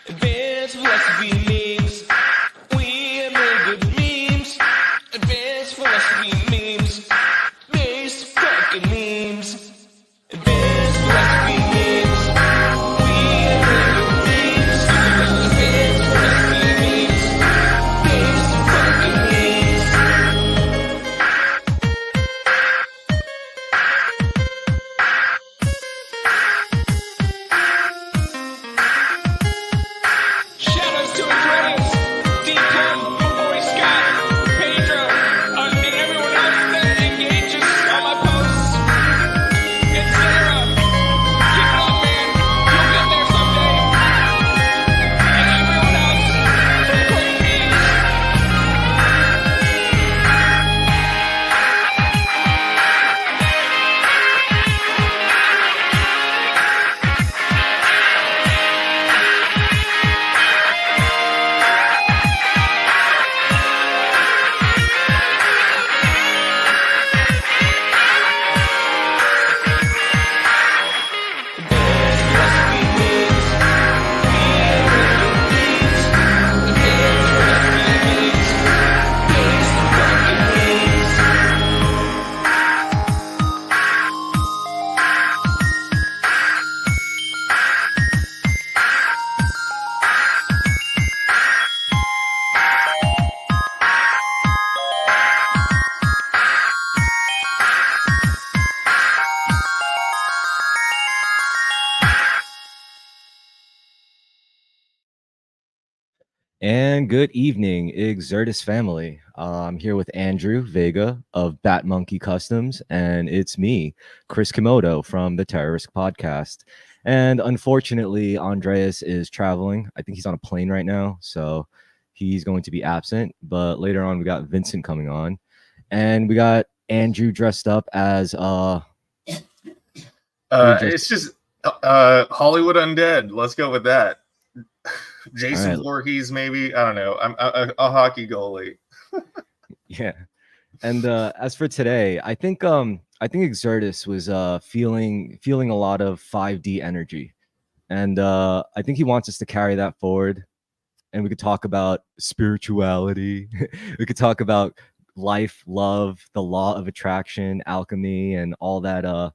Advanced philosophy memes. We make good memes. Advanced philosophy memes. Base fucking memes. Advanced philosophy memes. We make good memes. Advanced philosophy memes. Base fucking memes. Shoutouts to Andreas, Deacon, my boy Scott, Pedro, and everyone else that engages on my posts. And Sarah, keep it up, man. You'll get there someday. And everyone else from Great Memes. And good evening, Xirtus family. I'm here with Andrew Vega of Bat Monkey Customs, and it's me, Chris Komodo from the Terrorist Podcast. And unfortunately, Andreas is traveling. I think he's on a plane right now, so he's going to be absent. But later on, we got Vincent coming on, and we got Andrew dressed up as it's just Hollywood Undead. Let's go with that. Jason All right. Voorhees, maybe. I don't know. I'm a hockey goalie. Yeah. And as for today, I think Xirtus was feeling a lot of 5D energy, and I think he wants us to carry that forward. And we could talk about spirituality. We could talk about life, love, the law of attraction, alchemy, and all that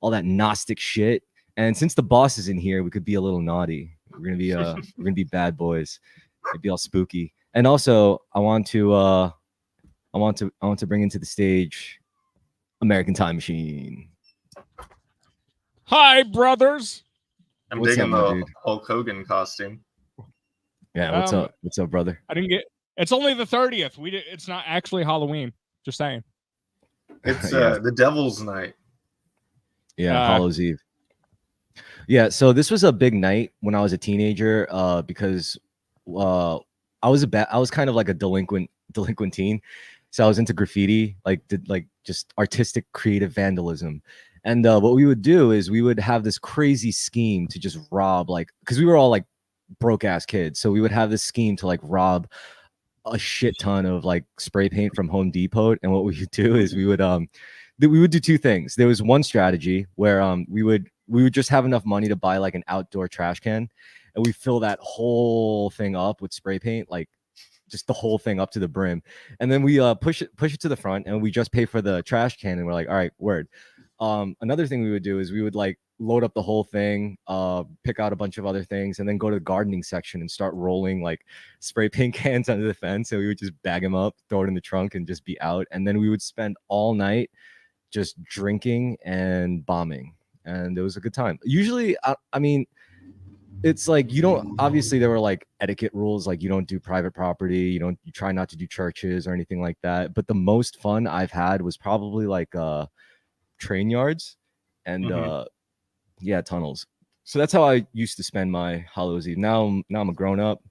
Gnostic shit. And since the boss is in here, we could be a little naughty. We're gonna be bad boys. It'd be all spooky. And also, I want to bring into the stage American Time Machine. Hi, brothers. I'm What's digging up, my the dude? Hulk Hogan costume. Yeah, what's up? What's up, brother? I didn't get. It's only the 30th. It's not actually Halloween. Just saying. It's Yeah. the Devil's Night. Yeah, Hallows Eve. Yeah, so this was a big night when I was a teenager, because I was kind of like a delinquent teen. So I was into graffiti, did just artistic creative vandalism. And what we would do is we would have this crazy scheme to just rob, because we were all like broke ass kids. So we would have this scheme to rob a shit ton of spray paint from Home Depot. And what we would do is we would do two things. There was one strategy where we would just have enough money to buy an outdoor trash can, and we fill that whole thing up with spray paint, just the whole thing up to the brim. And then we push it to the front, and we just pay for the trash can, and we're like, all right, word. Another thing we would do is we would load up the whole thing, pick out a bunch of other things, and then go to the gardening section and start rolling spray paint cans under the fence. And we would just bag them up, throw it in the trunk, and just be out. And then we would spend all night just drinking and bombing. And it was a good time. Usually, I mean, it's you don't, obviously there were etiquette rules, you don't do private property, you try not to do churches or anything like that. But the most fun I've had was probably train yards and yeah, tunnels. So that's how I used to spend my Hallows Eve. Now I'm a grown up,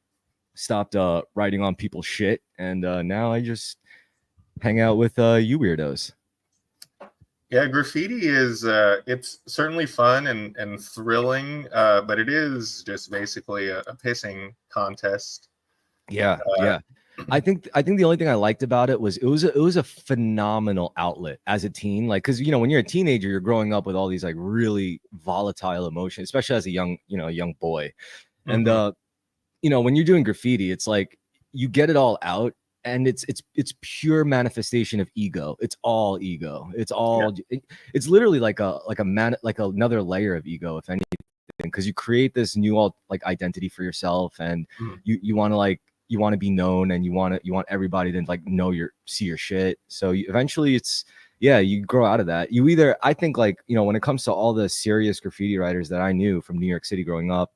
stopped riding on people's shit, and now I just hang out with you weirdos. Yeah, graffiti is it's certainly fun and thrilling, but it is just basically a pissing contest. Yeah, yeah. I think the only thing I liked about it was it was a phenomenal outlet as a teen. Because when you're a teenager, you're growing up with all these really volatile emotions, especially as a young boy. And you know, when you're doing graffiti, it's like you get it all out, and it's pure manifestation of ego. It's all ego. It's all it's literally like another layer of ego, if anything, because you create this new like identity for yourself, and you want to like you want to be known, and you want everybody to like see your shit. So eventually it's you grow out of that. You either, I think, like, you know, when it comes to all the serious graffiti writers that I knew from New York City growing up,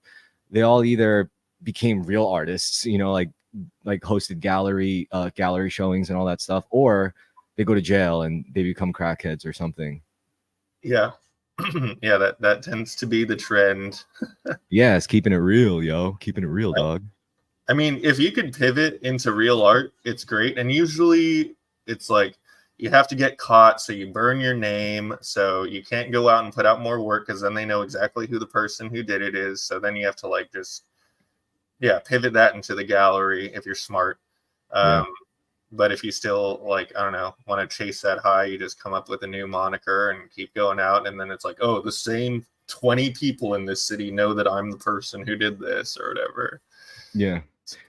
they all either became real artists, you know, like hosted gallery showings and all that stuff, or they go to jail and they become crackheads or something. Yeah. Yeah, that tends to be the trend. Yeah, it's keeping it real, yo. Keeping it real, dog. I mean, if you could pivot into real art, it's great. And usually it's like you have to get caught, so you burn your name, so you can't go out and put out more work, because then they know exactly who the person who did it is. So then you have to like just pivot that into the gallery if you're smart. But if you still, like, I don't know, want to chase that high, you just come up with a new moniker and keep going out, and then it's like, oh, the same 20 people in this city know that I'm the person who did this or whatever. Yeah.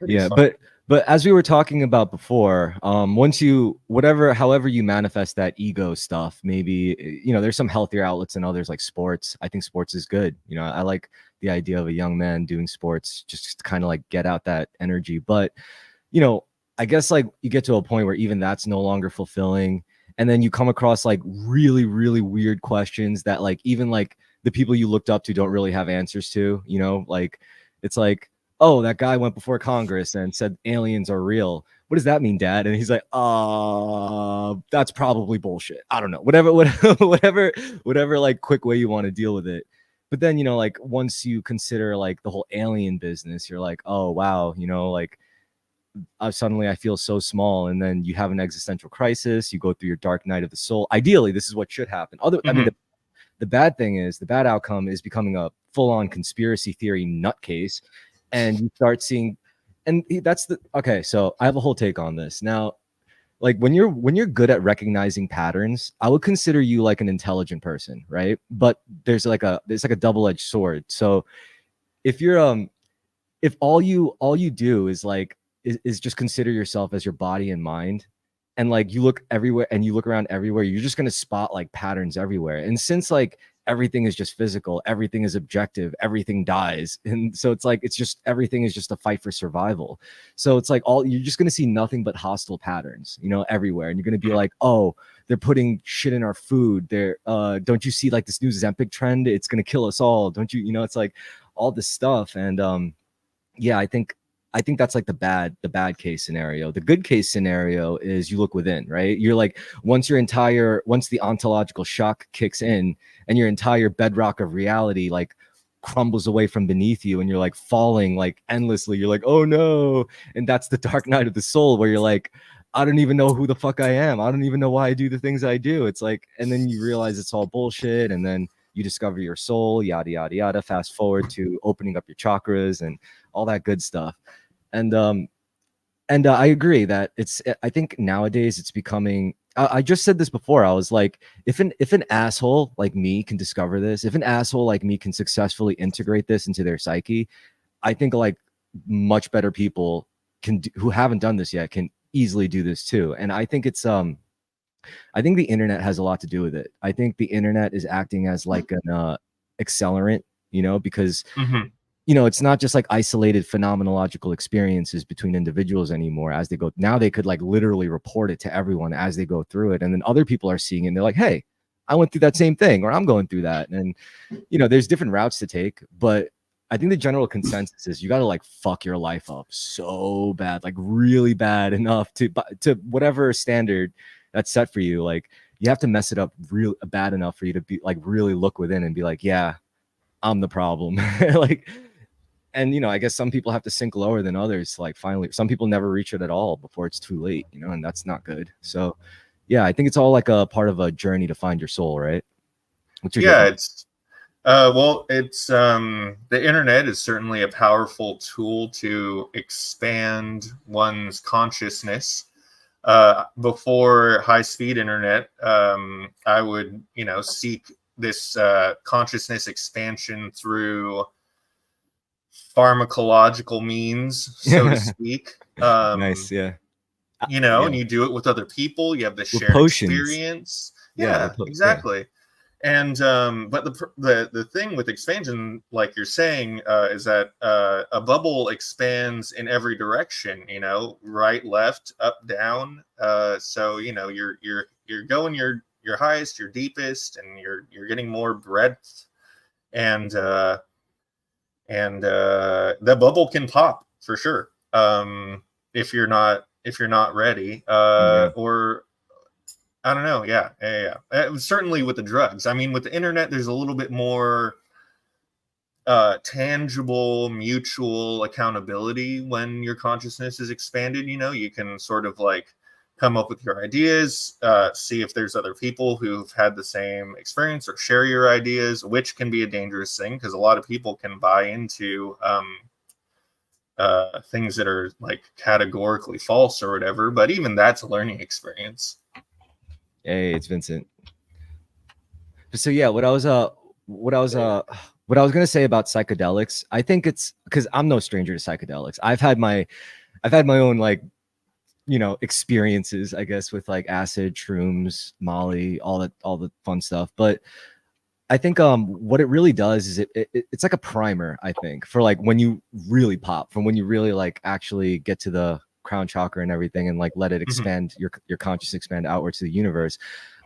Fun. But as we were talking about before, once you, however you manifest that ego stuff, maybe, you know, there's some healthier outlets than others, like sports. I think sports is good. You know, I like the idea of a young man doing sports just to kind of like get out that energy. But, you know, I guess like you get to a point where even that's no longer fulfilling. And then you come across like really, really weird questions that like even like the people you looked up to don't really have answers to, you know, like it's like, oh, that guy went before Congress and said aliens are real. What does that mean, Dad? And he's like, that's probably bullshit. I don't know. Whatever, like quick way you want to deal with it. But then, you know, like once you consider like the whole alien business, you're like, oh, wow, you know, like suddenly I feel so small. And then you have an existential crisis. You go through your dark night of the soul. Ideally, this is what should happen. I mean, the bad thing is, the bad outcome is becoming a full-on conspiracy theory nutcase. And you start seeing, and okay, so I have a whole take on this now. Like when you're good at recognizing patterns, I would consider you like an intelligent person, right? But there's like a double-edged sword. So if you're if all you do is like is just consider yourself as your body and mind, and like you look everywhere and you look around everywhere, you're just going to spot like patterns everywhere. And since like everything is just physical, everything is objective, everything dies, and so it's like everything is just a fight for survival. So it's like you're just going to see nothing but hostile patterns, you know, everywhere. And you're going to be like, oh, they're putting shit in our food, don't you see like this new Zempic trend, it's going to kill us all, don't you, you know, it's like all this stuff. And I think that's like the bad case scenario. The good case scenario is you look within, right? You're like, once the ontological shock kicks in and your entire bedrock of reality like crumbles away from beneath you, and you're like falling like endlessly, you're like, oh no. And that's the dark night of the soul, where you're like, I don't even know who the fuck I am. I don't even know why I do the things I do. It's like, and then you realize it's all bullshit, and then you discover your soul, yada yada yada. Fast forward to opening up your chakras and all that good stuff. And I agree that I think nowadays it's becoming, I just said this before, I was like, if an asshole like me can discover this, if an asshole like me can successfully integrate this into their psyche, I think like much better people who haven't done this yet can easily do this too. And I think I think the internet has a lot to do with it. I think the internet is acting as like an accelerant, you know, because you know, it's not just like isolated phenomenological experiences between individuals anymore. As they go, now they could like literally report it to everyone as they go through it. And then other people are seeing it and they're like, hey, I went through that same thing, or I'm going through that. And, you know, there's different routes to take, but I think the general consensus is you got to like fuck your life up so bad, like really bad enough to whatever standard that's set for you. Like you have to mess it up real bad enough for you to be like, really look within and be like, yeah, I'm the problem. Like, and, you know, I guess some people have to sink lower than others. Like finally, some people never reach it at all before it's too late, you know, and that's not good. So yeah, I think it's all like a part of a journey to find your soul, right? What's your it's the internet is certainly a powerful tool to expand one's consciousness. Before high-speed internet, I would, you know, seek this consciousness expansion through pharmacological means, so to speak. Nice, yeah. You know, Yeah. and you do it with other people. You have the With shared potions. experience. Yeah, Yeah, exactly. And but the thing with expansion, like you're saying, is that a bubble expands in every direction. You know, right, left, up, down. So you know, you're going your highest, your deepest, and you're getting more breadth. And the bubble can pop for sure, if you're not ready, Yeah. or I don't know. Yeah. Certainly with the drugs. I mean, with the internet, there's a little bit more tangible, mutual accountability when your consciousness is expanded. You know, you can sort of like come up with your ideas, see if there's other people who've had the same experience or share your ideas, which can be a dangerous thing because a lot of people can buy into things that are like categorically false or whatever. But even that's a learning experience. Hey, it's Vincent. So yeah, what I was gonna say about psychedelics, I think it's because I'm no stranger to psychedelics. I've had my own like, you know, experiences, I guess, with like acid, shrooms, Molly, all the fun stuff. But I think what it really does is it's like a primer, I think, for like when you really pop, from when you really like actually get to the crown chakra and everything and like let it expand, your conscious expand outward to the universe.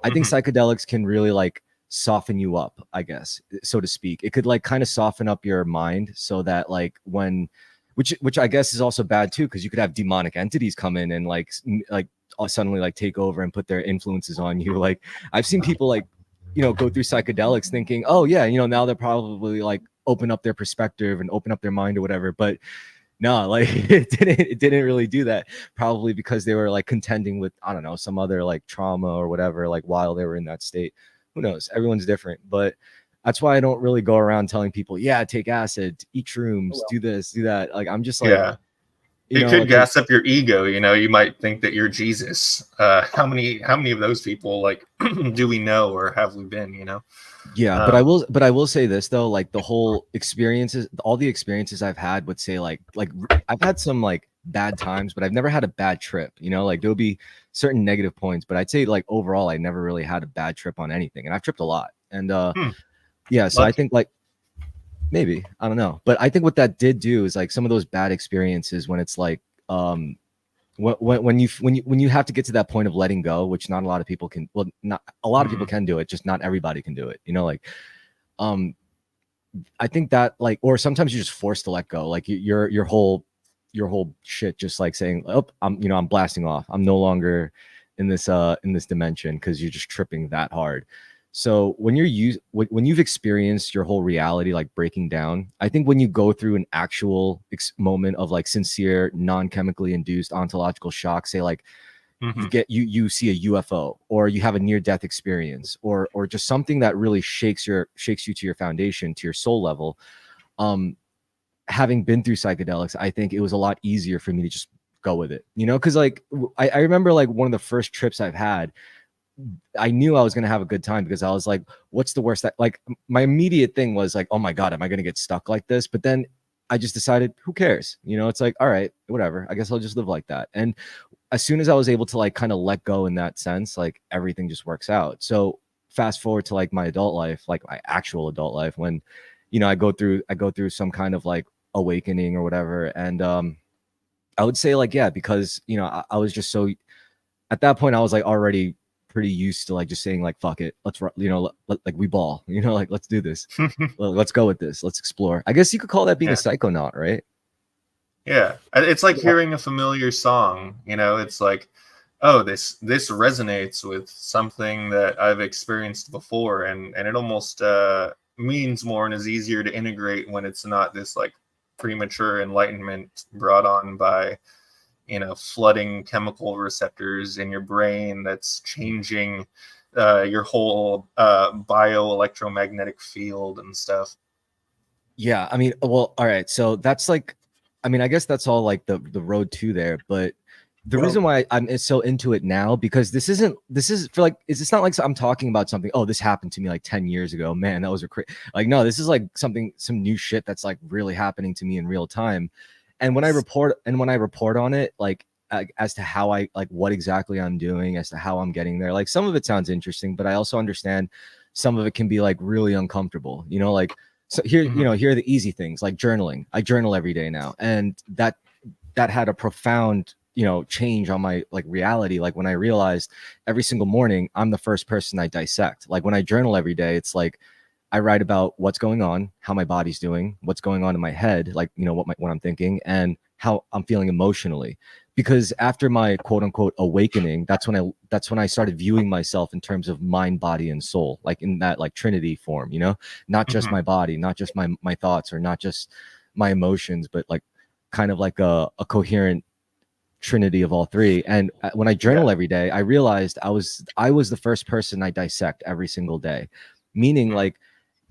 I think psychedelics can really like soften you up, I guess, so to speak. It could like kind of soften up your mind so that like when which I guess is also bad too, because you could have demonic entities come in and like suddenly like take over and put their influences on you. Like I've seen people like, you know, go through psychedelics thinking, oh yeah, you know, now they're probably like open up their perspective and open up their mind or whatever. But no, like it didn't really do that. Probably because they were like contending with, I don't know, some other like trauma or whatever, like while they were in that state. Who knows? Everyone's different. But that's why I don't really go around telling people, yeah, take acid, eat shrooms, do this, do that. Like I'm just like, Yeah. you It know, could like, gas up your ego. You know, you might think that you're Jesus. How many of those people like do we know or have we been? You know. yeah, but I will say this though, like the whole experiences, all the experiences I've had would say like I've had some like bad times, but I've never had a bad trip. You know, like there'll be certain negative points, but I'd say like overall, I never really had a bad trip on anything, and I've tripped a lot. And yeah, so I think like maybe, I don't know, but I think what that did do is like some of those bad experiences when it's like when you have to get to that point of letting go, which not a lot of people can, well, not a lot of people can do it, just not everybody can do it, you know, like I think that like, or sometimes you're just forced to let go, like your whole shit just like saying, oh, I'm blasting off, I'm no longer in this dimension, because you're just tripping that hard. So when you've experienced your whole reality like breaking down, I think when you go through an actual moment of like sincere, non-chemically induced ontological shock, say like you see a UFO, or you have a near-death experience, or just something that really shakes you to your foundation, to your soul level. Having been through psychedelics, I think it was a lot easier for me to just go with it, you know, because like I remember like one of the first trips I've had, I knew I was going to have a good time, because I was like, what's the worst that, like, my immediate thing was like, oh my God, am I going to get stuck like this? But then I just decided, who cares? You know, it's like, all right, whatever, I guess I'll just live like that. And as soon as I was able to like kind of let go in that sense, like everything just works out. So fast forward to like my adult life, like my actual adult life, when, you know, I go through some kind of like awakening or whatever. And I would say like, yeah, because, you know, I was just so, at that point I was like already pretty used to like just saying like, fuck it, let's, you know, like we ball, you know, like let's do this. Let's go with this, let's explore. I guess you could call that being a psychonaut, right? Yeah, it's like hearing a familiar song. You know, it's like, oh, this resonates with something that I've experienced before, and it almost means more and is easier to integrate when it's not this like premature enlightenment brought on by, you know, flooding chemical receptors in your brain that's changing your whole bioelectromagnetic field and stuff. Yeah, I mean, well, all right, so that's like, I mean, I guess that's all like the road to there, but the reason why I'm so into it now, because this is for like, it's not like I'm talking about something, oh, this happened to me like 10 years ago, man, that was like, no, this is like some new shit that's like really happening to me in real time. And when I report on it, like as to how I like what exactly I'm doing, as to how I'm getting there, like some of it sounds interesting, but I also understand some of it can be like really uncomfortable, you know, like, so here, you know, here are the easy things, like journaling. I journal every day now, and that had a profound, you know, change on my like reality. Like when I realized every single morning I'm the first person I dissect. Like when I journal every day, it's like I write about what's going on, how my body's doing, what's going on in my head, like, you know, what I'm thinking, and how I'm feeling emotionally. Because after my quote unquote awakening, that's when I started viewing myself in terms of mind, body, and soul, like in that like Trinity form, you know, not just my body, not just my thoughts, or not just my emotions, but like kind of like a coherent Trinity of all three. And when I journal every day, I realized I was the first person I dissect every single day, meaning like,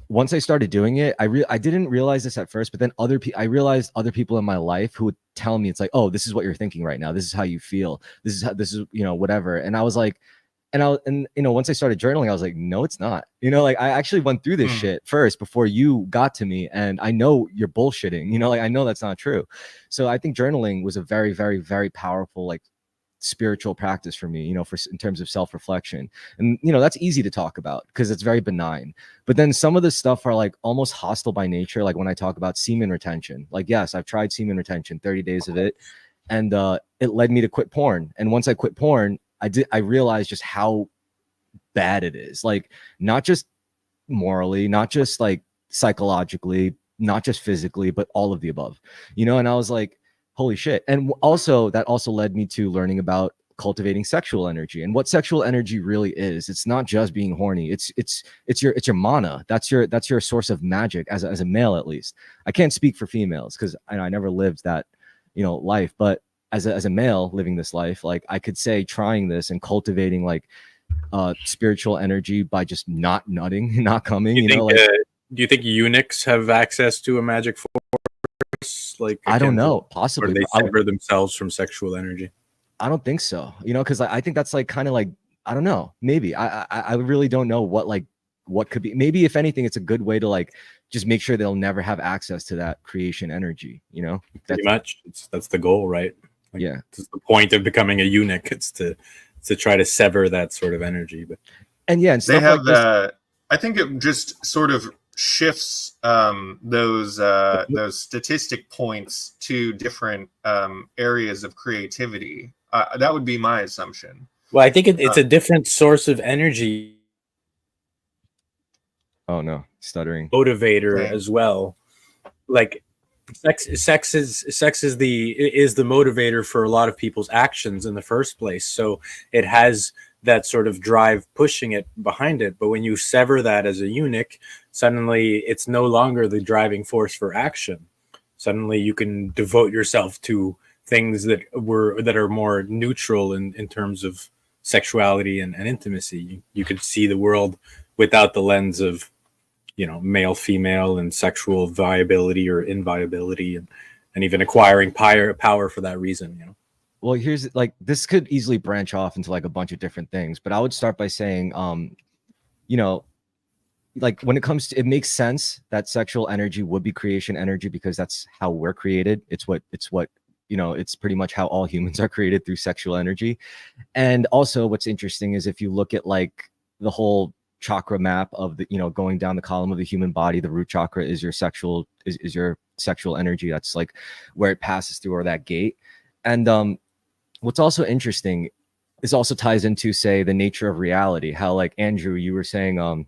once I started doing it, I didn't realize this at first, but then I realized other people in my life who would tell me, it's like, oh, this is what you're thinking right now. This is how you feel. This is, you know, whatever. And I was like, and you know, once I started journaling, I was like, no, it's not, you know, like I actually went through this shit first before you got to me. And I know you're bullshitting, you know, like I know that's not true. So I think journaling was a very, very, very powerful, like spiritual practice for me, you know, in terms of self-reflection. And you know, that's easy to talk about because it's very benign, but then some of the stuff are like almost hostile by nature. Like when I talk about semen retention, like, yes, I've tried semen retention, 30 days of it, and it led me to quit porn. And once I quit porn, I realized just how bad it is, like not just morally, not just like psychologically, not just physically, but all of the above, you know. And I was like, holy shit. And also that also led me to learning about cultivating sexual energy and what sexual energy really is. It's not just being horny. It's your mana. That's your source of magic as a male, at least. I can't speak for females because I never lived that, you know, life, but as a male living this life, like I could say trying this and cultivating like spiritual energy by just not nutting, not coming, you know, like, do you think eunuchs have access to a magic force? Like, I don't know, possibly. Or they sever themselves from sexual energy? I don't think so, you know, because I think that's like kind of like, I don't know, maybe I really don't know what could be. Maybe if anything, it's a good way to like just make sure they'll never have access to that creation energy, you know. Pretty much, that's the goal, right? Like, yeah, it's the point of becoming a eunuch. It's to try to sever that sort of energy. But and yeah, and they stuff have like this, I think it just sort of shifts those statistic points to different areas of creativity. That would be my assumption. Well, I think it's a different source of energy. Oh no, stuttering. Motivator as well. Like sex is the motivator for a lot of people's actions in the first place. So it has that sort of drive pushing it behind it. But when you sever that as a eunuch, suddenly it's no longer the driving force for action. Suddenly you can devote yourself to things that are more neutral in terms of sexuality and intimacy. You could see the world without the lens of, you know, male, female, and sexual viability or inviability, and even acquiring power for that reason, you know. Well, here's like, this could easily branch off into like a bunch of different things, but I would start by saying, you know, like when it comes to, it makes sense that sexual energy would be creation energy because that's how we're created. It's what, you know, it's pretty much how all humans are created, through sexual energy. And also what's interesting is if you look at like the whole chakra map of the, you know, going down the column of the human body, the root chakra is your sexual energy. That's like where it passes through, or that gate. And what's also interesting is also ties into, say, the nature of reality. How, like, Andrew, you were saying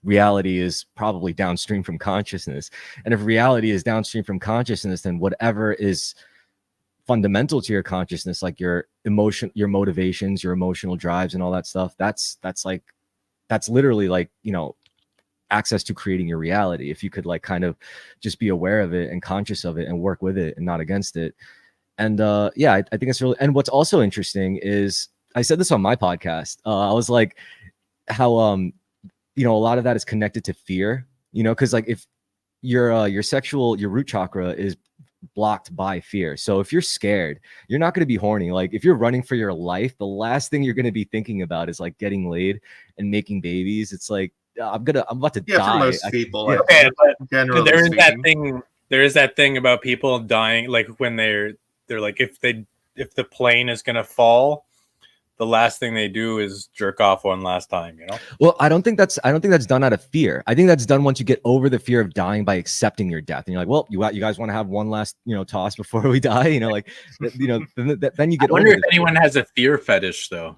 reality is probably downstream from consciousness. And if reality is downstream from consciousness, then whatever is fundamental to your consciousness, like your emotion, your motivations, your emotional drives and all that stuff, that's literally like, you know, access to creating your reality. If you could like kind of just be aware of it and conscious of it and work with it and not against it. And yeah, I think it's really, and what's also interesting is, I said this on my podcast, I was like, how you know, a lot of that is connected to fear, you know, because like if your root chakra is blocked by fear. So if you're scared, you're not going to be horny. Like if you're running for your life, the last thing you're going to be thinking about is like getting laid and making babies. It's like I'm about to die. For most people, yeah. I think, generally there is that speaking. thing. There is that thing about people dying, like when they're like, if the plane is gonna fall, the last thing they do is jerk off one last time, you know? Well, I don't think that's done out of fear. I think that's done once you get over the fear of dying by accepting your death. And you're like, well, you guys want to have one last, toss before we die, like, then you get I wonder over if anyone has a fear fetish though.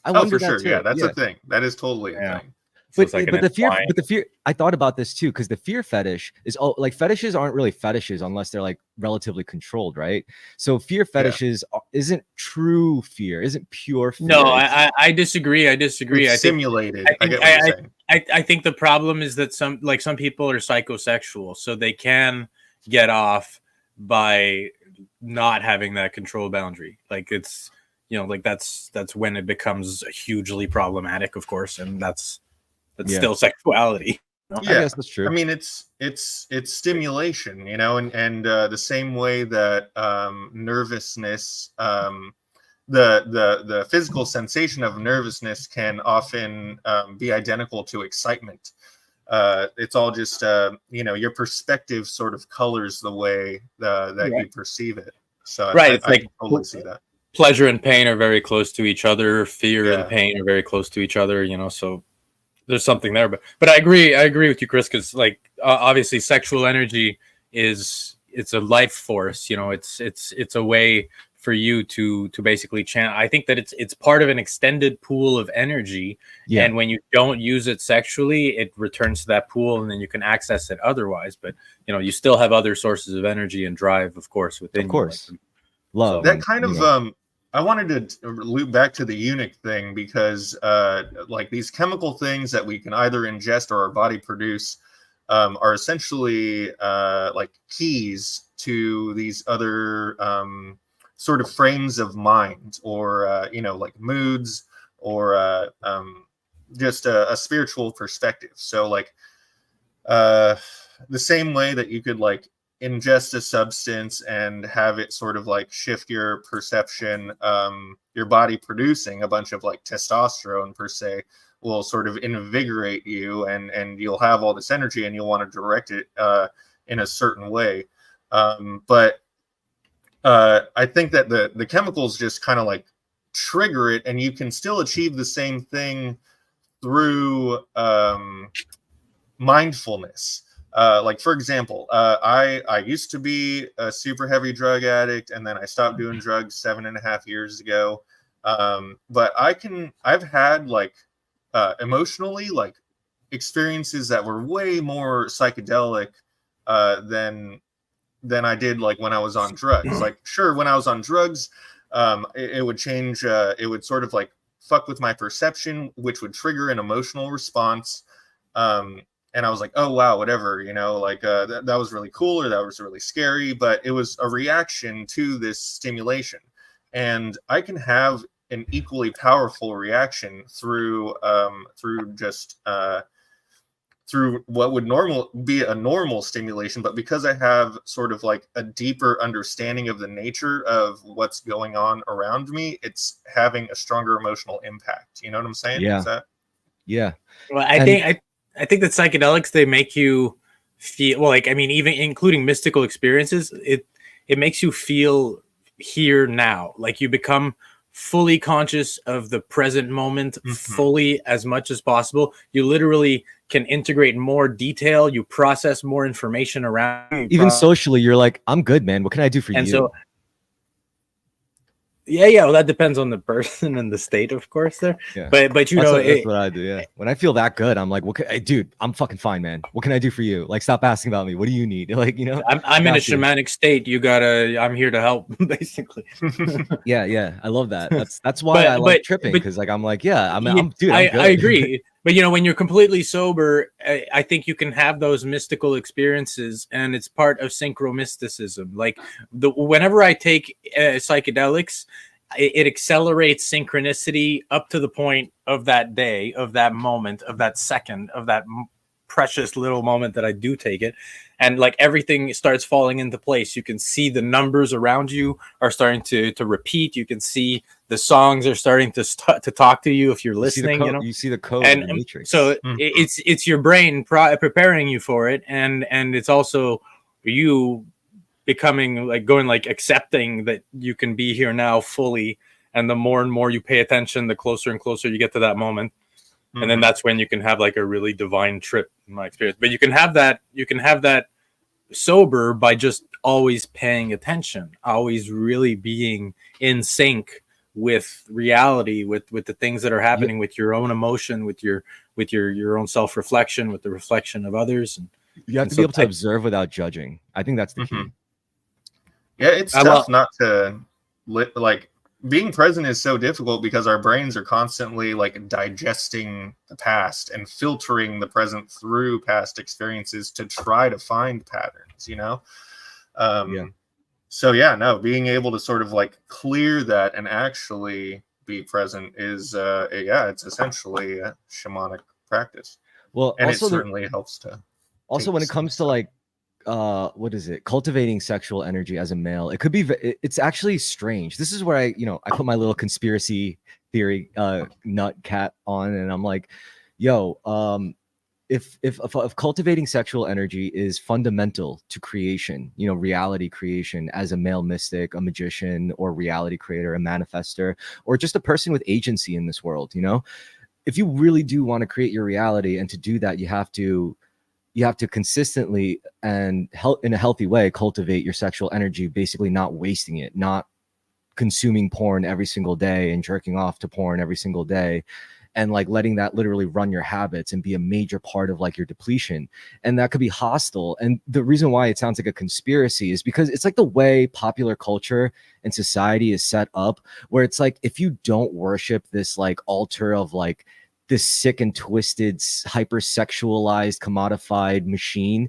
I Oh, wonder for sure. that too. Yeah, that's a thing. That is totally a thing. So But, it's like but an the fear, entwined- but the fear, I thought about this too, because the fear fetish is like fetishes aren't really fetishes unless they're like relatively controlled, right? So fear fetishes isn't true fear, isn't pure fear. No, I disagree. I disagree. It's I think simulated. I I think- get what you're saying. I think the problem is that some people are psychosexual, so they can get off by not having that control boundary. Like it's like that's when it becomes hugely problematic, of course, and that's still sexuality. I guess that's true. I mean, it's stimulation, and the same way that nervousness, the physical sensation of nervousness can often be identical to excitement. It's all just your perspective sort of colors the way that you perceive it. So Right, I can totally see that. Pleasure and pain are very close to each other. Fear Yeah. and pain are very close to each other. So there's something there. But I agree with you, Chris, because like obviously sexual energy it's a life force. It's a way for you to basically channel. I think that it's part of an extended pool of energy. Yeah. And when you don't use it sexually, it returns to that pool, and then you can access it otherwise. But you still have other sources of energy and drive, of course, within. Of course. You. Love. That kind of I wanted to loop back to the eunuch thing because like these chemical things that we can either ingest or our body produce are essentially like keys to these other sort of frames of mind, or like moods, or just a spiritual perspective. So like the same way that you could like ingest a substance and have it sort of like shift your perception, your body producing a bunch of like testosterone per se will sort of invigorate you, and you'll have all this energy and you'll want to direct it in a certain way. But I think that the chemicals just kind of like trigger it, and you can still achieve the same thing through mindfulness. Like for example, I used to be a super heavy drug addict, and then I stopped doing drugs 7.5 years ago. But I've had like emotionally like experiences that were way more psychedelic than I did like when I was on drugs. Like sure, when I was on drugs, it would change. It would sort of like fuck with my perception, which would trigger an emotional response. And I was like, oh, wow, whatever, like that was really cool, or that was really scary. But it was a reaction to this stimulation. And I can have an equally powerful reaction through what would be a normal stimulation. But because I have sort of like a deeper understanding of the nature of what's going on around me, it's having a stronger emotional impact. You know what I'm saying? Yeah. Yeah. Well, I think that psychedelics, they make you feel, well, like, I mean, even including mystical experiences, it makes you feel here now. Like you become fully conscious of the present moment, fully as much as possible. You literally can integrate more detail. You process more information around. Even socially, you're like, I'm good, man. What can I do for you? And so, yeah. Well, that depends on the person and the state, of course. There, Yeah. but that's what I do. Yeah, when I feel that good, I'm like, dude, I'm fucking fine, man. What can I do for you? Like, stop asking about me. What do you need? Like, I'm in a shamanic state. I'm here to help, basically. Yeah. I love that. That's why I like tripping, because like I'm like, yeah, I'm good. I agree. But when you're completely sober, I think you can have those mystical experiences, and it's part of synchromysticism. Like whenever I take psychedelics, it accelerates synchronicity up to the point of that day, of that moment, of that second, of that precious little moment that I do take it, and like everything starts falling into place. You can see the numbers around you are starting to repeat. You can see the songs are starting to talk to you if you're listening. You see the code and in the matrix. so it's your brain preparing you for it, and it's also you becoming like going like accepting that you can be here now fully. And the more and more you pay attention, the closer and closer you get to that moment. And then that's when you can have like a really divine trip, in my experience. But you can have that sober by just always paying attention, always really being in sync with reality, with the things that are happening, with your own emotion, with your own self-reflection, with the reflection of others. And you have to be able to observe without judging. I think that's the key. Yeah, it's tough not to like. Being present is so difficult because our brains are constantly like digesting the past and filtering the present through past experiences to try to find patterns, you know? So being able to sort of like clear that and actually be present is, it's essentially a shamanic practice. Well, and also it certainly helps to. Also, when it comes to like, cultivating sexual energy as a male, it could be, it's actually strange. This is where I put my little conspiracy theory nut cat on, and I'm like, if cultivating sexual energy is fundamental to creation, reality creation, as a male mystic, a magician, or reality creator, a manifester, or just a person with agency in this world, if you really do want to create your reality, and to do that, you have to consistently and in a healthy way cultivate your sexual energy, basically not wasting it, not consuming porn every single day and jerking off to porn every single day, and like letting that literally run your habits and be a major part of like your depletion. And that could be hostile. And the reason why it sounds like a conspiracy is because it's like the way popular culture and society is set up, where it's like, if you don't worship this like altar of like this sick and twisted, hypersexualized, commodified machine,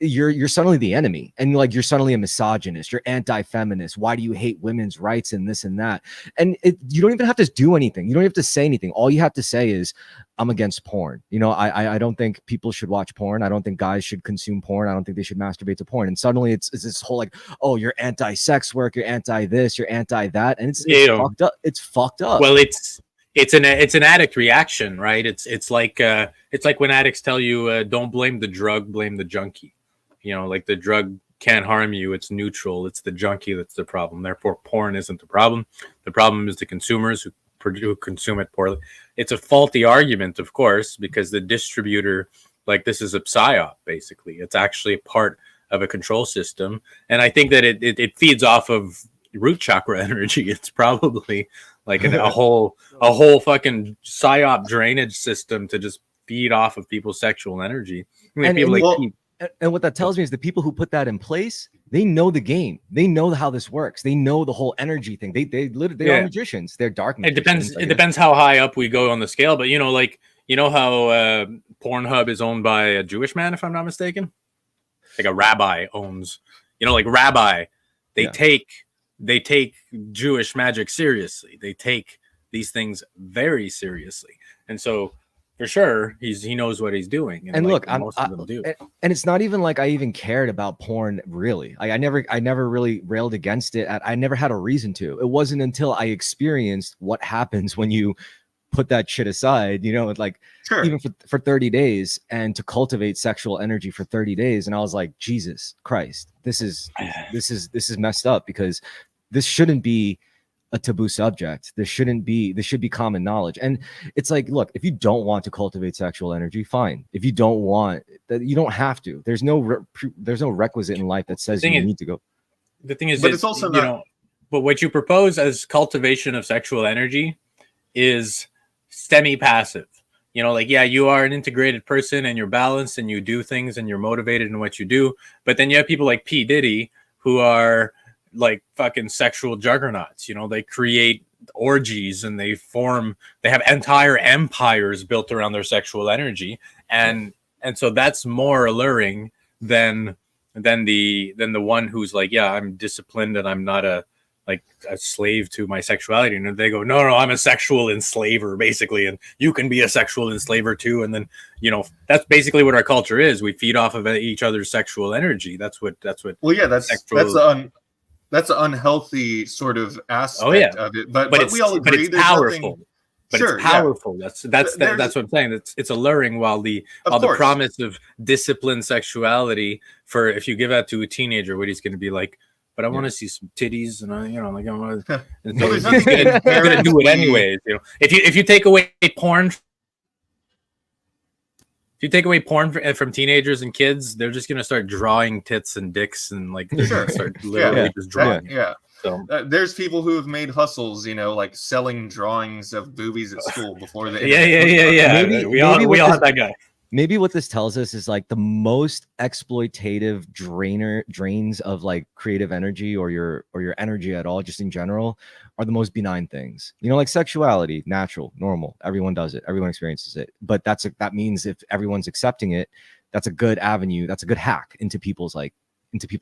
you're suddenly the enemy, and like you're suddenly a misogynist, you're anti-feminist. Why do you hate women's rights and this and that? And you don't even have to do anything. You don't have to say anything. All you have to say is, I'm against porn. I don't think people should watch porn. I don't think guys should consume porn. I don't think they should masturbate to porn. And suddenly it's this whole like, oh, you're anti-sex work, you're anti this, you're anti that, and it's fucked up. It's fucked up. Well, it's an addict reaction, right? It's like when addicts tell you, don't blame the drug, blame the junkie. Like the drug can't harm you, it's neutral. It's the junkie that's the problem. Therefore, porn isn't the problem. The problem is the consumers who consume it poorly. It's a faulty argument, of course, because the distributor, like, this is a psyop, basically. It's actually a part of a control system. And I think that it feeds off of root chakra energy. It's probably like a whole fucking psyop drainage system to just feed off of people's sexual energy. And what that tells me is the people who put that in place, they know the game. They know how this works. They know the whole energy thing. They are magicians. They're dark magicians. It depends how high up we go on the scale. But how Pornhub is owned by a Jewish man, if I'm not mistaken. Like a rabbi owns. Like rabbi. They take Jewish magic seriously. They take these things very seriously. And so, for sure, he knows what he's doing. And look, most of them do. And it's not even like I even cared about porn, really. I never really railed against it. I never had a reason to. It wasn't until I experienced what happens when you put that shit aside, like even for 30 days, and to cultivate sexual energy for 30 days. And I was like, Jesus Christ, this is messed up, because this shouldn't be a taboo subject. This should be common knowledge. And it's like, look, if you don't want to cultivate sexual energy, fine. If you don't want that, you don't have to. There's no requisite in life that says you need to go. The thing is, but it's also not. But what you propose as cultivation of sexual energy is semi-passive. You are an integrated person, and you're balanced, and you do things, and you're motivated in what you do. But then you have people like P. Diddy who are like fucking sexual juggernauts. They create orgies, and they have entire empires built around their sexual energy, and so that's more alluring than the one who's like, yeah, I'm disciplined, and I'm not a like a slave to my sexuality, and they go, no, I'm a sexual enslaver basically, and you can be a sexual enslaver too. And then, you know, that's basically what our culture is. We feed off of each other's sexual energy. That's what well, yeah, that's sexual... that's an unhealthy sort of aspect of it, but we all agree it's powerful. Nothing... But sure, it's powerful. Yeah. That's what I'm saying. It's alluring, while the promise of disciplined sexuality, for if you give that to a teenager, what he's going to be like, but I want to see some titties, and I want to. And so he's going to do it anyways. You know, if you take away porn. If you take away porn from teenagers and kids, they're just going to start drawing tits and dicks, and like they're going to start literally just drawing. Yeah. So there's people who have made hustles, you know, like selling drawings of boobies at school before they. Yeah. We all have that guy. Maybe what this tells us is like the most exploitative drains of like creative energy or your energy at all, just in general, are the most benign things. You know, like sexuality, natural, normal. Everyone does it. Everyone experiences it. But that means if everyone's accepting it, that's a good avenue. That's a good hack into people's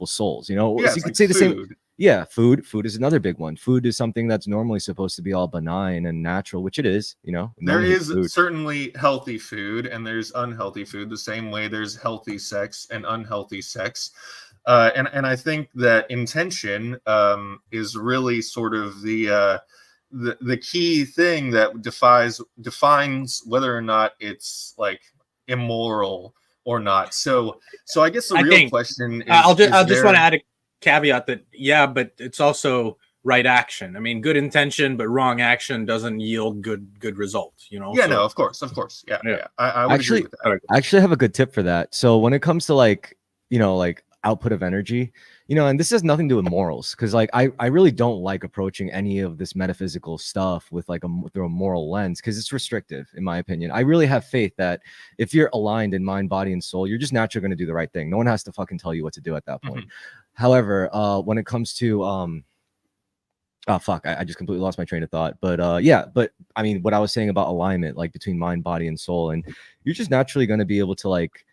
souls. You know, so you could say the same. Yeah, food is another big one. Food is something that's normally supposed to be all benign and natural, which it is. You know, there is certainly healthy food and there's unhealthy food, the same way there's healthy sex and unhealthy sex. And I think that intention is really sort of the key thing that defines whether or not it's like immoral or not. So I guess the real question is, I just want to add a caveat that, but it's also right action. I mean, good intention but wrong action doesn't yield good results, you know. No, of course. Yeah. I would actually agree with that. I actually have a good tip for that. So when it comes to like, you know, like output of energy, you know, and this has nothing to do with morals, because like I really don't like approaching any of this metaphysical stuff with like through a moral lens, because it's restrictive in my opinion. I really have faith that if you're aligned in mind, body, and soul, you're just naturally going to do the right thing. No one has to fucking tell you what to do at that point. However, when it comes to I just completely lost my train of thought. But but I mean, what I was saying about alignment, like between mind, body, and soul, and you're just naturally going to be able to like,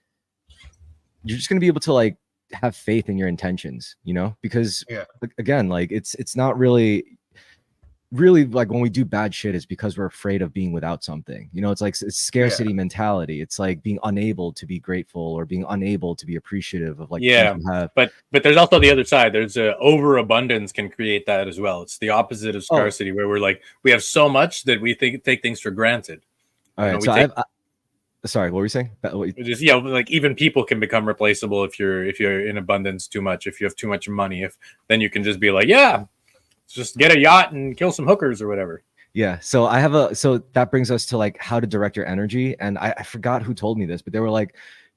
have faith in your intentions, you know, because again, like it's not really like when we do bad shit, it's because we're afraid of being without something, you know. It's like it's scarcity mentality. It's like being unable to be grateful or being unable to be appreciative of like things you have. But there's also the other side. There's a overabundance can create that as well. It's the opposite of scarcity, where we're like, we have so much that we take things for granted. All right, so sorry, what were you saying? Just, like even people can become replaceable if you're in abundance too much. If you have too much money, then you can just be like, just get a yacht and kill some hookers or whatever. Yeah. So that brings us to like how to direct your energy. And I forgot who told me this, but they were like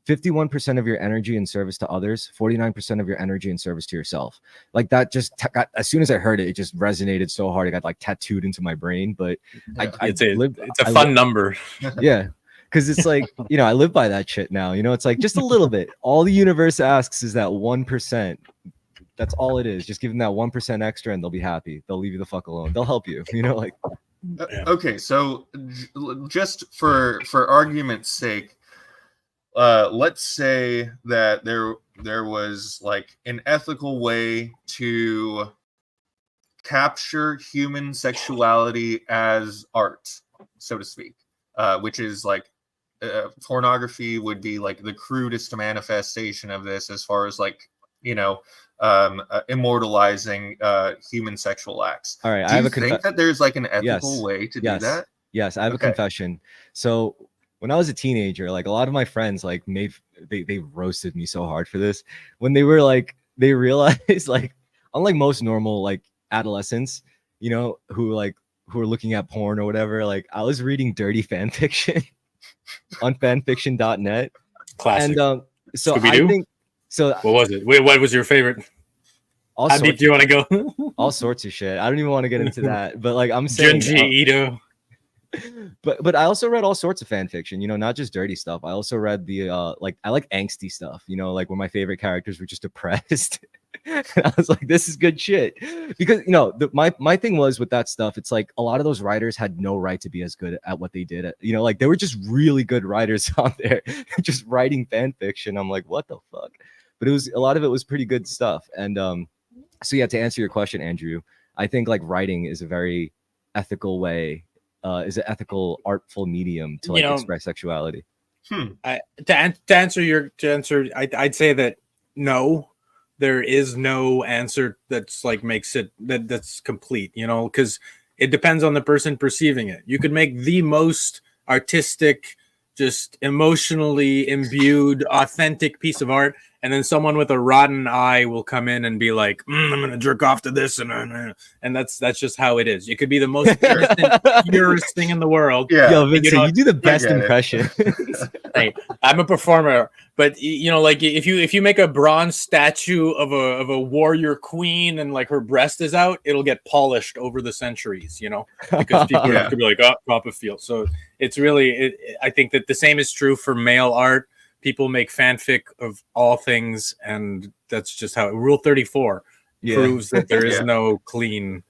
51% of your energy in service to others, 49% of your energy in service to yourself. Like that just got, as soon as I heard it, it just resonated so hard. It got like tattooed into my brain. But it's a fun number. Yeah. Because it's like, you know, I live by that shit now. You know, it's like just a little bit. All the universe asks is that 1%. That's all it is. Just give them that 1% extra and they'll be happy. They'll leave you the fuck alone. They'll help you, you know, like. Okay, so just for argument's sake, let's say that there was like an ethical way to capture human sexuality as art, so to speak, which is like pornography would be like the crudest manifestation of this, as far as like, you know, immortalizing human sexual acts. All right, I have think that there's like an ethical way to do that? Yes, I have a confession. So when I was a teenager, like a lot of my friends like they roasted me so hard for this. When they were like, they realized like, unlike most normal like adolescents, you know, who are looking at porn or whatever, like I was reading dirty fan fiction on fanfiction.net. Classic. And so Scooby-Doo? I think so. What was it? Wait, what was your favorite? How deep do you want to go? All sorts of shit. I don't even want to get into that. But like I'm saying, Junji Ito. But I also read all sorts of fan fiction, you know, not just dirty stuff. I also read the like I like angsty stuff, you know, like where my favorite characters were just depressed. And I was like, this is good shit. Because you know, my thing was with that stuff, it's like a lot of those writers had no right to be as good at what they did. You know, like they were just really good writers out there just writing fan fiction. I'm like, what the fuck? But a lot of it was pretty good stuff. And so yeah, to answer your question, Andrew, I think like writing is a very ethical way, is an ethical, artful medium to like express sexuality. To answer, I'd say that no, there is no answer that's like makes it that's complete, you know, because it depends on the person perceiving it. You could make the most artistic, just emotionally imbued, authentic piece of art, and then someone with a rotten eye will come in and be like, I'm gonna jerk off to this, and that's just how it is. It could be the most innocent, purest thing in the world. Yeah. Yo, Vincent, you know, you do the best get it. impression. Hey, I'm a performer, but you know, like if you make a bronze statue of a warrior queen and like her breast is out, it'll get polished over the centuries, you know, because people Yeah. could be like, oh, Copperfield. So it's really, I think that the same is true for male art. People make fanfic of all things, and that's just how Rule 34 proves that there is no clean.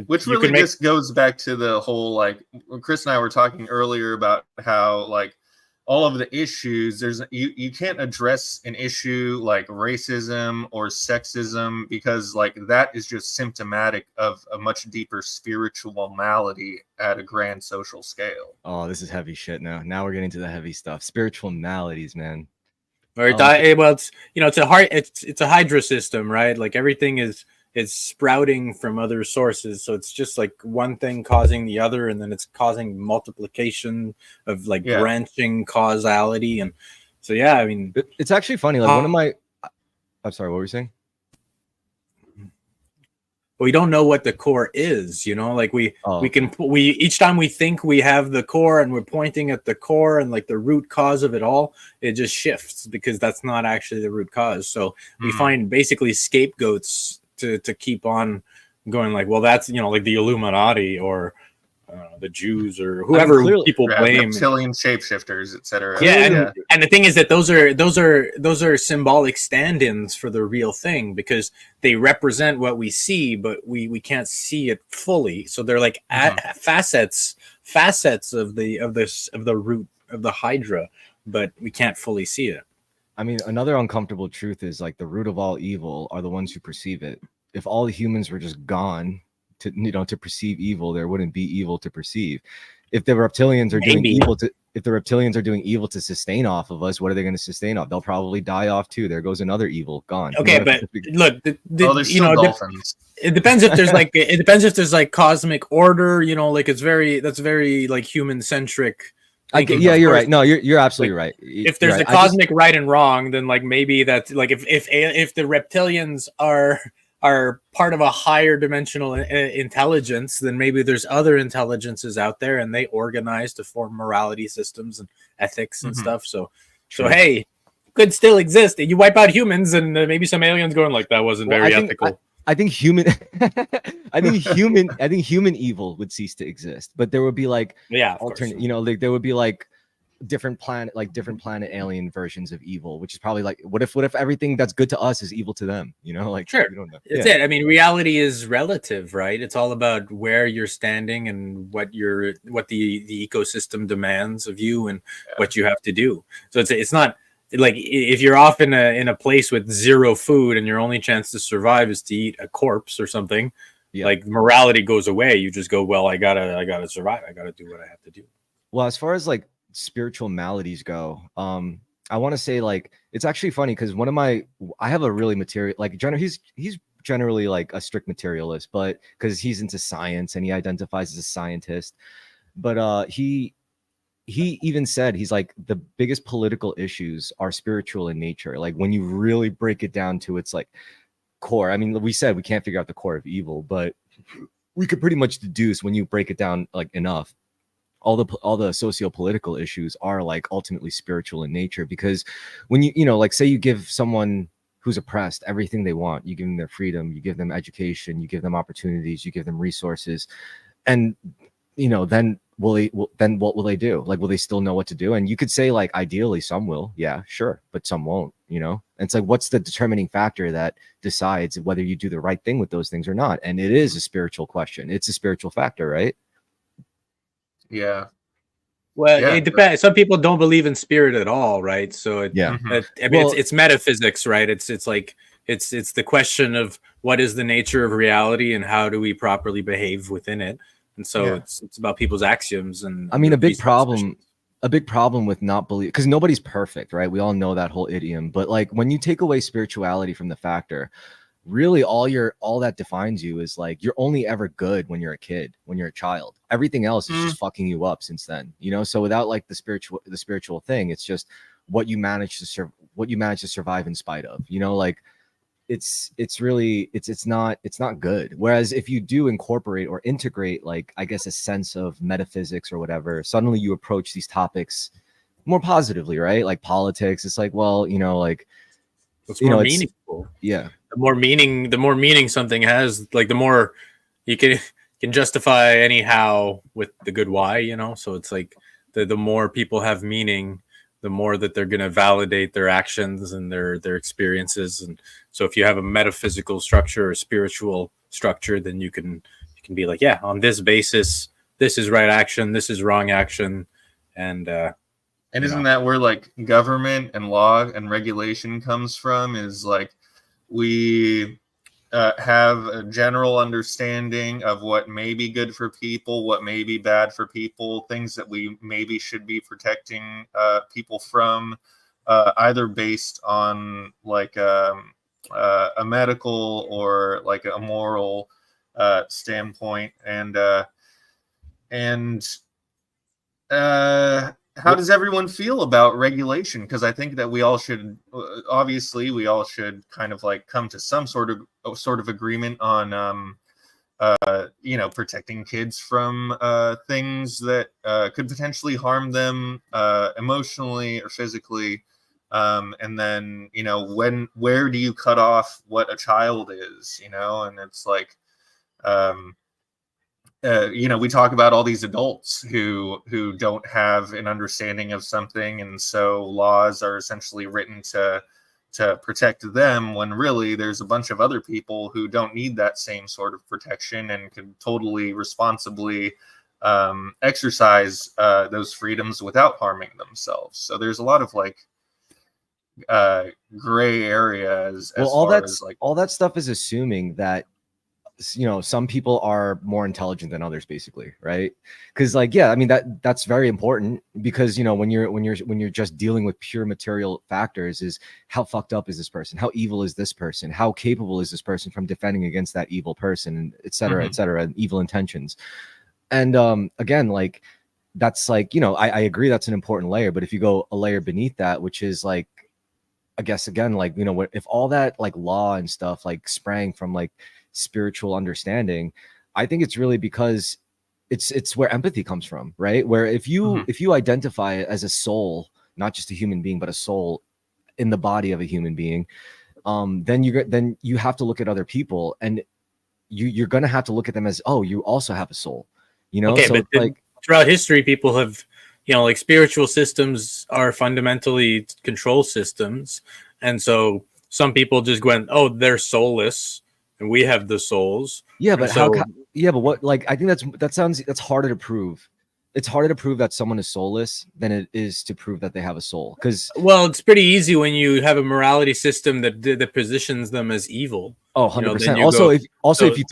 Which really just goes back to the whole, like, Chris and I were talking earlier about how, like, all of the issues, you can't address an issue like racism or sexism, because like that is just symptomatic of a much deeper spiritual malady at a grand social scale. Oh, this is heavy shit now. Now we're getting to the heavy stuff. Spiritual maladies, man. Well, it's it's a hydra system, right? Like everything is sprouting from other sources, so it's just like one thing causing the other, and then it's causing multiplication of like branching causality. And so I mean, it's actually funny, like one of my I'm sorry, what were you saying? We don't know what the core is, you know, like we each time we think we have the core and we're pointing at the core and like the root cause of it all, it just shifts because that's not actually the root cause. So we find basically scapegoats to keep on going, like, well, that's, you know, like the Illuminati or the Jews or whoever people blame, reptilian shapeshifters, etc. And the thing is that those are symbolic stand-ins for the real thing, because they represent what we see, but we can't see it fully. So they're like facets of the root of the hydra, but we can't fully see it. I mean, another uncomfortable truth is like the root of all evil are the ones who perceive it. If all the humans were just gone to perceive evil, there wouldn't be evil to perceive. If the reptilians are doing evil to sustain off of us, what are they going to sustain off? They'll probably die off too. There goes another evil gone. Okay, but look, dolphins. It depends if there's like cosmic order. You know, like that's very like human centric. You're right. No, you're absolutely right. If there's a cosmic right and wrong, then like maybe that's like if the reptilians are part of a higher dimensional intelligence, then maybe there's other intelligences out there and they organize to form morality systems and ethics and stuff. So hey, could still exist. You wipe out humans and maybe some aliens going like, that wasn't very ethical. I think human evil would cease to exist, but there would be like alternate, you know, like there would be like different planet alien versions of evil, which is probably like, what if everything that's good to us is evil to them, you know? Like, sure, we don't know. It's it. I mean, reality is relative, right? It's all about where you're standing and what the ecosystem demands of you and what you have to do. So it's not like if you're off in a place with zero food and your only chance to survive is to eat a corpse or something, like morality goes away. You just go, well, I gotta survive. I gotta do what I have to do. Well, as far as like spiritual maladies go, I want to say like it's actually funny because I have a really he's generally like a strict materialist, but because he's into science and he identifies as a scientist, but he even said he's like the biggest political issues are spiritual in nature. Like when you really break it down to its like core. I mean, we said we can't figure out the core of evil, but we could pretty much deduce when you break it down like enough. All the socio-political issues are like ultimately spiritual in nature, because when you know, like say you give someone who's oppressed everything they want, you give them their freedom, you give them education, you give them opportunities, you give them resources, and you know, then what will they do? Like, will they still know what to do? And you could say like ideally some will, yeah, sure, but some won't, you know? And it's like, what's the determining factor that decides whether you do the right thing with those things or not? And it is a spiritual question. It's a spiritual factor, right? Yeah. Well, Yeah. it depends. Some people don't believe in spirit at all, right? So Yeah. Mhm. I mean, Well- it's metaphysics, right? It's like it's the question of what is the nature of reality and how do we properly behave within it. And so Yeah. it's about people's axioms and I mean, their a big presuppositions. problem with not believe, because nobody's perfect, right? We all know that whole idiom. But like when you take away spirituality from the factor, really all that defines you is like you're only ever good when you're a kid, when you're a child. Everything else is just fucking you up since then, you know. So without like the spiritual thing, it's just what you manage to survive in spite of, you know. Like it's not good. Whereas if you do incorporate or integrate, like I guess a sense of metaphysics or whatever, suddenly you approach these topics more positively, right? Like politics, it's like, well, you know, like It's you more know, meaningful. yeah. The more meaning something has, like the more you can justify anyhow with the good why, you know. So it's like the more people have meaning, the more that they're going to validate their actions and their experiences. And so if you have a metaphysical structure or spiritual structure, then you can be like, yeah, on this basis, this is right action, this is wrong action. And isn't that where like government and law and regulation comes from? Is like we have a general understanding of what may be good for people, what may be bad for people, things that we maybe should be protecting people from, either based on like a medical or like a moral standpoint. How does everyone feel about regulation? Because I think that we all should, obviously, we all should kind of like come to some sort of agreement on, you know, protecting kids from things that could potentially harm them emotionally or physically. And then, you know, where do you cut off what a child is, you know? And it's like, you know, we talk about all these adults who don't have an understanding of something, and so laws are essentially written to protect them, when really there's a bunch of other people who don't need that same sort of protection and can totally responsibly exercise those freedoms without harming themselves. So there's a lot of like gray areas. Well, As all that stuff is assuming that, you know, some people are more intelligent than others, basically, right? Because like, yeah, I mean, that's very important, because, you know, when you're just dealing with pure material factors, is how fucked up is this person, how evil is this person, how capable is this person from defending against that evil person, and et cetera, and evil intentions. And again, like that's like, you know, I agree that's an important layer, but if you go a layer beneath that, which is like, I guess again, like, you know, if all that like law and stuff like sprang from like spiritual understanding, I think it's really because it's where empathy comes from, right? Where if you identify it as a soul, not just a human being, but a soul in the body of a human being, then you have to look at other people, and you're gonna have to look at them as, oh, you also have a soul, you know. okay, so but like throughout history, people have, you know, like spiritual systems are fundamentally control systems, and so some people just went, oh, they're soulless and we have the souls. yeah, And but so, yeah, but what, like, I think that's harder to prove. It's harder to prove that someone is soulless than it is to prove that they have a soul, because well, it's pretty easy when you have a morality system that positions them as evil. oh, You know, 100%. then you Also, go- if you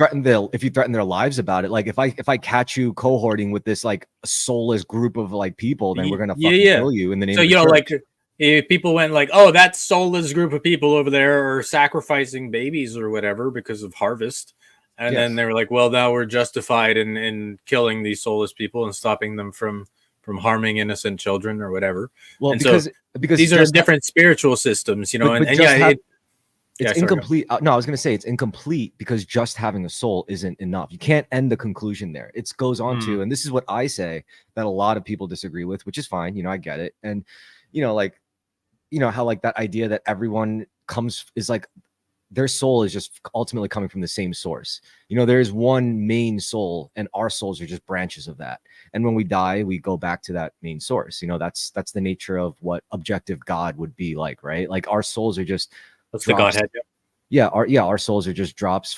threaten their lives about it, like if I catch you cohorting with this like soulless group of like people, then we're gonna fucking kill you in the name so of the you know, church. like if people went like, oh, that soulless group of people over there are sacrificing babies or whatever because of harvest, and then they were like, well, now we're justified in killing these soulless people and stopping them from harming innocent children or whatever. Well, and because these are different spiritual systems, you know. It's incomplete. No, I was going to say it's incomplete because just having a soul isn't enough. You can't end the conclusion there. It goes on to, and this is what I say that a lot of people disagree with, which is fine. You know, I get it. And, you know, like, you know, how like that idea that everyone is like their soul is just ultimately coming from the same source. You know, there is one main soul, and our souls are just branches of that. And when we die, we go back to that main source. You know, that's the nature of what objective God would be like, right? Like our souls are just that's the Godhead. our souls are just drops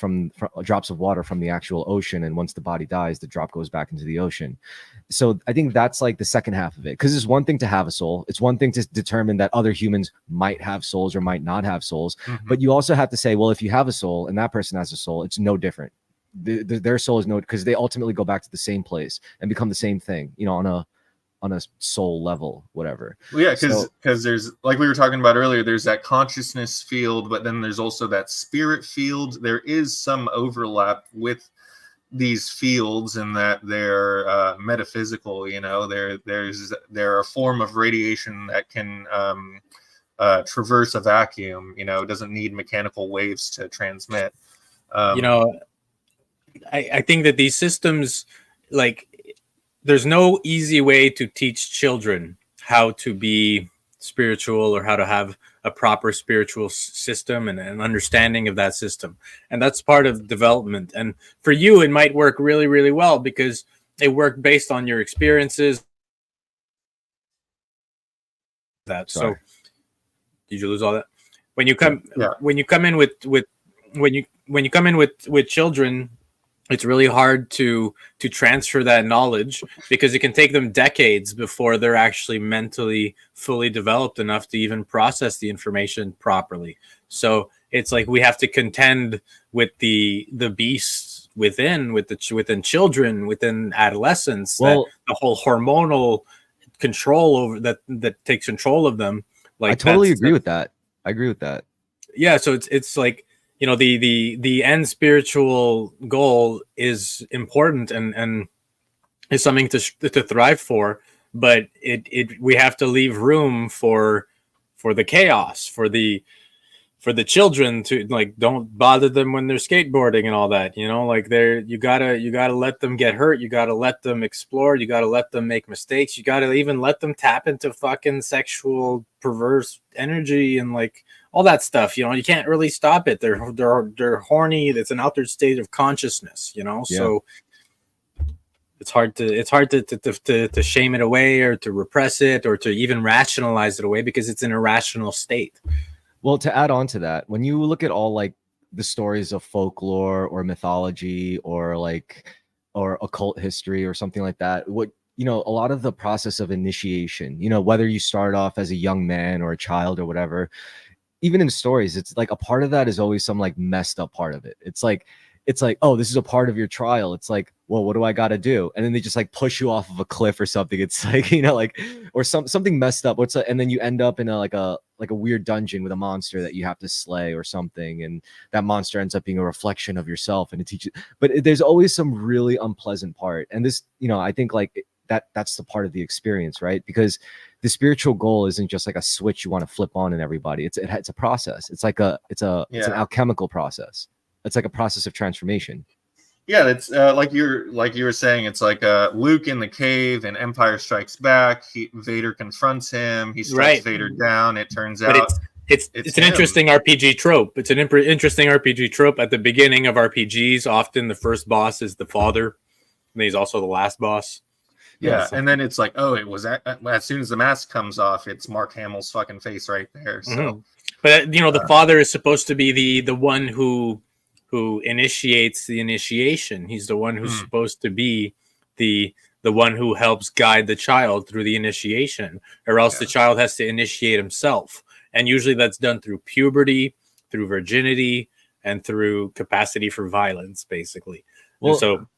drops of water from the actual ocean, and once the body dies, the drop goes back into the ocean. So I think that's like the second half of it, because it's one thing to have a soul, it's one thing to determine that other humans might have souls or might not have souls, but you also have to say, well, if you have a soul and that person has a soul, it's no different. Their soul is no, because they ultimately go back to the same place and become the same thing, you know, on a soul level, whatever. Well, yeah, because there's, like we were talking about earlier, there's that consciousness field, but then there's also that spirit field. There is some overlap with these fields in that they're metaphysical. You know, they're a form of radiation that can traverse a vacuum. You know, it doesn't need mechanical waves to transmit. You know, I think that these systems, like, there's no easy way to teach children how to be spiritual or how to have a proper spiritual system and an understanding of that system. And that's part of development. And for you, it might work really, really well because it worked based on your experiences. So did you lose all that? When you come, when you come in with children, it's really hard to transfer that knowledge because it can take them decades before they're actually mentally fully developed enough to even process the information properly. So it's like we have to contend with the beasts within children, within adolescence, that the whole hormonal control over that takes control of them. Like, I totally agree with that. I agree with that. Yeah, so it's like, you know, the end spiritual goal is important and is something to thrive for, but we have to leave room for the chaos, for the children to, like, don't bother them when they're skateboarding and all that, you know, like you gotta let them get hurt, you gotta let them explore, you gotta let them make mistakes, you gotta even let them tap into fucking sexual perverse energy and like all that stuff, you know. You can't really stop it. They're horny. It's an altered state of consciousness, you know. Yeah. So it's hard to shame it away or to repress it or to even rationalize it away because it's an irrational state. Well, to add on to that, when you look at all like the stories of folklore or mythology or occult history or something like that, what, you know, a lot of the process of initiation, you know, whether you start off as a young man or a child or whatever, even in stories, it's like a part of that is always some like messed up part of it. It's like, oh, this is a part of your trial. It's like, well, what do I got to do? And then they just like push you off of a cliff or something. It's like, you know, like, or something messed up. And then you end up in a weird dungeon with a monster that you have to slay or something. And that monster ends up being a reflection of yourself. And it teaches, but there's always some really unpleasant part. And this, you know, I think like that's the part of the experience, right? Because the spiritual goal isn't just like a switch you want to flip on in everybody. It's a process. It's an alchemical process. It's like a process of transformation. Yeah, it's like you were saying. It's like Luke in the cave and Empire Strikes Back. Vader confronts him. He strikes Vader down. It turns out it's an interesting RPG trope. It's an interesting RPG trope. At the beginning of RPGs, often the first boss is the father, and he's also the last boss. Yeah, and then it's like, oh, it was as soon as the mask comes off, it's Mark Hamill's fucking face right there. So, but you know, the father is supposed to be the one who initiates the initiation. He's the one who's supposed to be the one who helps guide the child through the initiation, or else the child has to initiate himself. And usually that's done through puberty, through virginity, and through capacity for violence, basically. Well, and so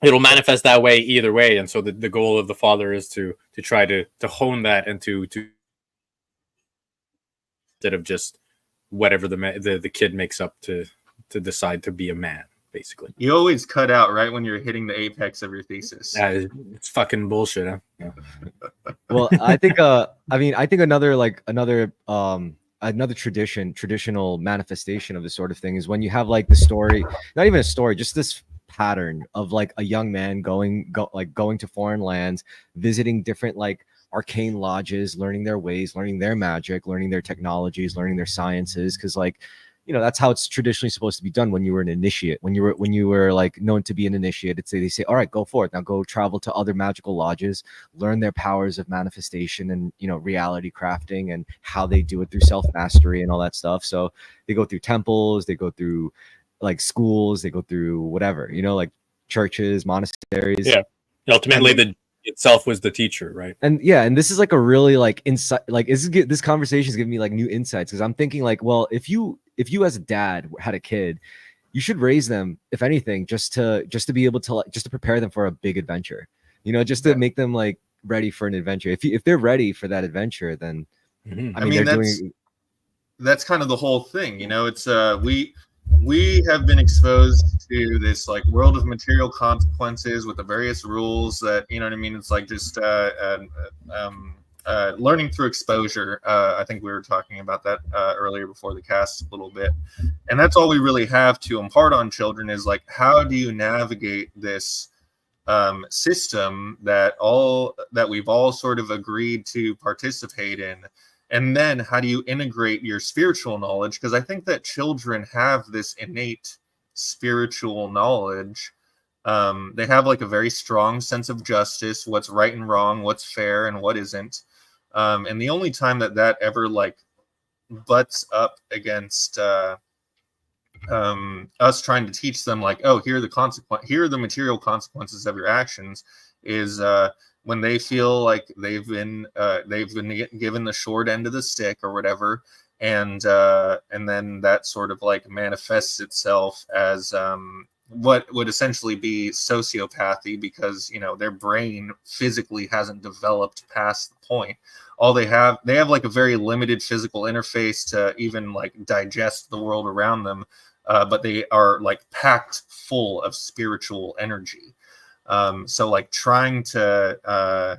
it'll manifest that way either way. And so the goal of the father is to try to hone that and to instead of just whatever the kid makes up to decide to be a man, basically. You always cut out right when you're hitting the apex of your thesis. It's fucking bullshit, huh? Yeah. Well, I think another traditional manifestation of this sort of thing is when you have like the story, not even a story, just this pattern of like a young man going to foreign lands, visiting different like arcane lodges, learning their ways, learning their magic, learning their technologies, learning their sciences, because like, that's how it's traditionally supposed to be done when you were an initiate, when you were like known to be an initiate. They say, all right, go for it. Now go travel to other magical lodges, learn their powers of manifestation and, reality crafting and how they do it through self-mastery and all that stuff. So they go through temples, they go through like schools, they go through whatever, like churches, monasteries. Yeah. Ultimately, the itself was the teacher, right? And this is like a really like insight, like this conversation is giving me like new insights, because I'm thinking like, well, if you as a dad had a kid, you should raise them, if anything, just to be able to just to prepare them for a big adventure, just to make them like ready for an adventure. If they're ready for that adventure, then I mean that's kind of the whole thing. It's we have been exposed to this like world of material consequences with the various rules that, it's like just learning through exposure. I think we were talking about that earlier before the cast a little bit, and that's all we really have to impart on children is like, how do you navigate this system that we've all sort of agreed to participate in. And then how do you integrate your spiritual knowledge? Because I think that children have this innate spiritual knowledge. They have like a very strong sense of justice, what's right and wrong, what's fair and what isn't. And the only time that ever like butts up against us trying to teach them like, oh, here are the material consequences of your actions, is when they feel like they've been given the short end of the stick or whatever, and then that sort of like manifests itself as what would essentially be sociopathy, because their brain physically hasn't developed past the point. They have like a very limited physical interface to even like digest the world around them, but they are like packed full of spiritual energy. So like trying to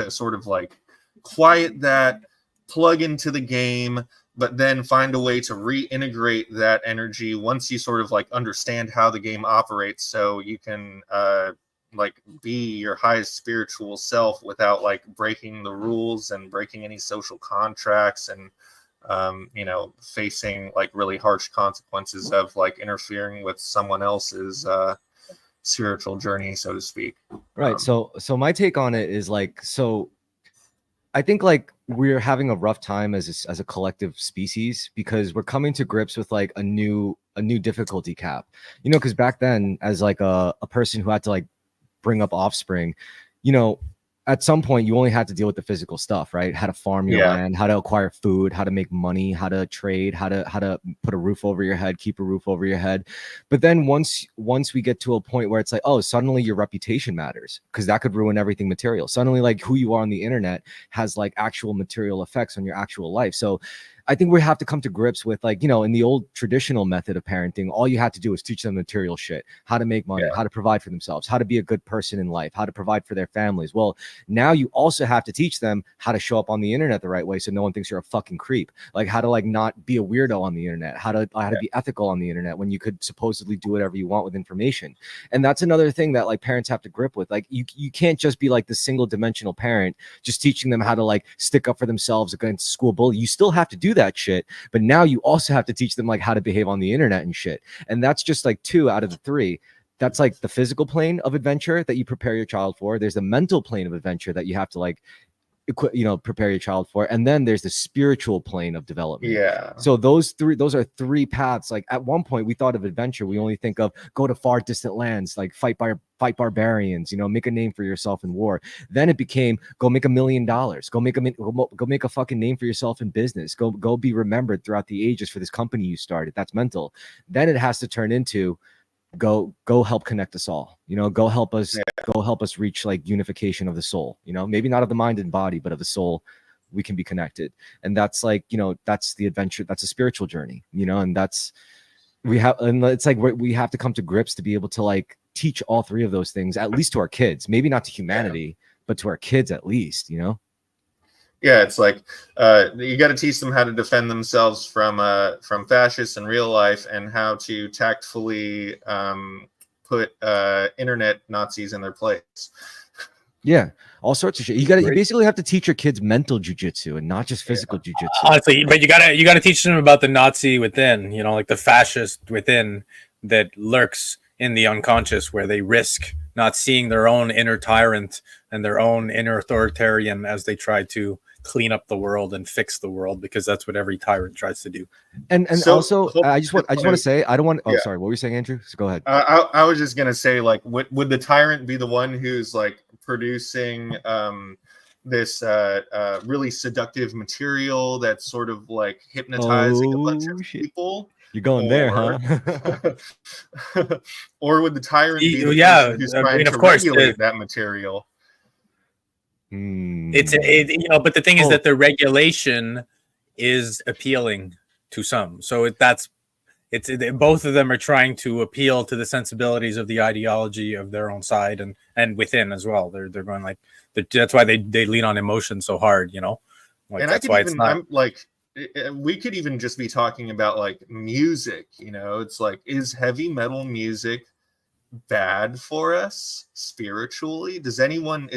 sort of like quiet that, plug into the game, but then find a way to reintegrate that energy once you sort of like understand how the game operates, so you can like be your highest spiritual self without like breaking the rules and breaking any social contracts and facing like really harsh consequences of like interfering with someone else's spiritual journey, so to speak. Right. So my take on it is like, so I think like we're having a rough time as a collective species, because we're coming to grips with like a new difficulty cap, because back then, as like a person who had to like bring up offspring, at some point you only had to deal with the physical stuff, right? How to farm your land, how to acquire food, how to make money, how to trade, how to put a roof over your head, keep a roof over your head. But then once we get to a point where it's like, oh, suddenly your reputation matters, because that could ruin everything material. Suddenly like who you are on the internet has like actual material effects on your actual life. So I think we have to come to grips with like, in the old traditional method of parenting, all you had to do is teach them material shit, how to make money, how to provide for themselves, how to be a good person in life, how to provide for their families. Well, now you also have to teach them how to show up on the internet the right way, so no one thinks you're a fucking creep. Like how to like not be a weirdo on the internet, how to be ethical on the internet when you could supposedly do whatever you want with information. And that's another thing that like parents have to grip with. Like you can't just be like the single dimensional parent just teaching them how to like stick up for themselves against school bully. You still have to do that shit, but now you also have to teach them like how to behave on the internet and shit. And that's just like 2 out of the 3. That's like the physical plane of adventure that you prepare your child for. There's the mental plane of adventure that you have to like prepare your child for, and then there's the spiritual plane of development. So those are 3 paths. Like at one point we thought of adventure, we only think of go to far distant lands, like fight barbarians, make a name for yourself in war. Then it became go make $1 million, go make a fucking name for yourself in business, go be remembered throughout the ages for this company you started. That's mental. Then it has to turn into go help connect us all, go help us reach like unification of the soul, maybe not of the mind and body, but of the soul. We can be connected. And that's like, that's the adventure, that's a spiritual journey, and it's like we have to come to grips to be able to like teach all 3 of those things, at least to our kids, maybe not to humanity, but to our kids at least. It's like you got to teach them how to defend themselves from fascists in real life, and how to tactfully put internet Nazis in their place. Yeah, all sorts of shit. You basically have to teach your kids mental jujitsu and not just physical jujitsu. Honestly, but you gotta teach them about the Nazi within, you know, like the fascist within that lurks in the unconscious, where they risk not seeing their own inner tyrant and their own inner authoritarian as they try to clean up the world and fix the world, because that's what every tyrant tries to do. And also, I just want to say, I don't want. Oh, sorry. What were you saying, Andrew? So go ahead. I was just gonna say, like, would the tyrant be the one who's like producing this really seductive material that's sort of like hypnotizing a bunch of people? You're going there, huh? Or would the tyrant be the person who's trying to regulate that material? It's you know, but the thing is that the regulation is appealing to some. So both of them are trying to appeal to the sensibilities of the ideology of their own side and within as well. They're going like that's why they lean on emotion so hard, you know. Like, and that's why it's not like we could even just be talking about like music, you know. It's like, is heavy metal music bad for us spiritually? Is anyone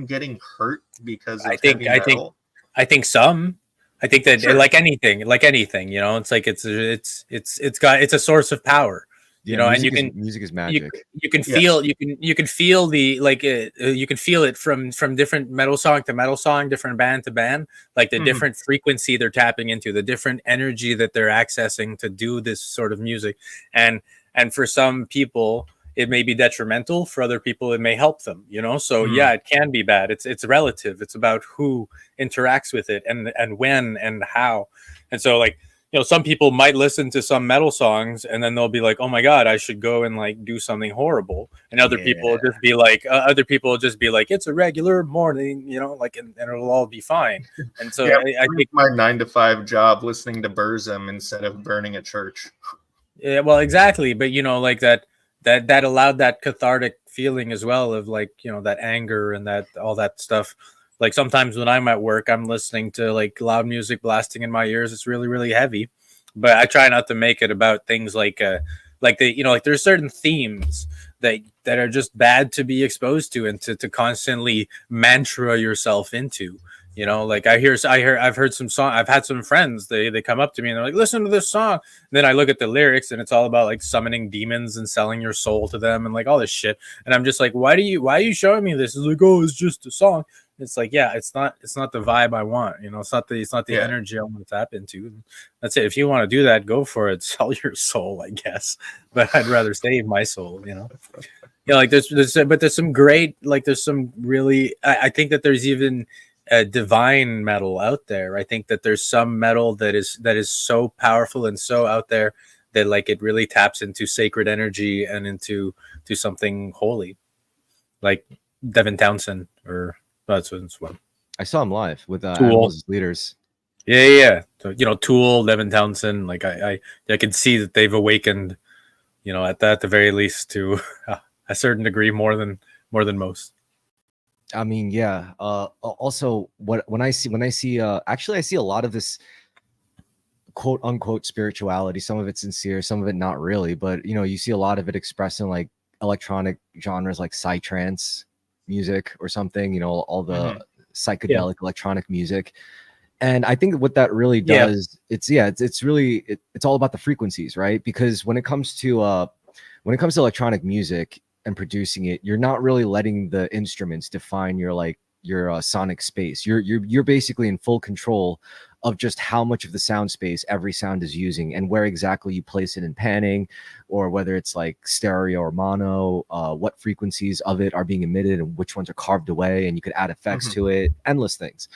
getting hurt because of heavy metal? I think some. I think that like anything, you know, it's like it's a source of power, you know, and music is magic. You can feel you can feel the like you can feel it from different metal song to metal song, different band to band, like the different frequency they're tapping into, the different energy that they're accessing to do this sort of music, and for some people it may be detrimental. For other people, it may help them, you know? So yeah, it can be bad. It's relative. It's about who interacts with it and when and how. And so, like, you know, some people might listen to some metal songs and then they'll be like, oh my God, I should go and like do something horrible. And other people will just be like, it's a regular morning, you know, like, and it'll all be fine. And so I think my 9-to-5 job listening to Burzum instead of burning a church. Yeah, well, exactly. But you know, like that allowed that cathartic feeling as well of like, you know, that anger and that all that stuff. Like sometimes when I'm at work, I'm listening to like loud music blasting in my ears. It's really, really heavy, but I try not to make it about things like you know, like there's certain themes that are just bad to be exposed to and to constantly mantra yourself into. You know, like I've heard some song. I've had some friends, they come up to me and they're like, listen to this song. And then I look at the lyrics and it's all about like summoning demons and selling your soul to them and like all this shit. And I'm just like, why are you showing me this? It's like, oh, it's just a song. It's like, yeah, it's not the vibe I want. You know, it's not the energy I want to tap into. That's it. If you want to do that, go for it. Sell your soul, I guess. But I'd rather save my soul, you know. You know, like there's some great, like there's some really, I think that there's even divine metal out there. I think that there's some metal that is so powerful and so out there that like it really taps into sacred energy and into something holy, like Devin Townsend or that's one. I saw him live with Animals as Leaders. Yeah. So, you know, Tool, Devin Townsend. Like I can see that they've awakened, you know, at the very least to a certain degree more than most. I mean, yeah. Also, when I see actually I see a lot of this quote unquote spirituality. Some of it's sincere, some of it not really. But you know, you see a lot of it expressed in like electronic genres like psytrance music or something. You know, all the psychedelic electronic music. And I think what that really does, it's all about the frequencies, right? Because when it comes to electronic music and producing it, you're not really letting the instruments define your sonic space. You're basically in full control of just how much of the sound space every sound is using and where exactly you place it in panning, or whether it's like stereo or mono, what frequencies of it are being emitted and which ones are carved away, and you could add effects to it, endless things.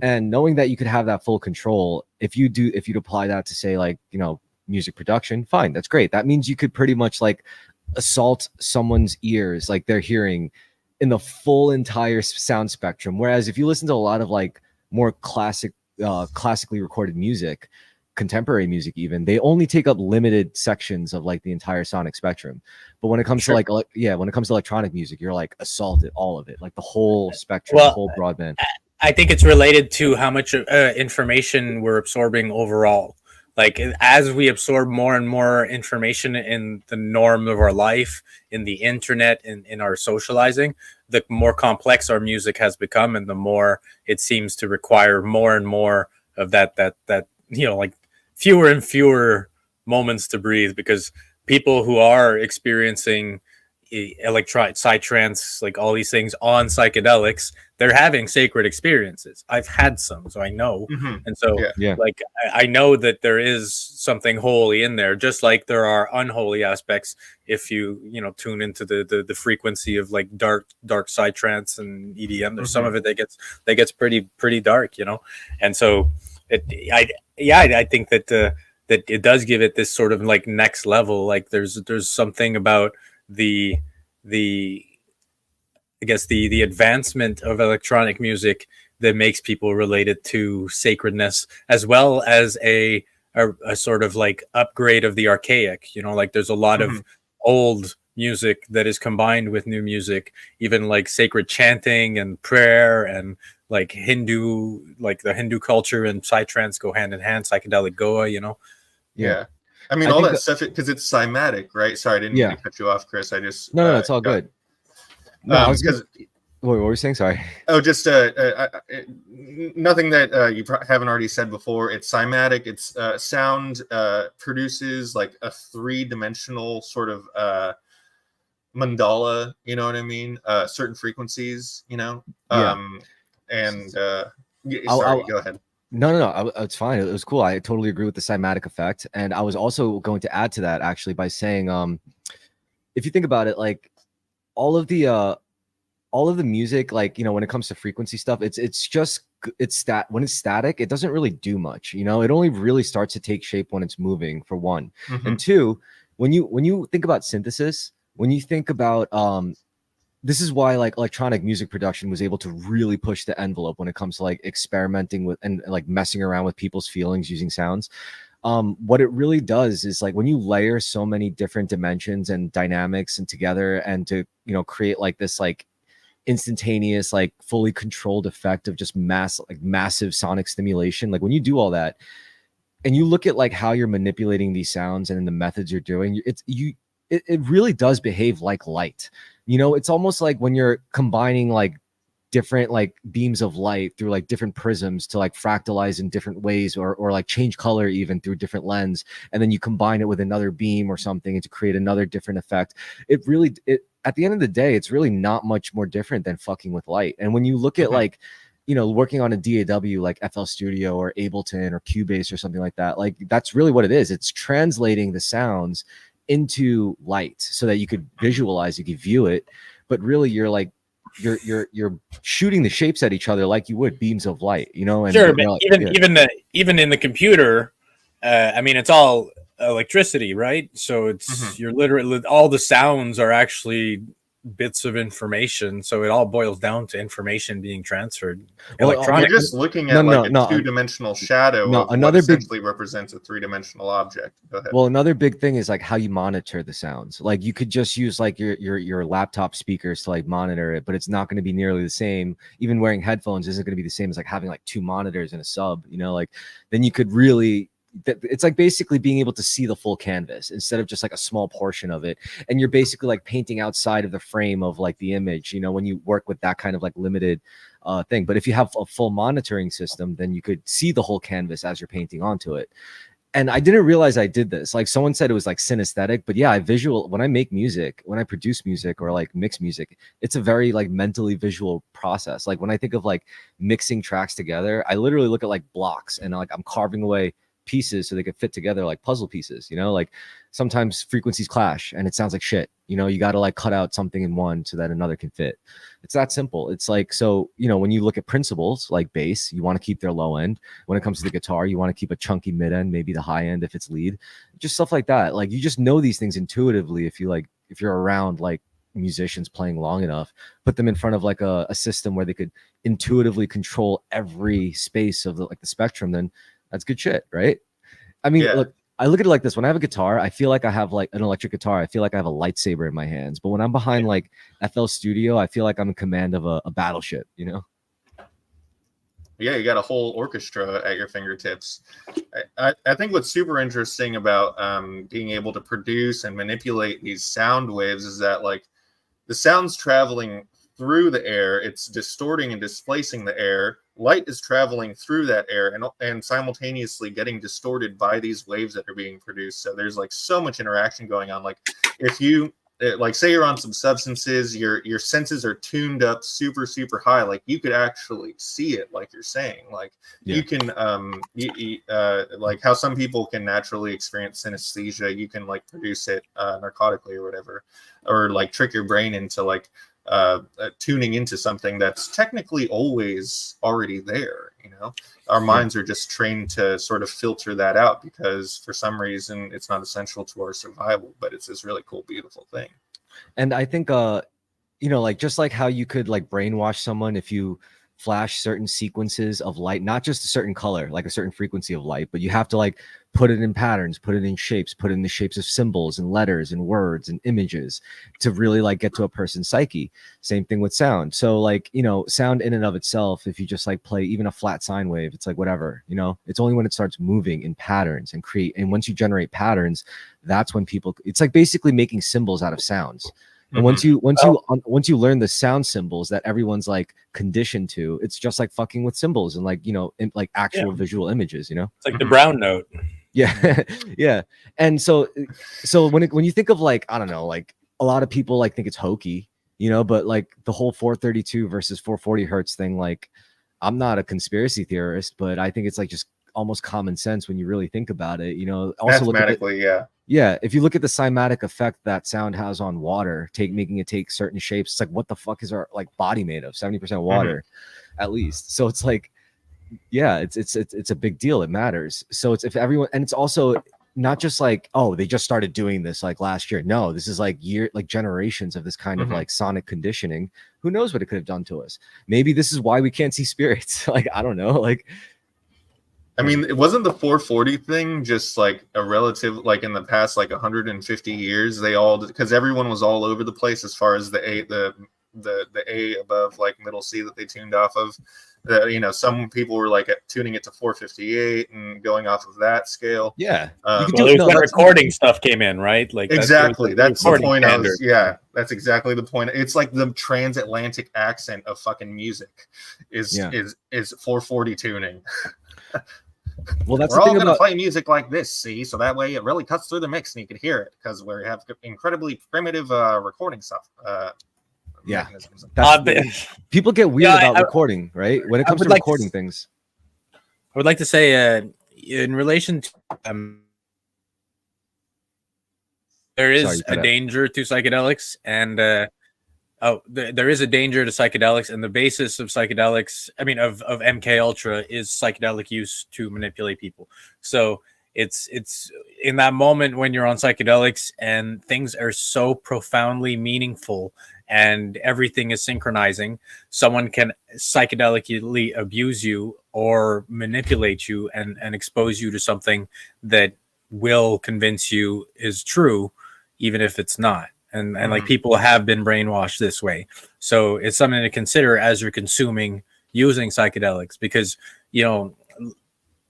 And knowing that you could have that full control, if you'd apply that to say like, you know, music production, fine, that's great. That means you could pretty much like assault someone's ears, like their hearing, in the full entire sound spectrum. Whereas if you listen to a lot of like more classically recorded music, contemporary music even, they only take up limited sections of like the entire sonic spectrum. But when it comes to when it comes to electronic music, you're like assaulted all of it, like the whole spectrum, the whole broadband. I think it's related to how much information we're absorbing overall. like as we absorb more and more information in the norm of our life, in the internet, in our socializing, the more complex our music has become, and the more it seems to require more and more of that like fewer and fewer moments to breathe, because people who are experiencing electronic psytrance, like all these things on psychedelics, they're having sacred experiences. I've had some, so I know. And so like I know that there is something holy in there, just like there are unholy aspects if you tune into the frequency of like dark psytrance and EDM. There's some of it that gets pretty dark, and so I think that that it does give it this sort of like next level. Like there's something about the I guess the advancement of electronic music that makes people relate it to sacredness, as well as a sort of like upgrade of the archaic. Like there's a lot of old music that is combined with new music, even like sacred chanting and prayer, and like Hindu, like the Hindu culture and psytrance go hand in hand, psychedelic Goa, Yeah. I mean, all that stuff, because it's cymatic, right? Sorry, I didn't mean to cut you off, Chris. I just... No, it's all good. No, I was because... What were you saying? Sorry. Oh, just nothing that you haven't already said before. It's cymatic. It's sound produces like a three-dimensional sort of mandala, you know what I mean? Certain frequencies, sorry, go ahead. No, it's fine. It was cool. I totally agree with the cymatic effect. And I was also going to add to that actually by saying, if you think about it, like all of the music, like, when it comes to frequency stuff, when it's static, it doesn't really do much. It only really starts to take shape when it's moving, for one. And two, when you think about synthesis, when you think about, this is why like electronic music production was able to really push the envelope when it comes to like experimenting with and like messing around with people's feelings using sounds. What it really does is like when you layer so many different dimensions and dynamics and together, and to create like this like instantaneous, like fully controlled effect of just massive sonic stimulation. Like when you do all that and you look at like how you're manipulating these sounds and the methods you're doing, it really does behave like light. It's almost like when you're combining like different like beams of light through like different prisms to like fractalize in different ways, or like change color even through different lens, and then you combine it with another beam or something and to create another different effect. It at the end of the day, it's really not much more different than fucking with light. And when you look at like working on a DAW like FL Studio or Ableton or Cubase or something like that, like that's really what it is. It's translating the sounds into light so that you could visualize, you could view it, but really you're like you're shooting the shapes at each other like you would beams of light, and sure, but like, even in the computer, I mean, it's all electricity, right? So it's you're literally, all the sounds are actually bits of information, so it all boils down to information being transferred. Electronic. You're just looking at a two-dimensional shadow of another what essentially represents a three-dimensional object. Go ahead. Well, another big thing is like how you monitor the sounds. Like you could just use like your laptop speakers to like monitor it, but it's not going to be nearly the same. Even wearing headphones isn't going to be the same as like having like two monitors and a sub, like then you could really, it's like basically being able to see the full canvas instead of just like a small portion of it. And you're basically like painting outside of the frame of like the image, when you work with that kind of like limited thing. But if you have a full monitoring system, then you could see the whole canvas as you're painting onto it. And I didn't realize I did this. Like someone said it was like synesthetic, but yeah, when I make music, when I produce music or like mix music, it's a very like mentally visual process. Like when I think of like mixing tracks together, I literally look at like blocks and like I'm carving away pieces so they could fit together like puzzle pieces. Like sometimes frequencies clash and it sounds like shit. You got to like cut out something in one so that another can fit. It's that simple. It's like, so when you look at principles like bass, you want to keep their low end. When it comes to the guitar, you want to keep a chunky mid end, maybe the high end if it's lead, just stuff like that. Like you just know these things intuitively if you're around like musicians playing long enough. Put them in front of like a system where they could intuitively control every space of the spectrum, then that's good shit, right? I mean, look, I look at it like this. When I have a guitar, I feel like I have like an electric guitar. I feel like I have a lightsaber in my hands. But when I'm behind like FL Studio, I feel like I'm in command of a battleship, Yeah, you got a whole orchestra at your fingertips. I think what's super interesting about being able to produce and manipulate these sound waves is that like the sound's traveling through the air, it's distorting and displacing the air. Light is traveling through that air and simultaneously getting distorted by these waves that are being produced. So there's like so much interaction going on. Like if you like say you're on some substances, your senses are tuned up super high, like you could actually see it, like you're saying, like you can like how some people can naturally experience synesthesia, you can like produce it narcotically or whatever, or like trick your brain into like tuning into something that's technically always already there. You know, our minds are just trained to sort of filter that out because for some reason it's not essential to our survival, but it's this really cool, beautiful thing. And I think you know, like just like how you could like brainwash someone if you flash certain sequences of light, not just a certain color, like a certain frequency of light, but you have to like put it in patterns, put it in shapes, put it in the shapes of symbols and letters and words and images to really like get to a person's psyche. Same thing with sound. So like, you know, sound in and of itself, if you just like play even a flat sine wave, it's like whatever, you know, it's only when it starts moving in patterns and create. And once you generate patterns, that's when people, it's like basically making symbols out of sounds. And once you learn the sound symbols that everyone's like conditioned to, it's just like fucking with symbols and like, you know, like actual visual images, you know, it's like the brown note. Yeah. Yeah. And so when you think of like, I don't know, like a lot of people like think it's hokey, you know, but like the whole 432 versus 440 hertz thing, like I'm not a conspiracy theorist, but I think it's like just almost common sense when you really think about it, you know. Also Mathematically, yeah, if you look at the cymatic effect that sound has on water, making it take certain shapes, it's like what the fuck is our like body made of? 70% water, at least. So it's like, yeah, it's a big deal. It matters. So it's if everyone, and it's also not just like, oh, they just started doing this like last year. No, this is like generations of this kind of like sonic conditioning. Who knows what it could have done to us? Maybe this is why we can't see spirits. Like I don't know, like. I mean, it wasn't the 440 thing just like a relative, like in the past, like 150 years, they all, because everyone was all over the place as far as the A above like middle C that they tuned off of. You know, some people were like tuning it to 458 and going off of that scale. Yeah. Recording stuff came in, right? Like exactly. That's the point. That's exactly the point. It's like the transatlantic accent of fucking music is 440 tuning. Well, that's we're all going to play music like this, see, so that way it really cuts through the mix and you can hear it because we have incredibly primitive recording stuff. People get weird about recording, right? When it comes to recording things. I would like to say, in relation to there is a danger to psychedelics, and there is a danger to psychedelics, and the basis of psychedelics, I mean, of MK Ultra, is psychedelic use to manipulate people. So it's in that moment when you're on psychedelics and things are so profoundly meaningful and everything is synchronizing, someone can psychedelically abuse you or manipulate you and expose you to something that will convince you is true, even if it's not. And like people have been brainwashed this way. So it's something to consider as you're using psychedelics, because, you know,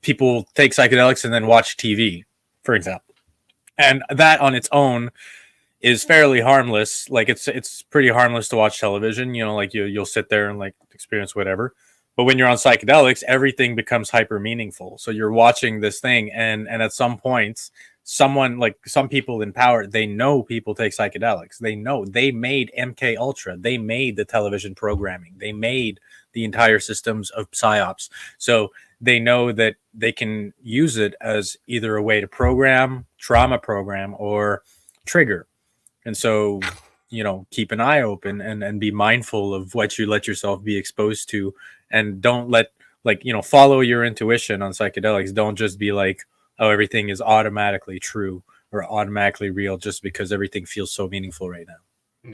people take psychedelics and then watch TV, for example. And that on its own is fairly harmless. Like it's pretty harmless to watch television, you know, like you'll sit there and like experience whatever. But when you're on psychedelics, everything becomes hyper meaningful. So you're watching this thing and at some points, someone, like some people in power, they know people take psychedelics. They know they made MK Ultra. They made the television programming. They made the entire systems of psyops. So they know that they can use it as either a way to trauma program, or trigger. And so, you know, keep an eye open and be mindful of what you let yourself be exposed to, and don't let, like, you know, follow your intuition on psychedelics. Don't just be like, oh, everything is automatically true or automatically real just because everything feels so meaningful right now.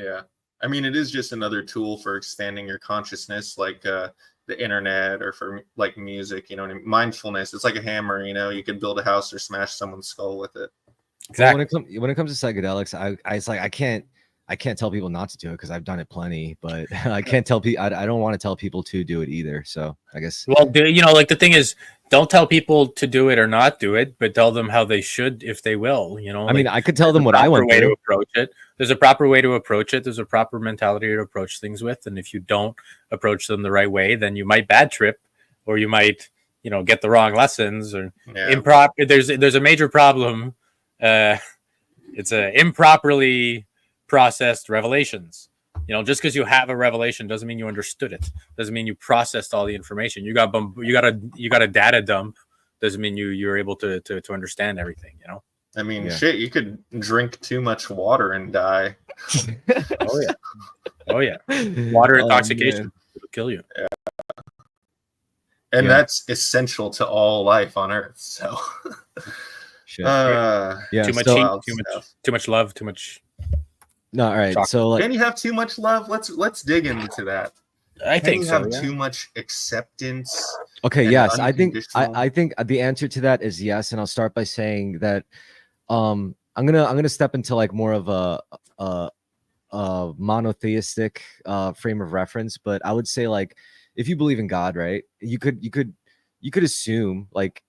Yeah. I mean, it is just another tool for expanding your consciousness, like the internet, or for like music, you know, mindfulness. It's like a hammer, you know, you could build a house or smash someone's skull with it. Exactly. When it comes to psychedelics, it's like I can't I can't tell people not to do it because I've done it plenty, but I can't tell people. I don't want to tell people to do it either. So I guess. Well, you know, like the thing is, don't tell people to do it or not do it, but tell them how they should if they will. You know, I mean, like, I could tell them what I went way to through. approach it. There's a proper way to approach it. There's a proper mentality to approach things with, and if you don't approach them the right way, then you might bad trip, or you might, you know, get the wrong lessons or improper. There's a major problem. It's a improperly processed revelations. You know, just because you have a revelation doesn't mean you understood it. Doesn't mean you processed all the information. You got a data dump. Doesn't mean you're able to understand everything. You know. I mean, shit. You could drink too much water and die. Oh yeah. Oh yeah. Water intoxication will kill you. Yeah. And that's essential to all life on Earth. So. Shit. Too much heat. Too much love. Too much. No, all right. Chocolate. So, like, can you have too much love? Let's dig into that. I think so. Have too much acceptance. Okay. Yes, I think the answer to that is yes, and I'll start by saying that I'm gonna step into like more of a monotheistic frame of reference, but I would say like if you believe in God, right, you could assume like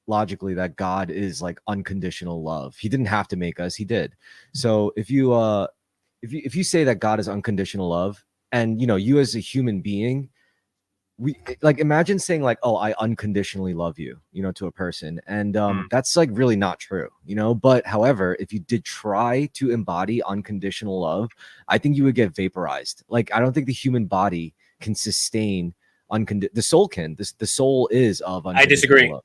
logically that God is like unconditional love. He didn't have to make us, he did. So if you say that God is unconditional love, and you know, you as a human being, we like imagine saying like, oh, I unconditionally love you, you know, to a person, and that's like really not true, you know. But however, if you did try to embody unconditional love, I think you would get vaporized. Like, I don't think the human body can sustain the soul can. The soul is of unconditional I disagree. love.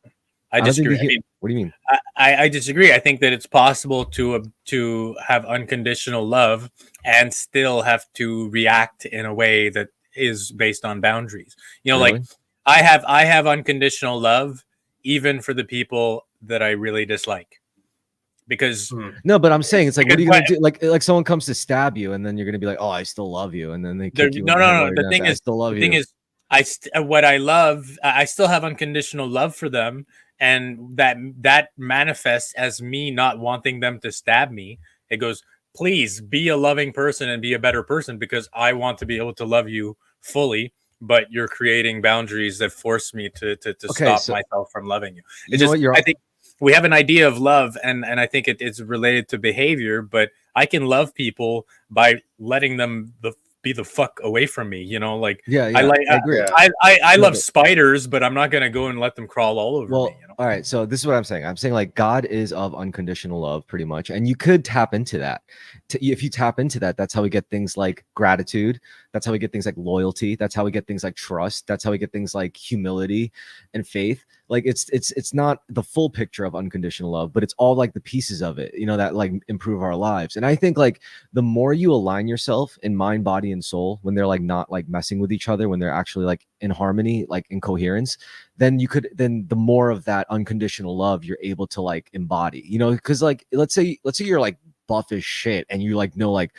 I disagree. I mean, what do you mean? I disagree. I think that it's possible to have unconditional love and still have to react in a way that is based on boundaries. You know, Really? like I have unconditional love even for the people that I really dislike. Because no, but I'm saying it's like, what are you gonna do? Like someone comes to stab you, and then you're gonna be like, oh, I still love you, and then they kick you. No. The thing is, I still have unconditional love for them. And that manifests as me not wanting them to stab me. It goes, please be a loving person and be a better person because I want to be able to love you fully, but you're creating boundaries that force me to stop myself from loving you. I think we have an idea of love, and I think it's related to behavior, but I can love people by letting them be the fuck away from me, you know. Like, I agree. I love spiders, but I'm not gonna go and let them crawl all over me, you know? All right, so this is what I'm saying. I'm saying like God is of unconditional love, pretty much, and you could tap into that. If you tap into that, that's how we get things like gratitude. That's how we get things like loyalty. That's how we get things like trust. That's how we get things like humility and faith. Like it's not the full picture of unconditional love, but it's all like the pieces of it, you know, that like improve our lives. And I think like the more you align yourself in mind, body, and soul, when they're like not like messing with each other, when they're actually like in harmony, like in coherence, then the more of that unconditional love you're able to like embody, you know. Because like let's say you're like buff as shit and you like know like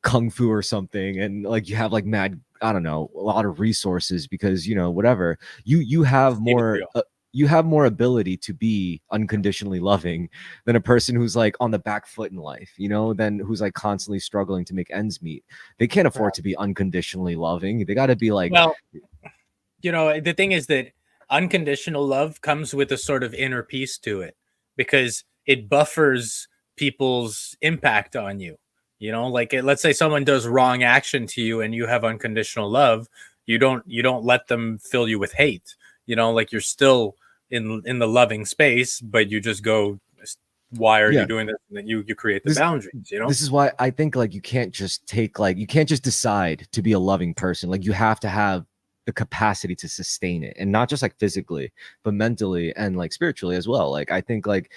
kung fu or something, and like you have like mad, I don't know, a lot of resources because, you know, whatever, you have more you have more ability to be unconditionally loving than a person who's like on the back foot in life, you know, than who's like constantly struggling to make ends meet. They can't afford to be unconditionally loving. They got to be like, well, you know, the thing is that unconditional love comes with a sort of inner peace to it because it buffers people's impact on you. You know, like let's say someone does wrong action to you and you have unconditional love. You don't let them fill you with hate. You know, like you're still in the loving space, but you just go, why are you doing this? And then you create the boundaries, you know? This is why I think like you can't just decide to be a loving person. Like you have to have the capacity to sustain it, and not just like physically, but mentally and like spiritually as well. Like I think like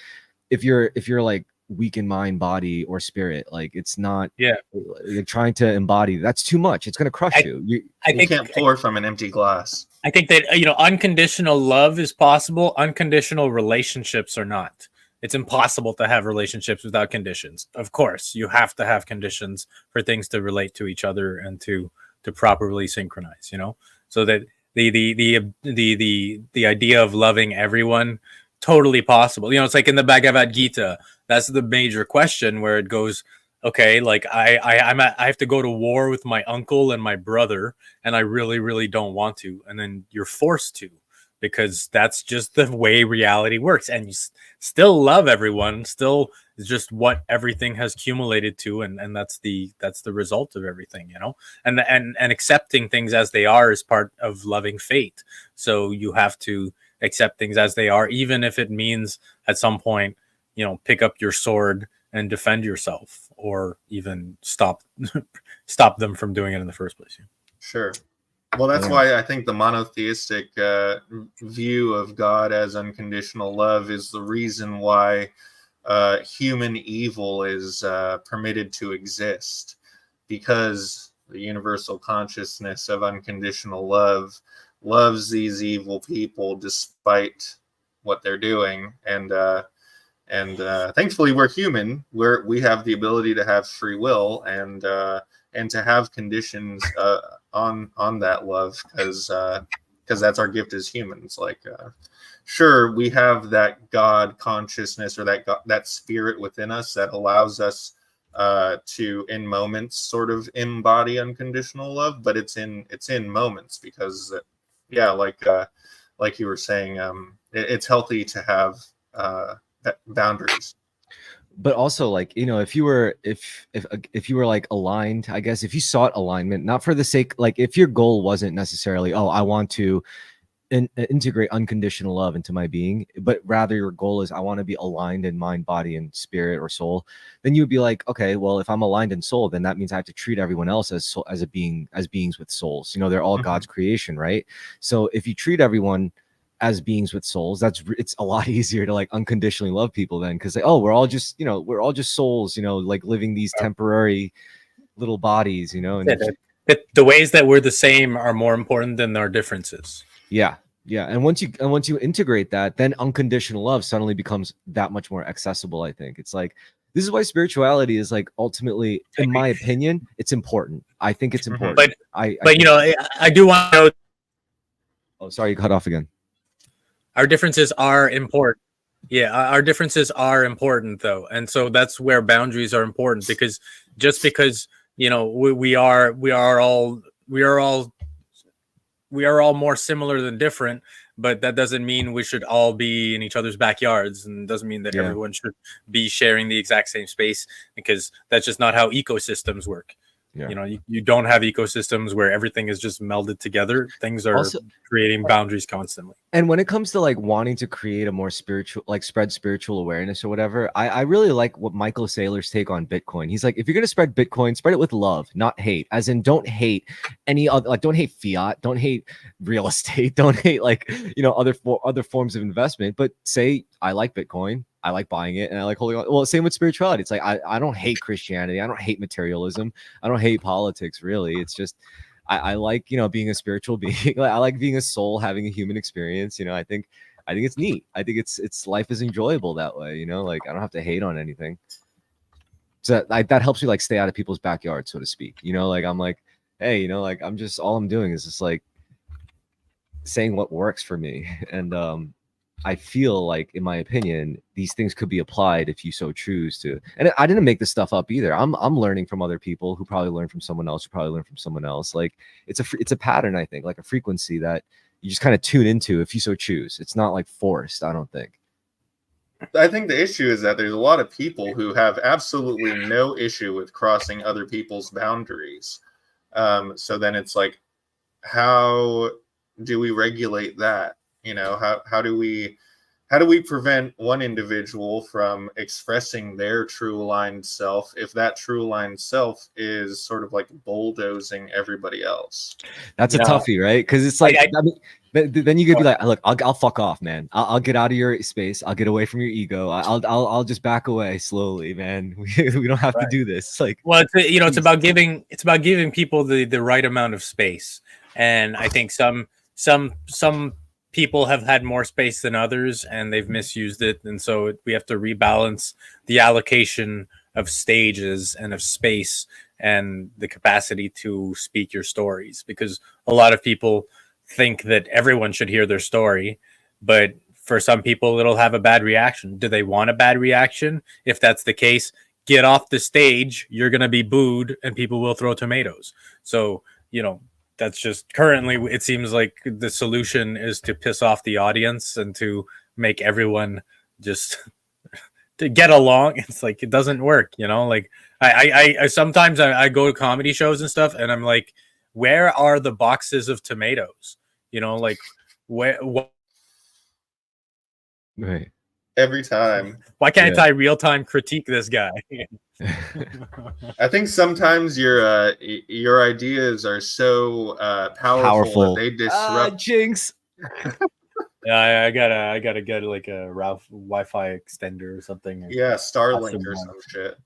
if you're like weak in mind, body, or spirit, like it's not you're trying to embody, that's too much. It's going to crush you. You can't pour from an empty glass. I think that, you know, unconditional love is possible. Unconditional relationships are not. It's impossible to have relationships without conditions. Of course, you have to have conditions for things to relate to each other and to properly synchronize, you know? So that the idea of loving everyone, totally possible. You know, it's like in the Bhagavad Gita, that's the major question where it goes, okay, like I have to go to war with my uncle and my brother, and I really, really don't want to. And then you're forced to, because that's just the way reality works. And you still love everyone, still is just what everything has accumulated to, and that's the result of everything, you know. And accepting things as they are is part of loving fate. So you have to accept things as they are, even if it means at some point, you know, pick up your sword and defend yourself, or even stop them from doing it in the first place. Sure. Well, that's why I think the monotheistic view of God as unconditional love is the reason why human evil is permitted to exist, because the universal consciousness of unconditional love loves these evil people despite what they're doing. And thankfully we're human, we have the ability to have free will and to have conditions on that love, because that's our gift as humans. Like sure, we have that God consciousness, or that spirit within us that allows us to in moments sort of embody unconditional love, but it's in moments, because like you were saying, it's healthy to have boundaries. But also, like, you know, if you were like aligned, I guess, if you sought alignment, not for the sake, like, if your goal wasn't necessarily, oh, I want to integrate unconditional love into my being, but rather your goal is, I want to be aligned in mind, body, and spirit, or soul, then you would be like, okay, well, if I'm aligned in soul, then that means I have to treat everyone else as beings with souls. You know, they're all God's creation, right? So if you treat everyone as beings with souls, it's a lot easier to like unconditionally love people then, because like, oh, we're all just souls, you know, like living these temporary little bodies, you know. And the ways that we're the same are more important than our differences. Yeah. And once you integrate that, then unconditional love suddenly becomes that much more accessible. I think it's like, this is why spirituality is like, ultimately, in my opinion, it's important. I think it's important. But you know, I do want to know. Oh, sorry, you cut off again. Our differences are important. Yeah, our differences are important, though, and so that's where boundaries are important. Because just because, you know, we are all more similar than different, but that doesn't mean we should all be in each other's backyards, and doesn't mean that everyone should be sharing the exact same space, because that's just not how ecosystems work. Yeah. You know, you don't have ecosystems where everything is just melded together. Things are also creating boundaries constantly. And when it comes to like wanting to create a more spiritual, like spread spiritual awareness or whatever, I really like what Michael Saylor's take on Bitcoin. He's like, if you're going to spread Bitcoin, spread it with love, not hate. As in, don't hate any other, like, don't hate fiat, don't hate real estate, don't hate, like, you know, other forms of investment, but say, I like Bitcoin, I like buying it, and I like holding on. Well, same with spirituality. It's like, I don't hate Christianity, I don't hate materialism, I don't hate politics, really. It's just, I like, you know, being a spiritual being. I like being a soul, having a human experience. You know, I think it's neat. I think it's life is enjoyable that way. You know, like, I don't have to hate on anything. So that helps me like stay out of people's backyard, so to speak. You know, like, I'm like, hey, you know, like, all I'm doing is just like saying what works for me. And I feel like, in my opinion, these things could be applied if you so choose to. And I didn't make this stuff up either. I'm learning from other people who probably learn from someone else, who probably learn from someone else. Like, it's a pattern, I think, like a frequency that you just kind of tune into if you so choose. It's not like forced, I don't think. I think the issue is that there's a lot of people who have absolutely no issue with crossing other people's boundaries. So then it's like, how do we regulate that? You know, how do we prevent one individual from expressing their true aligned self if that true aligned self is sort of like bulldozing everybody else? That's a toughie, right? Because it's like, then you could be like, look, I'll fuck off, man. I'll get out of your space. I'll get away from your ego. I'll just back away slowly, man. We don't have to do this. Like, well, it's about giving people the right amount of space, and I think some people have had more space than others, and they've misused it. And so we have to rebalance the allocation of stages and of space and the capacity to speak your stories, because a lot of people think that everyone should hear their story, but for some people it'll have a bad reaction. Do they want a bad reaction? If that's the case, get off the stage, you're going to be booed and people will throw tomatoes. So, you know, that's just currently, it seems like the solution is to piss off the audience and to make everyone just to get along. It's like, it doesn't work, you know, like I sometimes I go to comedy shows and stuff and I'm like, where are the boxes of tomatoes? You know, like Right. Every time. Why can't I real time critique this guy? I think sometimes your ideas are so powerful that they disrupt. Jinx. Yeah, I gotta get like a Ralph Wi-Fi extender or something. Yeah, Starlink or some shit.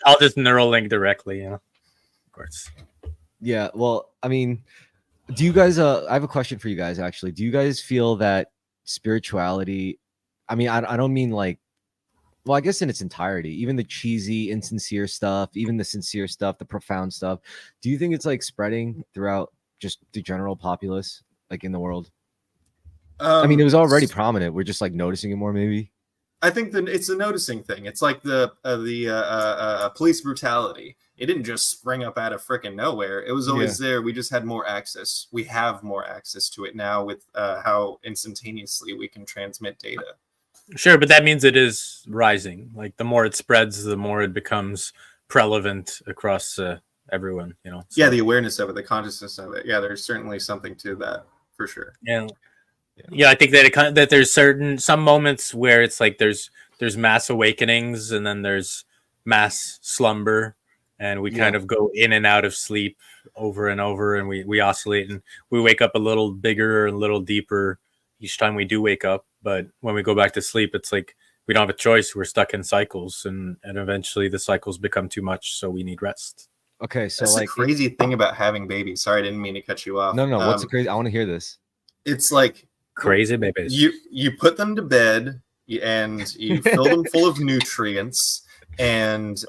I'll just Neuralink directly, you know. Of course. Yeah, well, I mean, do you guys I have a question for you guys actually. Do you guys feel that spirituality, I mean, I don't mean like, well, I guess in its entirety, even the cheesy, insincere stuff, even the sincere stuff, the profound stuff, do you think it's like spreading throughout just the general populace, like in the world? I mean, it was already prominent. We're just like noticing it more, maybe. I think that it's a noticing thing. It's like the police brutality. It didn't just spring up out of frickin' nowhere. It was always there. We just had more access. We have more access to it now with how instantaneously we can transmit data. Sure, but that means it is rising. Like the more it spreads, the more it becomes prevalent across everyone. You know. So, yeah, the awareness of it, the consciousness of it. Yeah, there's certainly something to that for sure. Yeah, I think that that there's some moments where it's like there's mass awakenings and then there's mass slumber, and we kind of go in and out of sleep over and over, and we oscillate and we wake up a little bigger and a little deeper each time we do wake up. But when we go back to sleep, it's like we don't have a choice. We're stuck in cycles, and eventually the cycles become too much, so we need rest. Okay, so that's like the crazy thing about having babies. Sorry, I didn't mean to cut you off. No, what's the crazy? I want to hear this. It's like crazy babies. You put them to bed and you fill them full of nutrients, and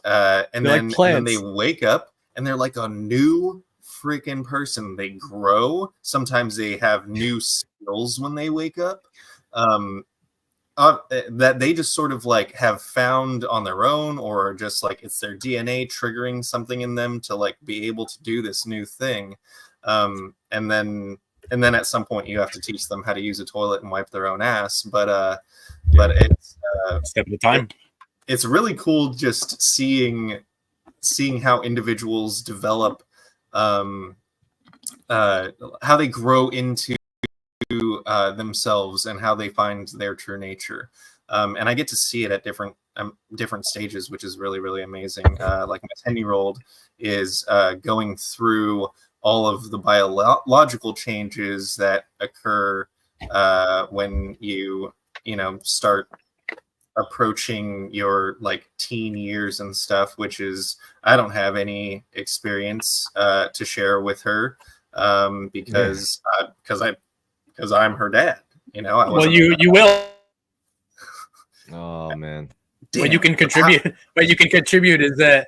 then they wake up and they're like a new freaking person. They grow. Sometimes they have new skills when they wake up. That they just sort of like have found on their own, or just like it's their DNA triggering something in them to like be able to do this new thing. And then at some point you have to teach them how to use a toilet and wipe their own ass. But it's step at a time. It's really cool just seeing how individuals develop, how they grow into themselves and how they find their true nature. And I get to see it at different stages, which is really, really amazing. Like my 10-year-old is going through all of the biological changes that occur when you start approaching your like teen years and stuff, which is, I don't have any experience to share with her because I'm her dad. You know, well, you will. Oh man. Damn. What you can contribute. What you can contribute is that.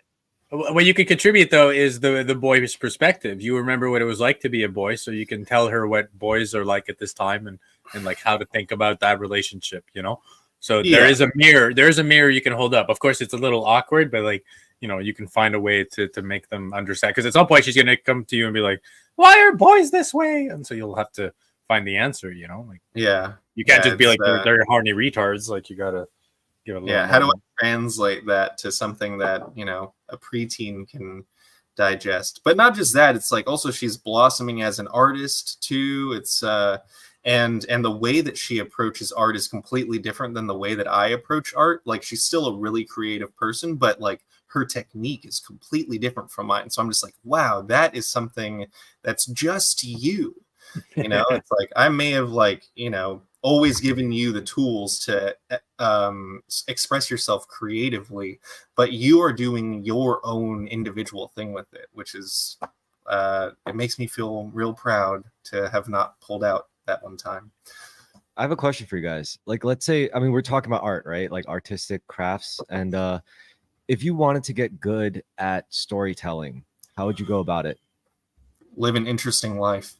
What you can contribute though is the boy's perspective. You remember what it was like to be a boy, so you can tell her what boys are like at this time and like how to think about that relationship. You know. So there is a mirror. There is a mirror you can hold up. Of course, it's a little awkward, but like, you know, you can find a way to make them understand. Because at some point, she's gonna come to you and be like, "Why are boys this way?" And so you'll have to find the answer. You know, like you can't just be like they're horny retards. Like you gotta give a little. How do I translate that to something that a preteen can digest? But not just that. It's like also she's blossoming as an artist too. It's and the way that she approaches art is completely different than the way that I approach art. Like she's still a really creative person, but like her technique is completely different from mine. So I'm just like, wow, that is something that's just you. You know, it's like I may have like, always given you the tools to express yourself creatively, but you are doing your own individual thing with it, which is it makes me feel real proud to have not pulled out that one time. I have a question for you guys. Like, let's say, I mean, we're talking about art, right? Like artistic crafts. And if you wanted to get good at storytelling, how would you go about it? Live an interesting life.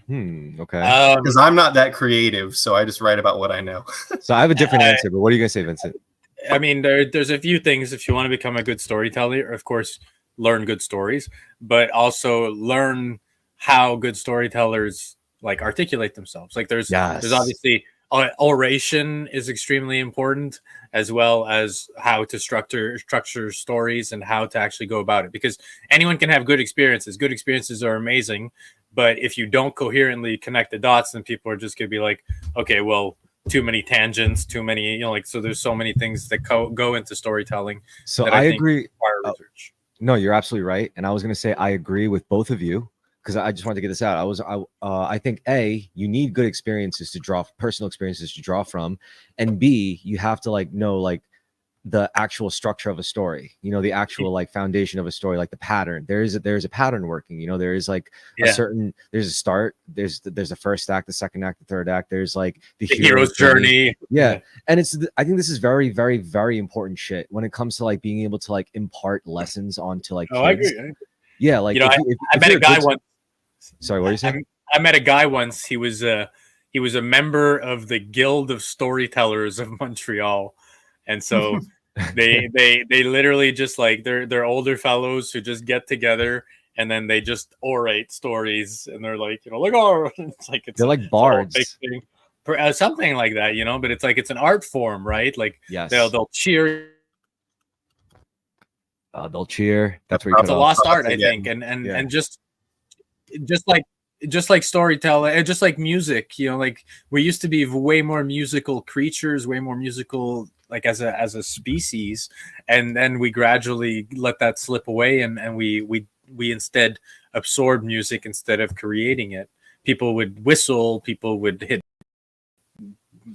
Okay. Because I'm not that creative, so I just write about what I know. So I have a different answer, but what are you gonna say, Vincent? I mean, there's a few things. If you want to become a good storyteller, of course, learn good stories, but also learn how good storytellers like articulate themselves. Like there's Yes. obviously oration is extremely important, as well as how to structure stories and how to actually go about it. Because anyone can have good experiences. Good experiences are amazing, but if you don't coherently connect the dots, then people are just gonna be like, okay, well, too many tangents, too many, you know, like, so there's so many ththings that go into storytelling. So that I think agree. require research. No, you're absolutely right. And I was going to say, I agree with both of you because I just wanted to get this out. I think you need good experiences to draw, personal experiences to draw from. And B, you have to like know like the actual structure of a story, you know, the actual like foundation of a story, like the pattern. There's a pattern working, you know, there is like there's a start, there's the first act, the second act, the third act, there's like the hero's journey. Yeah. And I think this is very, very, very important shit when it comes to like being able to like impart lessons onto like kids. I agree. Yeah, like you know, I met a guy once. Sorry, what are you saying? I met a guy once. He was a member of the Guild of Storytellers of Montreal, and so they literally just like they're older fellows who just get together and then they just orate stories, and they're like, you know, like, oh, it's like they're like bards, something like that, you know. But it's like it's an art form, right? Like, yes, they'll cheer. They'll cheer. That's where it's a lost art, I think, and just like storytelling and just like music, you know, like we used to be way more musical creatures, way more musical like as a species, and then we gradually let that slip away, and we instead absorb music instead of creating it. People would whistle, people would hit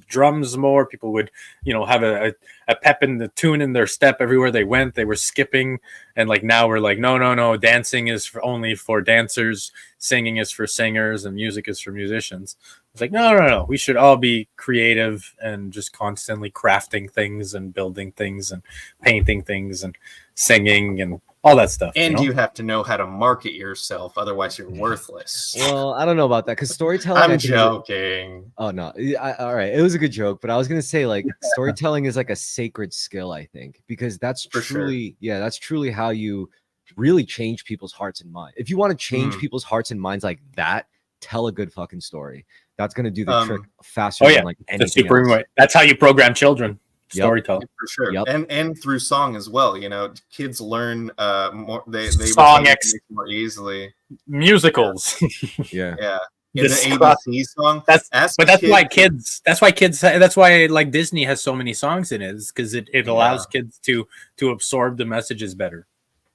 drums more, people would, you know, have a pep in the tune in their step everywhere they went. They were skipping, and like now we're like, no, dancing is only for dancers, singing is for singers, and music is for musicians. It's like, no, we should all be creative and just constantly crafting things and building things and painting things and singing and all that stuff. And you have to know how to market yourself, otherwise you're worthless. Well, I don't know about that because storytelling. I'm joking. Oh no, all right, it was a good joke, but I was gonna say like storytelling is like a sacred skill, I think, because that's truly, that's truly how you really change people's hearts and minds. If you want to change people's hearts and minds like that, tell a good fucking story. That's gonna do the trick faster than like anything else. That's how you program children. Storytelling, for sure. And through song as well, you know, kids learn more, they song more easily. Musicals. yeah In the ABC song, that's why like Disney has so many songs in it, is because it allows kids to absorb the messages better.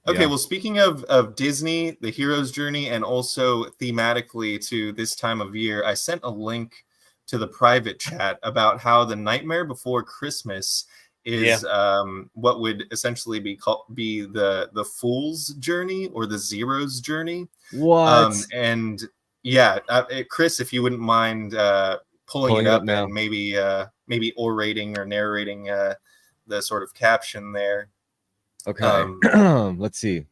Okay, well, speaking of Disney, the hero's journey, and also thematically to this time of year, I sent a link to the private chat about how the Nightmare Before Christmas is what would essentially be the fool's journey or the zero's journey. What? Chris, if you wouldn't mind pulling it up now, and maybe orating or narrating the sort of caption there. Okay. Let's see.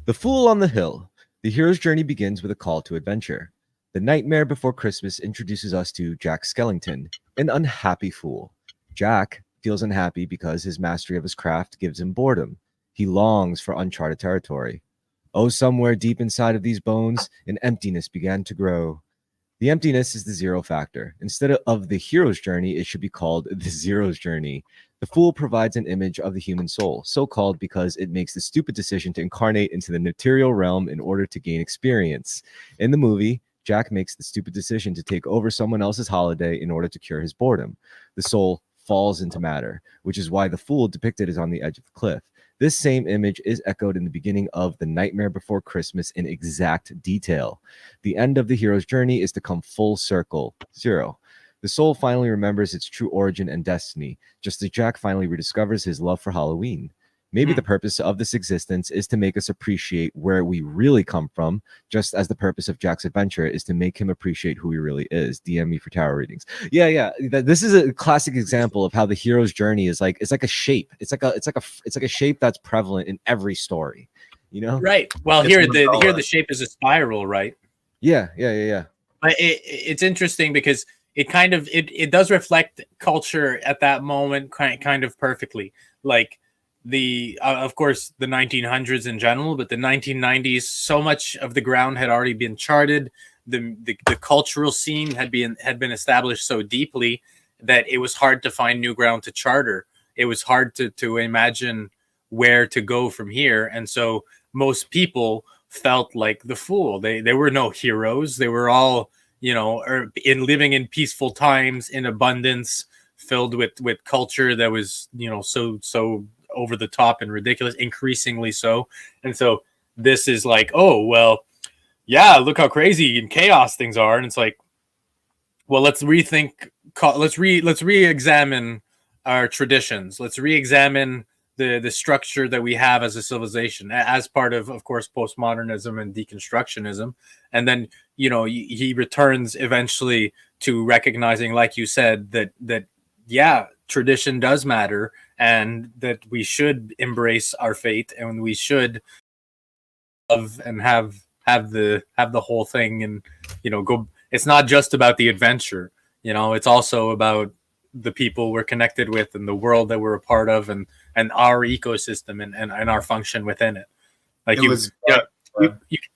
The Fool on the Hill. The hero's journey begins with a call to adventure. The Nightmare Before Christmas introduces us to Jack Skellington, an unhappy fool. Jack feels unhappy because his mastery of his craft gives him boredom. He longs for uncharted territory. Oh, somewhere deep inside of these bones, an emptiness began to grow. The emptiness is the zero factor. Instead of the hero's journey, it should be called the zero's journey. The fool provides an image of the human soul, so called because it makes the stupid decision to incarnate into the material realm in order to gain experience. In the movie, Jack makes the stupid decision to take over someone else's holiday in order to cure his boredom. The soul falls into matter, which is why the fool depicted is on the edge of the cliff. This same image is echoed in the beginning of The Nightmare Before Christmas in exact detail. The end of the hero's journey is to come full circle, zero. The soul finally remembers its true origin and destiny, just as Jack finally rediscovers his love for Halloween. Maybe the purpose of this existence is to make us appreciate where we really come from, just as the purpose of Jack's adventure is to make him appreciate who he really is. DM me for tarot readings. Yeah. This is a classic example of how the hero's journey is like, it's like a shape. It's like a shape that's prevalent in every story, you know? Right. Well, here the shape is a spiral, right? Yeah. But it's interesting because it does reflect culture at that moment kind of perfectly. Like the of course the 1900s in general, but the 1990s, so much of the ground had already been charted. The cultural scene had been established so deeply that it was hard to find new ground to charter. It was hard to imagine where to go from here, and so most people felt like the fool. There were no heroes. They were all, living in peaceful times, in abundance, filled with culture that was, so over the top and ridiculous, increasingly so. And so this is like, oh well, yeah, look how crazy and chaos things are. And it's like, well, let's re-examine our traditions. Let's re-examine the structure that we have as a civilization, as part of course, postmodernism and deconstructionism. And then, he returns eventually to recognizing, like you said, that yeah, tradition does matter, and that we should embrace our fate, and we should love and have the whole thing, and go. It's not just about the adventure, it's also about the people we're connected with and the world that we're a part of, and our ecosystem and our function within it. Like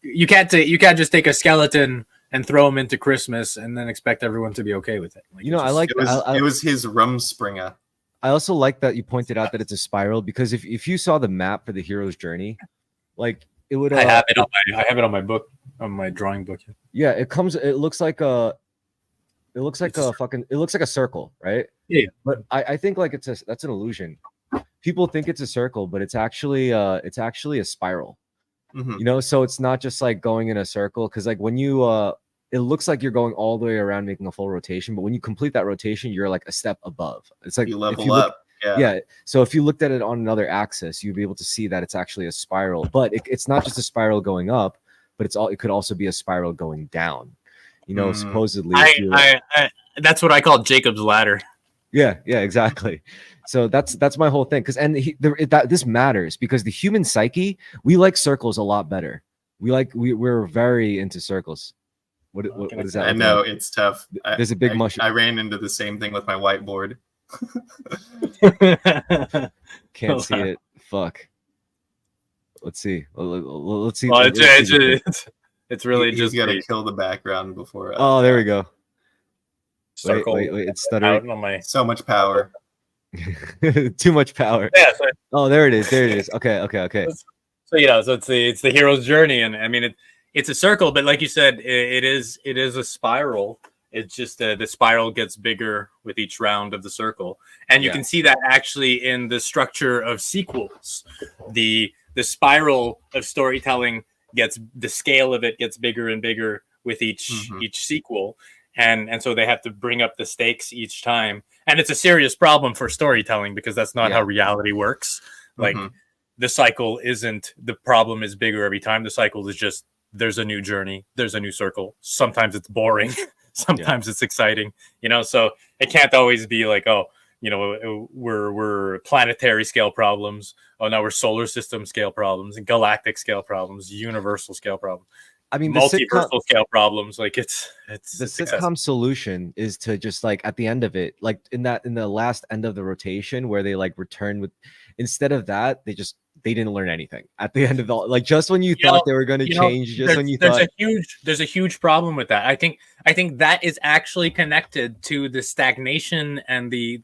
you can't just take a skeleton and throw him into Christmas and then expect everyone to be okay with it. Like, it was his Rumspringer. I also like that you pointed out that it's a spiral, because if you saw the map for the hero's journey, like it would. I have it on my book, on my drawing book. Yeah, it looks like a circle, right? Yeah. But I think like that's an illusion. People think it's a circle, but it's actually a spiral. Mm-hmm. So it's not just like going in a circle, because like when you it looks like you're going all the way around making a full rotation, but when you complete that rotation, you're like a step above. It's like you level up. Yeah. So if you looked at it on another axis, you'd be able to see that it's actually a spiral. But it's not just a spiral going up, but it could also be a spiral going down. Supposedly. That's what I call Jacob's ladder. Yeah, exactly. So that's my whole thing. This matters, because the human psyche, we like circles a lot better. We're very into circles. What is that? I know it's tough. There's a big mushroom. I ran into the same thing with my whiteboard. Can't see it. Fuck. Let's see. Let's see. Well, it's really you just got to kill the background before. Oh, there we go. Circle. Wait, it's stuttering. On my... So much power. Too much power. Yeah. Oh, there it is. Okay. So it's the hero's journey, and I mean it's a circle, but like you said, it is a spiral. It's just the spiral gets bigger with each round of the circle, and you can see that actually in the structure of sequels. The spiral of storytelling the scale of it gets bigger and bigger with each sequel, and so they have to bring up the stakes each time, and it's a serious problem for storytelling, because that's not how reality works. Like the cycle isn't, the problem is bigger every time. The cycle is just, there's a new journey, there's a new circle. Sometimes it's boring, sometimes it's exciting, so it can't always be like, oh, we're planetary scale problems. Oh, now we're solar system scale problems, and galactic scale problems, universal scale problems. I mean, multiversal scale problems. Like it's the sitcom solution is to just like at the end of it, like in the last end of the rotation where they like return with, instead of that, they didn't learn anything at the end of the, like, just when you thought they were going to change, just when you thought there's a huge problem with that. I think that is actually connected to the stagnation and the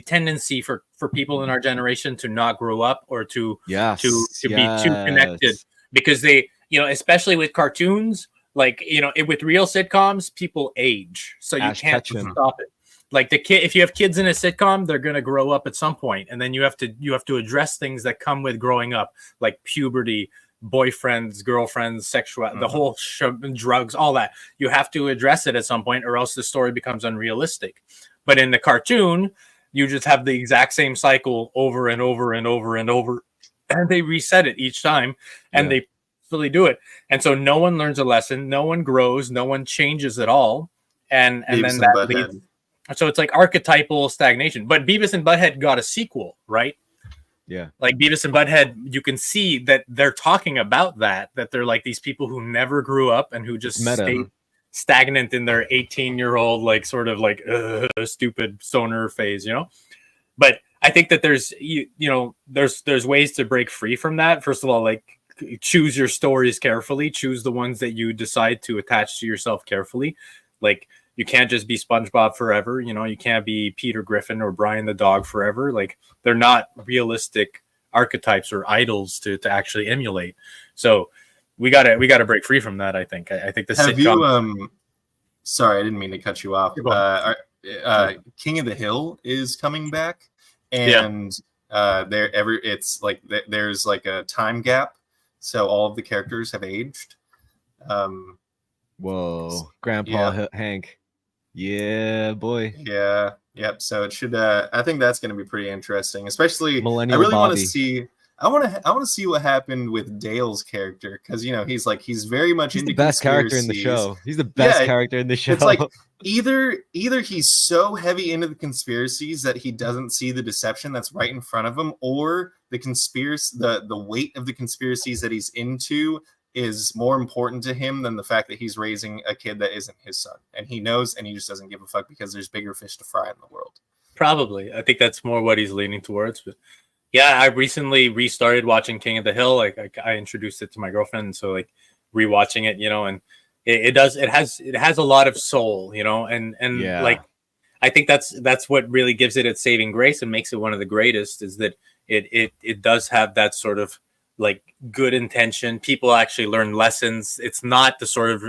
tendency for people in our generation to not grow up, or to be too connected, because they, especially with cartoons, like, with real sitcoms, people age, so you can't stop it. Like if you have kids in a sitcom, they're going to grow up at some point, and then you have to address things that come with growing up, like puberty, boyfriends, girlfriends, sexuality, the whole drugs, all that. You have to address it at some point, or else the story becomes unrealistic. But in the cartoon, you just have the exact same cycle over and over and over and over, and they reset it each time, and they fully do it. And so no one learns a lesson, no one grows, no one changes at all, and then that leads. So it's like archetypal stagnation. But Beavis and Butthead got a sequel, right? Yeah. Like Beavis and Butthead, you can see that they're talking about that they're like these people who never grew up and who just stayed. stagnant in their 18-year-old like sort of like stupid stoner phase, you know. But I think that there's there's ways to break free from that. First of all, like choose your stories carefully, choose the ones that you decide to attach to yourself carefully. Like you can't just be SpongeBob forever, you know, you can't be Peter Griffin or Brian the dog forever. Like they're not realistic archetypes or idols to actually emulate. So we gotta break free from that. I think the Have sitcom. you sorry, I didn't mean to cut you off. King of the Hill is coming back, and it's like there's like a time gap, so all of the characters have aged. Whoa, Grandpa Hank, yeah, boy, yeah, yep. So it should. I think that's going to be pretty interesting, especially. Millennial I really want Bobby. to see. I want to see what happened with Dale's character, because you know he's very much He's into the best character in the conspiracies. show. He's the best character in the show. It's like either he's so heavy into the conspiracies that he doesn't see the deception that's right in front of him, or the weight of the conspiracies that he's into is more important to him than the fact that he's raising a kid that isn't his son, and he knows, and he just doesn't give a fuck because there's bigger fish to fry in the world. Probably, I think that's more what he's leaning towards. But yeah, I recently restarted watching King of the Hill. Like I introduced it to my girlfriend, so like rewatching it, you know, and it has a lot of soul, you know, and yeah. Like I think that's what really gives it its saving grace and makes it one of the greatest, is that it does have that sort of like good intention. People actually learn lessons. It's not the sort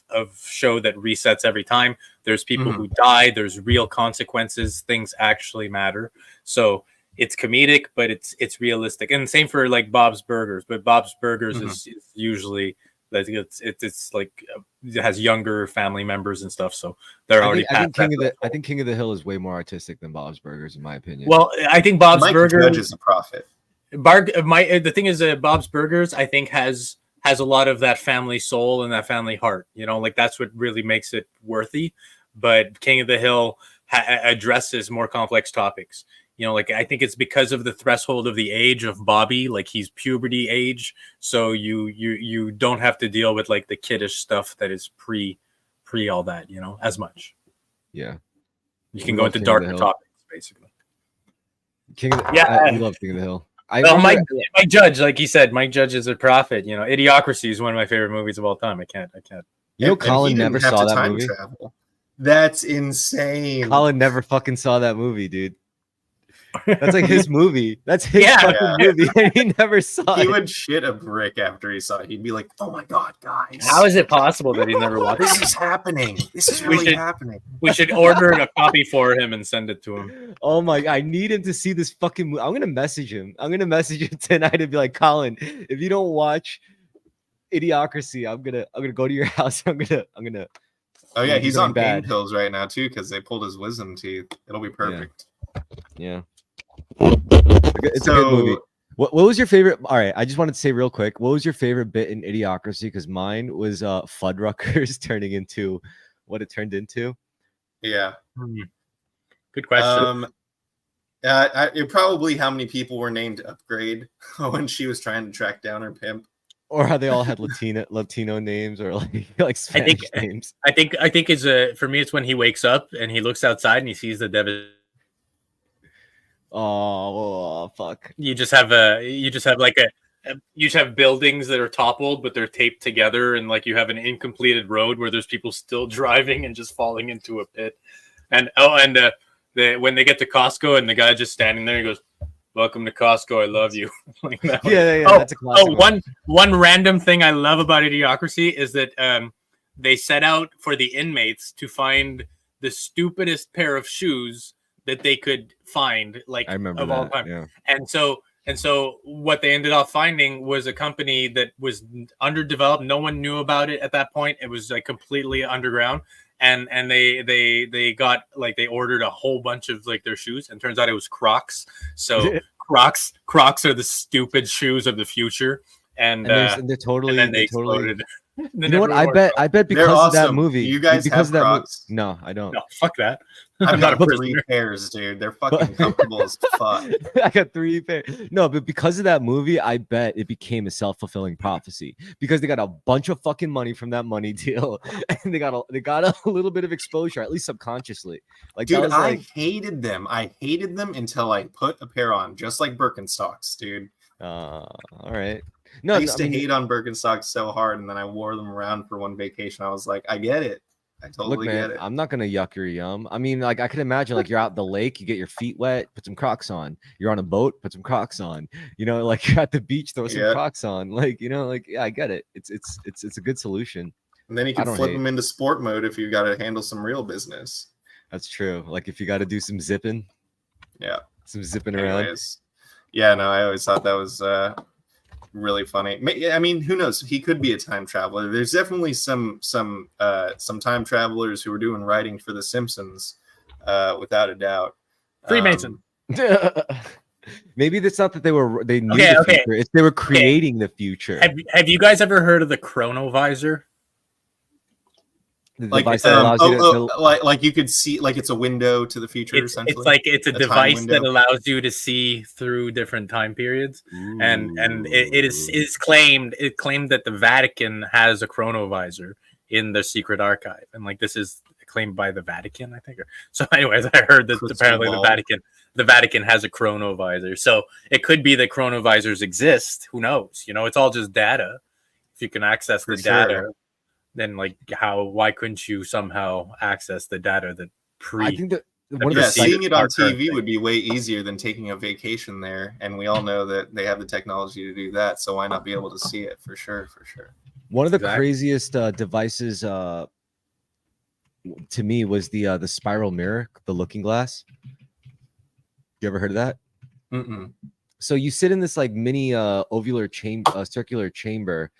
of show that resets every time. There's people who die. There's real consequences. Things actually matter. So it's comedic, but it's realistic. And same for like Bob's Burgers. But Bob's Burgers is usually it's like it has younger family members and stuff. So they're already. I think King of the Hill is way more artistic than Bob's Burgers, in my opinion. Well, I think Bob's Burgers Judge is a prophet. The thing is that Bob's Burgers, I think, has a lot of that family soul and that family heart. You know, like that's what really makes it worthy. But King of the Hill addresses more complex topics. You know, like I think it's because of the threshold of the age of Bobby, like he's puberty age, so you don't have to deal with like the kiddish stuff that is pre all that, you know, as much. Yeah, you can go into darker topics, basically. We love King of the Hill. Mike Judge, like he said, Mike Judge is a prophet. You know, Idiocracy is one of my favorite movies of all time. I can't. You know, Colin never saw that movie. Travel. That's insane. Colin never fucking saw that movie, dude. That's like his movie. That's his fucking movie, and he never saw it. He would shit a brick after he saw it. He'd be like, "Oh my god, guys! How is it possible that he never watched this? Is happening. This is really happening." We should order a copy for him and send it to him. Oh my god, I need him to see this fucking movie. I'm gonna message him. I'm gonna message him tonight and be like, Colin, if you don't watch Idiocracy, I'm gonna go to your house. I'm gonna. Oh yeah, he's on pain pills right now too because they pulled his wisdom teeth. It'll be perfect. Yeah. It's a good movie. What was your favorite? All right, I just wanted to say real quick, what was your favorite bit in Idiocracy? Because mine was Fuddruckers turning into what it turned into. Yeah. Good question. Probably how many people were named Upgrade when she was trying to track down her pimp. Or how they all had Latino names or like Spanish names. I think it's for me it's when he wakes up and he looks outside and he sees the devil. Oh fuck! You just have buildings that are toppled, but they're taped together, and like you have an incompleted road where there's people still driving and just falling into a pit. And when they get to Costco and the guy just standing there, he goes, "Welcome to Costco. I love you." Like that. Yeah. That's a classic. One random thing I love about Idiocracy is that they set out for the inmates to find the stupidest pair of shoes that they could find, like I remember of that, all time. yeah. And so what they ended up finding was a company that was underdeveloped. No one knew about it at that point. It was like completely underground. And they got like they ordered a whole bunch of like their shoes, and turns out it was Crocs. So Crocs are the stupid shoes of the future. And they're totally You know what? I bet because They're of that awesome. movie. You guys because have of that Crocs? No, I don't. No, fuck that. I've I'm not got a 3 prisoner. pairs, dude. They're fucking comfortable as fuck. I got 3 pairs. No, but because of that movie, I bet it became a self-fulfilling prophecy because they got a bunch of fucking money from that money deal, and they got a little bit of exposure, at least subconsciously. Like, that Dude, was I like, hated them. I hated them until I put a pair on, just like Birkenstocks, dude. all right. No, I used to mean, hate on Birkenstocks so hard, and then I wore them around for one vacation. I was like, I get it. I totally look, man, get it. I'm not gonna yuck your yum. I mean, like, I could imagine, like, you're out at the lake, you get your feet wet, put some Crocs on. You're on a boat, put some Crocs on. You know, like, you're at the beach, throw some Yeah. Crocs on. Like, you know, like, yeah, I get it. It's a good solution. And then you I can don't flip hate. them into sport mode if you got to handle some real business. That's true. Like, if you got to do some zipping, Yeah. some zipping around. Anyways, yeah, no, I always thought that was really funny. I mean, who knows? He could be a time traveler. There's definitely some time travelers who were doing writing for The Simpsons, without a doubt. Freemason. Maybe it's not that they knew Okay, the okay. future. It's they were creating the future. Have you guys ever heard of the chronovisor? The Like, device that allows you to, like you could see, like it's a window to the future. It's Essentially, it's a time device window. that allows you to see through different time periods, and it claimed that the Vatican has a chronovisor in their secret archive, and like this is claimed by the Vatican, I think. So, anyways, I heard that Crystal apparently ball. the Vatican has a chronovisor, so it could be that chronovisors exist. Who knows? You know, it's all just data. If you can access For the sure. data, then like why couldn't you somehow access the data that I think that one of Yeah, the sites, seeing it on our current TV thing. would be way easier than taking a vacation there, and we all know that they have the technology to do that. So why not be able to see it for sure? For sure. one of the Exactly. craziest devices to me was the spiral mirror, the looking glass. You ever heard of that? Mm-mm. So you sit in this like mini ovular chamber, circular chamber,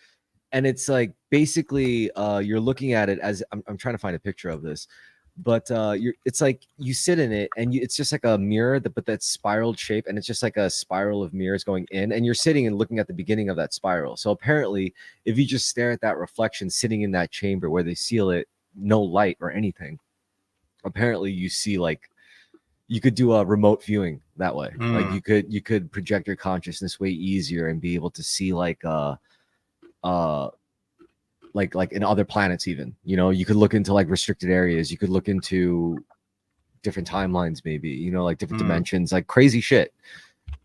and it's like basically you're looking at it as I'm trying to find a picture of this, but it's like you sit in it and it's just like a mirror but that spiraled shape, and it's just like a spiral of mirrors going in, and you're sitting and looking at the beginning of that spiral. So apparently if you just stare at that reflection sitting in that chamber where they seal it, no light or anything, apparently you see like you could do a remote viewing that way. Like you could project your consciousness way easier and be able to see like in other planets. Even, you know, you could look into like restricted areas, you could look into different timelines, maybe, you know, like different dimensions, like crazy shit.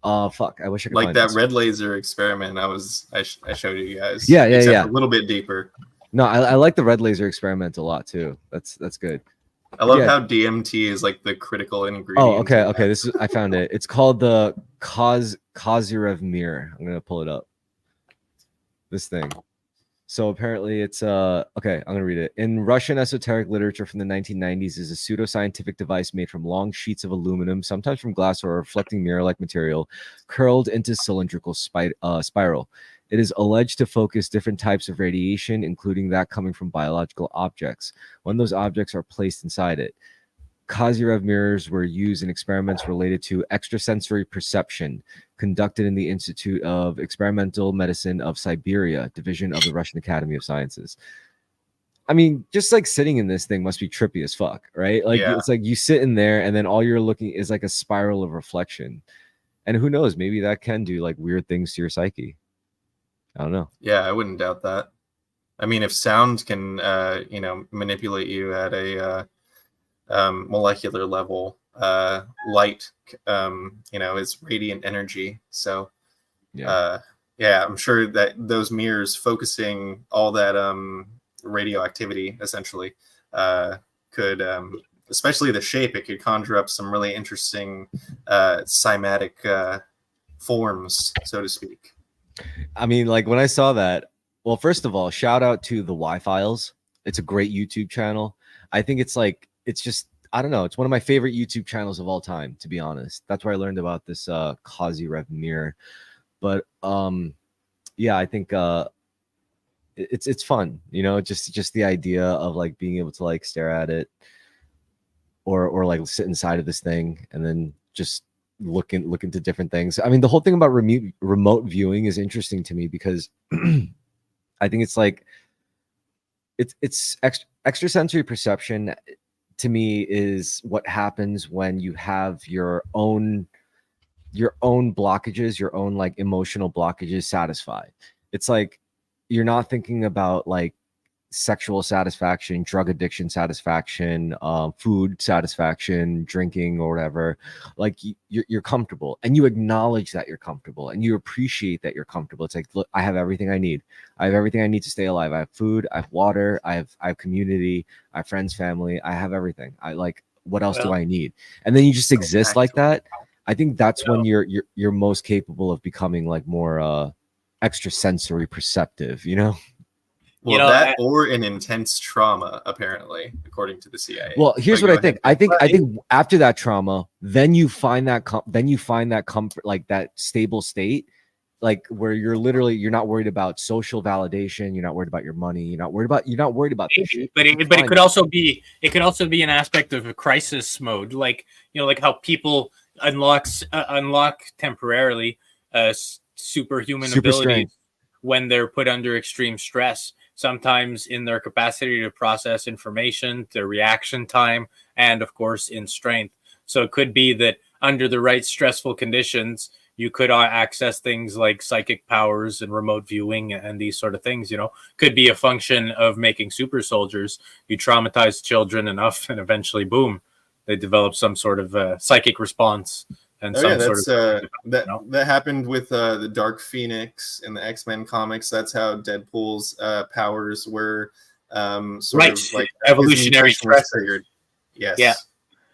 Fuck, I wish I could Like find that this. red laser experiment I showed you guys. Yeah, Except a little bit deeper. No, I like the red laser experiment a lot too. That's good. I love Yeah. how DMT is like the critical ingredient. Oh, okay, in okay. that. This is I found it. It's called the Kozyrev mirror. I'm gonna pull it up. This thing. So apparently it's okay, I'm gonna read it. In Russian esoteric literature from the 1990s is a pseudoscientific device made from long sheets of aluminum, sometimes from glass or a reflecting mirror-like material, curled into cylindrical spiral. It is alleged to focus different types of radiation, including that coming from biological objects, when those objects are placed inside it. Kozyrev mirrors were used in experiments related to extrasensory perception, conducted in the Institute of Experimental Medicine of Siberia, division of the Russian Academy of Sciences. I mean, just like sitting in this thing must be trippy as fuck, right? Like Yeah. it's like you sit in there and then all you're looking is like a spiral of reflection. And who knows, maybe that can do like weird things to your psyche. I don't know. Yeah, I wouldn't doubt that. I mean, if sound can, manipulate you at a molecular level, light, is radiant energy. So, Yeah. I'm sure that those mirrors focusing all that radioactivity essentially could, especially the shape, it could conjure up some really interesting cymatic forms, so to speak. I mean, like when I saw that, well, first of all, shout out to the Y-Files. It's a great YouTube channel. I think it's just, I don't know. It's one of my favorite YouTube channels of all time, to be honest. That's where I learned about this Kozyrev mirror. But yeah, I think it's fun, you know, just the idea of like being able to like stare at it or like sit inside of this thing and then just look into different things. I mean, the whole thing about remote viewing is interesting to me because I think it's like extrasensory perception to me is what happens when you have your own blockages, your own like emotional blockages satisfied. It's like you're not thinking about like sexual satisfaction, drug addiction satisfaction, food satisfaction, drinking or whatever. Like you're comfortable, and you acknowledge that you're comfortable, and you appreciate that you're comfortable. It's like, look, I have everything I need. I have everything I need to stay alive. I have food, I have water, I have community, I have friends, family. I have everything. I like, what else do I need? And then you just exist like that. I think that's when you're most capable of becoming like more extrasensory perceptive, you know? Well, that or an intense trauma, apparently, according to the CIA. Well, here's what I think. I think after that trauma, then you find that comfort, like that stable state, like where you're not worried about social validation, you're not worried about your money, you're not worried about this shit. But it could also be an aspect of a crisis mode, like like how people unlock temporarily superhuman abilities strength when they're put under extreme stress. Sometimes in their capacity to process information, their reaction time, and of course in strength. So it could be that under the right stressful conditions, you could access things like psychic powers and remote viewing and these sort of things. Could be a function of making super soldiers. You traumatize children enough, and eventually, boom, they develop some sort of psychic response. And that happened with the Dark Phoenix in the X-Men comics. That's how Deadpool's powers were sort of like evolutionary stress triggered. Yes.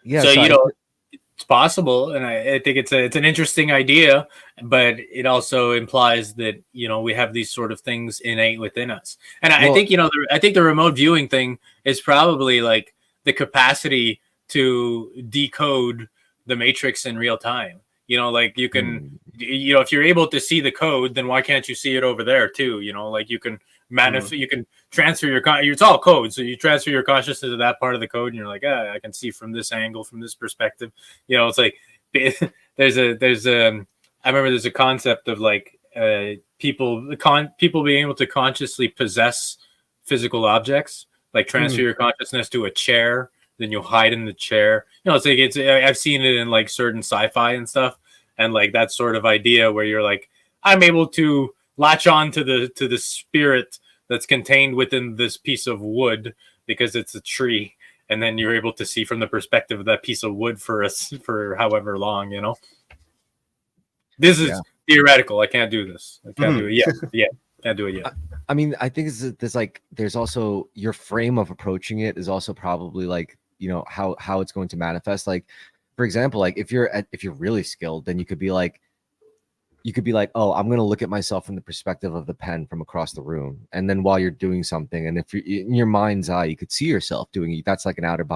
Yeah. So it's possible, and I think it's an interesting idea, but it also implies that we have these sort of things innate within us. And I think I think the remote viewing thing is probably like the capacity to decode the matrix in real time. Like you can if you're able to see the code, then why can't you see it over there too? Like you can you can transfer it's all code, so you transfer your consciousness to that part of the code, and you're like, I can see from this angle, from this perspective. It's like there's I remember there's a concept of like people being able to consciously possess physical objects, like transfer your consciousness to a chair, then you hide in the chair. It's like I've seen it in like certain sci-fi and stuff, and like that sort of idea where you're like, I'm able to latch on to the spirit that's contained within this piece of wood because it's a tree, and then you're able to see from the perspective of that piece of wood for however long. This is theoretical. I can't do this. I can't do it yet. Can't do it yet. I mean, I think there's also your frame of approaching it is also probably like, how it's going to manifest. Like, for example, like if you're really skilled, then you could be like, oh, I'm going to look at myself from the perspective of the pen from across the room. And then while you're doing something, and if you're in your mind's eye, you could see yourself doing it. That's like an out of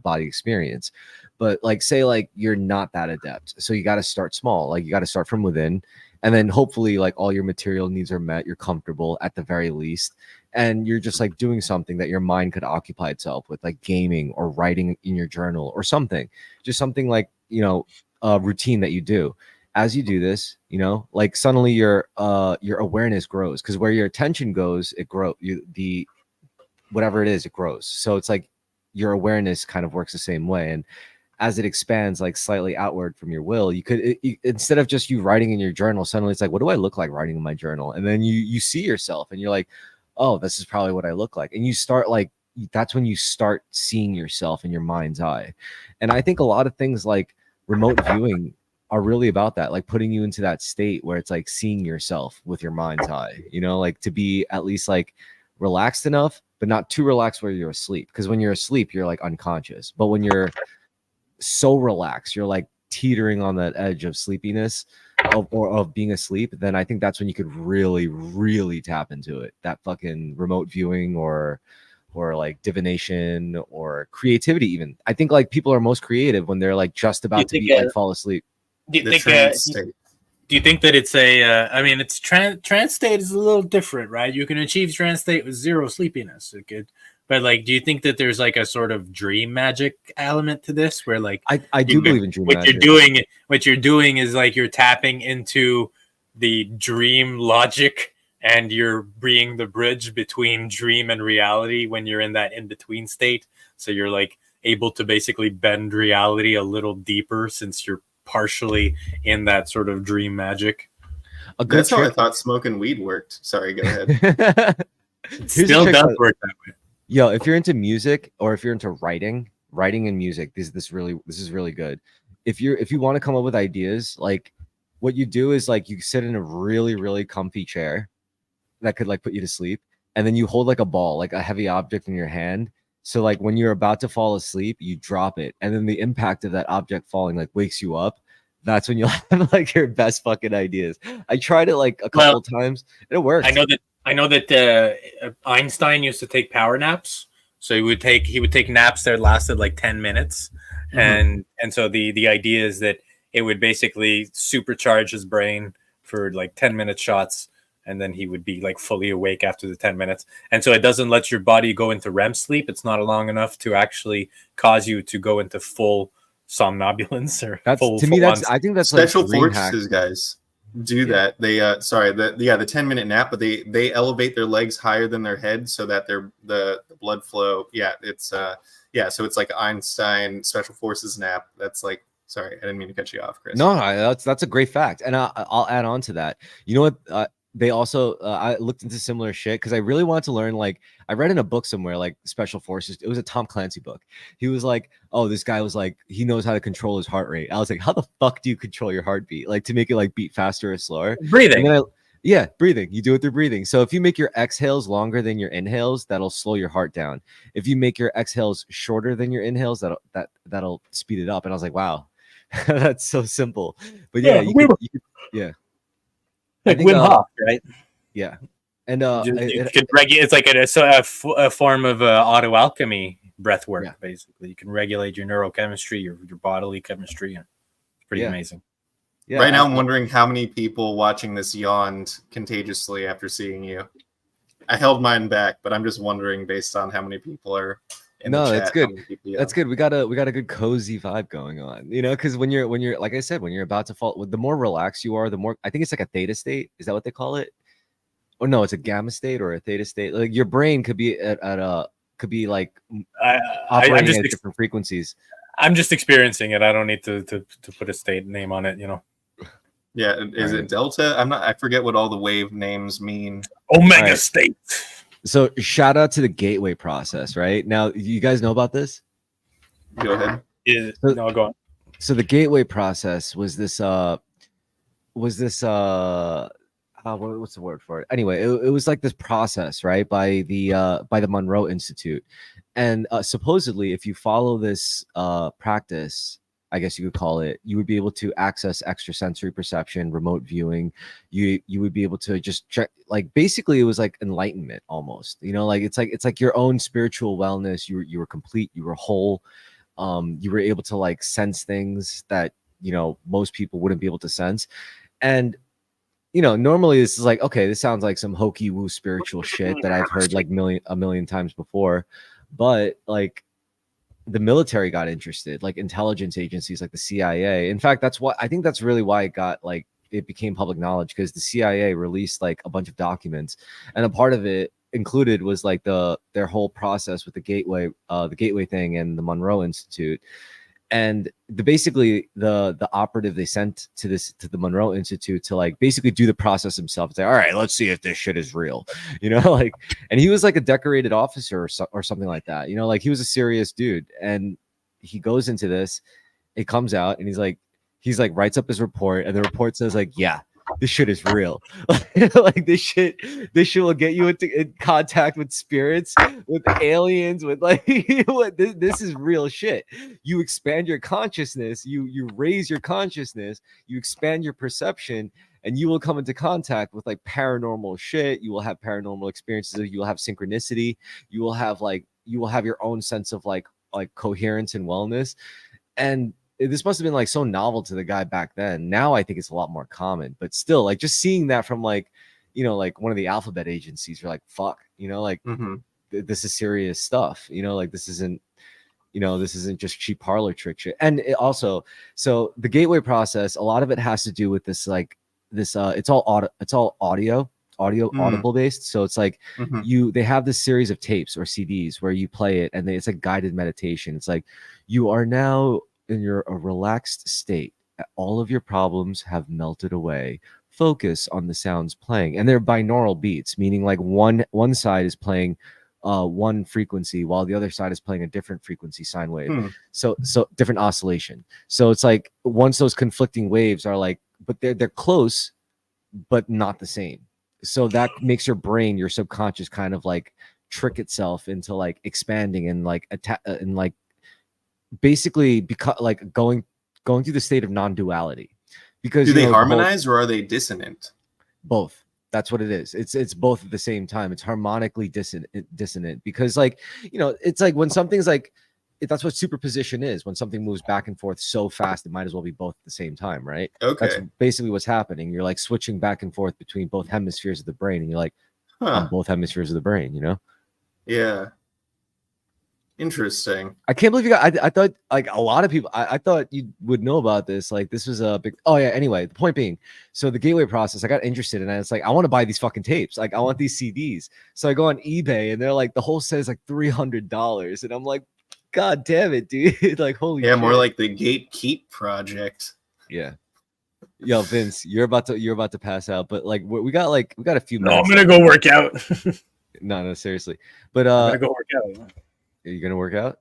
body experience. But like, say like you're not that adept. So you got to start small. Like you got to start from within. And then hopefully like all your material needs are met. You're comfortable at the very least. And you're just like doing something that your mind could occupy itself with, like gaming or writing in your journal or something, just something like, a routine that you do. As you do this, like suddenly your awareness grows, because where your attention goes, it grows. Whatever it is, it grows. So it's like your awareness kind of works the same way. And as it expands like slightly outward from your will, you could, instead of just you writing in your journal, suddenly it's like, what do I look like writing in my journal? And then you see yourself and you're like, oh, this is probably what I look like. And you start like, that's when you start seeing yourself in your mind's eye. And I think a lot of things like remote viewing are really about that, like putting you into that state where it's like seeing yourself with your mind's eye, like to be at least like relaxed enough, but not too relaxed where you're asleep. Because when you're asleep, you're like unconscious. But when you're so relaxed, you're like teetering on that edge of sleepiness of being asleep, then I think that's when you could really, really tap into it. That fucking remote viewing or like divination or creativity even. I think like people are most creative when they're like just about to be like fall asleep. Do you think that it's it's trance state is a little different, right? You can achieve trance state with zero sleepiness. But like, do you think that there's like a sort of dream magic element to this, where like I do believe in dream magic. What you're doing is like you're tapping into the dream logic and you're being the bridge between dream and reality when you're in that in-between state. So you're like able to basically bend reality a little deeper since you're partially in that sort of dream magic. That's how I thought smoking weed worked. Sorry, go ahead. It still does work that way. Yo, if you're into music or if you're into writing and music, this is really good. If you want to come up with ideas, like what you do is like you sit in a really, really comfy chair that could like put you to sleep, and then you hold like a ball, like a heavy object in your hand. So like when you're about to fall asleep, you drop it, and then the impact of that object falling like wakes you up. That's when you'll have like your best fucking ideas. I tried it like a couple times, and it worked. I know that Einstein used to take power naps. So he would take naps that lasted like 10 minutes. And so the idea is that it would basically supercharge his brain for like 10-minute shots, and then he would be like fully awake after the 10 minutes. And so it doesn't let your body go into REM sleep. It's not long enough to actually cause you to go into full somnambulance or that's full, to me. That's I think that's special like forces guys do that. They the 10-minute nap, but they elevate their legs higher than their head so that the blood flow. Yeah, it's so it's like Einstein special forces nap. That's like, sorry, I didn't mean to cut you off, Chris. No, that's a great fact, and I'll add on to that. You know what? They also I looked into similar shit because I really wanted to learn. Like I read in a book somewhere, like special forces. It was a Tom Clancy book. He was like, oh, this guy was like, he knows how to control his heart rate. I was like, how the fuck do you control your heartbeat? Like to make it like beat faster or slower? Breathing. Yeah, breathing. You do it through breathing. So if you make your exhales longer than your inhales, that'll slow your heart down. If you make your exhales shorter than your inhales, that'll speed it up. And I was like, wow, that's so simple. But yeah, yeah. Like Wim Hof, right? Yeah, and it's like a form of auto alchemy breath work. Yeah. Basically, you can regulate your neurochemistry, your bodily chemistry. It's pretty amazing. Yeah, right now, I'm wondering how many people watching this yawned contagiously after seeing you. I held mine back, but I'm just wondering based on how many people are. That's good. That's good. We got a good cozy vibe going on, you know, because when you're like I said, when you're about to fall, the more relaxed you are, the more I think it's like a theta state. Is that what they call it? Or no, it's a gamma state or a theta state. Like your brain could be could be like operating at different frequencies. I'm just experiencing it. I don't need to put a state name on it, you know. Yeah, is it delta? I forget what all the wave names mean. Omega state. So shout out to the gateway process, right? Now, you guys know about this? Go ahead. No, go on. So the gateway process was this what's the word for it? Anyway, it was like this process, right? By the Monroe Institute. And supposedly if you follow this practice, I guess you could call it, you would be able to access extrasensory perception, remote viewing. You would be able to just check, like basically it was like enlightenment almost, you know, like it's like your own spiritual wellness. You were complete, you were whole. You were able to like sense things that, you know, most people wouldn't be able to sense. And, you know, normally this is like, okay, this sounds like some hokey woo spiritual shit that I've heard like a million times before, but like, the military got interested, like intelligence agencies like the CIA. In fact, I think that's really why it became public knowledge, because the CIA released like a bunch of documents, and a part of it included was like their whole process with the gateway thing and the Monroe Institute. And the operative they sent to the Monroe Institute to like basically do the process himself. It's like, all right, let's see if this shit is real, you know, like, and he was like a decorated officer or something like that, you know, like he was a serious dude. And he goes into this, it comes out, and he's like writes up his report, and the report says like, yeah, this shit is real. Like this shit will get you in contact with spirits, with aliens, with like this is real shit. You expand your consciousness, you raise your consciousness, you expand your perception, and you will come into contact with like paranormal shit. You will have paranormal experiences. You will have synchronicity. You will have your own sense of like coherence and wellness. And this must have been like so novel to the guy back then. Now I think it's a lot more common, but still, like just seeing that from like, you know, like one of the alphabet agencies, you're like, fuck, you know, like this is serious stuff, you know, like this isn't just cheap parlor trick shit. And it also, so the gateway process, a lot of it has to do with this, like this, it's all audio. audible based. So it's like Mhm. they have this series of tapes or CDs where you play it, and it's like guided meditation. It's like you are now in a relaxed state. All of your problems have melted away. Focus on the sounds playing, and they're binaural beats, meaning like one side is playing one frequency while the other side is playing a different frequency sine wave. Hmm. So different oscillation. So it's like once those conflicting waves are like, but they're close but not the same. So that makes your brain, your subconscious, kind of like trick itself into like expanding and like and like basically because like going through the state of non-duality. Because Do they the whole- harmonize or are they dissonant? both. That's what it is. It's both at the same time. It's harmonically dissonant because like it's like when something's like that's what superposition is. When something moves back and forth so fast, it might as well be both at the same time, right? That's Okay. basically what's happening. You're like switching back and forth between both hemispheres of the brain, and you're like on Huh. both hemispheres of the brain. Yeah. Interesting. I can't believe you got. I thought like a lot of people. I thought you would know about this. Like this was a big. Oh yeah. Anyway, the point being, so the gateway process. I got interested, and it's like I want to buy these fucking tapes. Like I want these CDs. So I go on eBay, and they're like the whole set is like $300, and I'm like, God damn it, dude! Like holy. Yeah, shit. more like the Gatekeep project. Yeah. Yo, Vince, you're about to pass out, but like we got a few No, I'm minutes. gonna go work out. No, seriously. But I'm gonna go work out. are you gonna work out?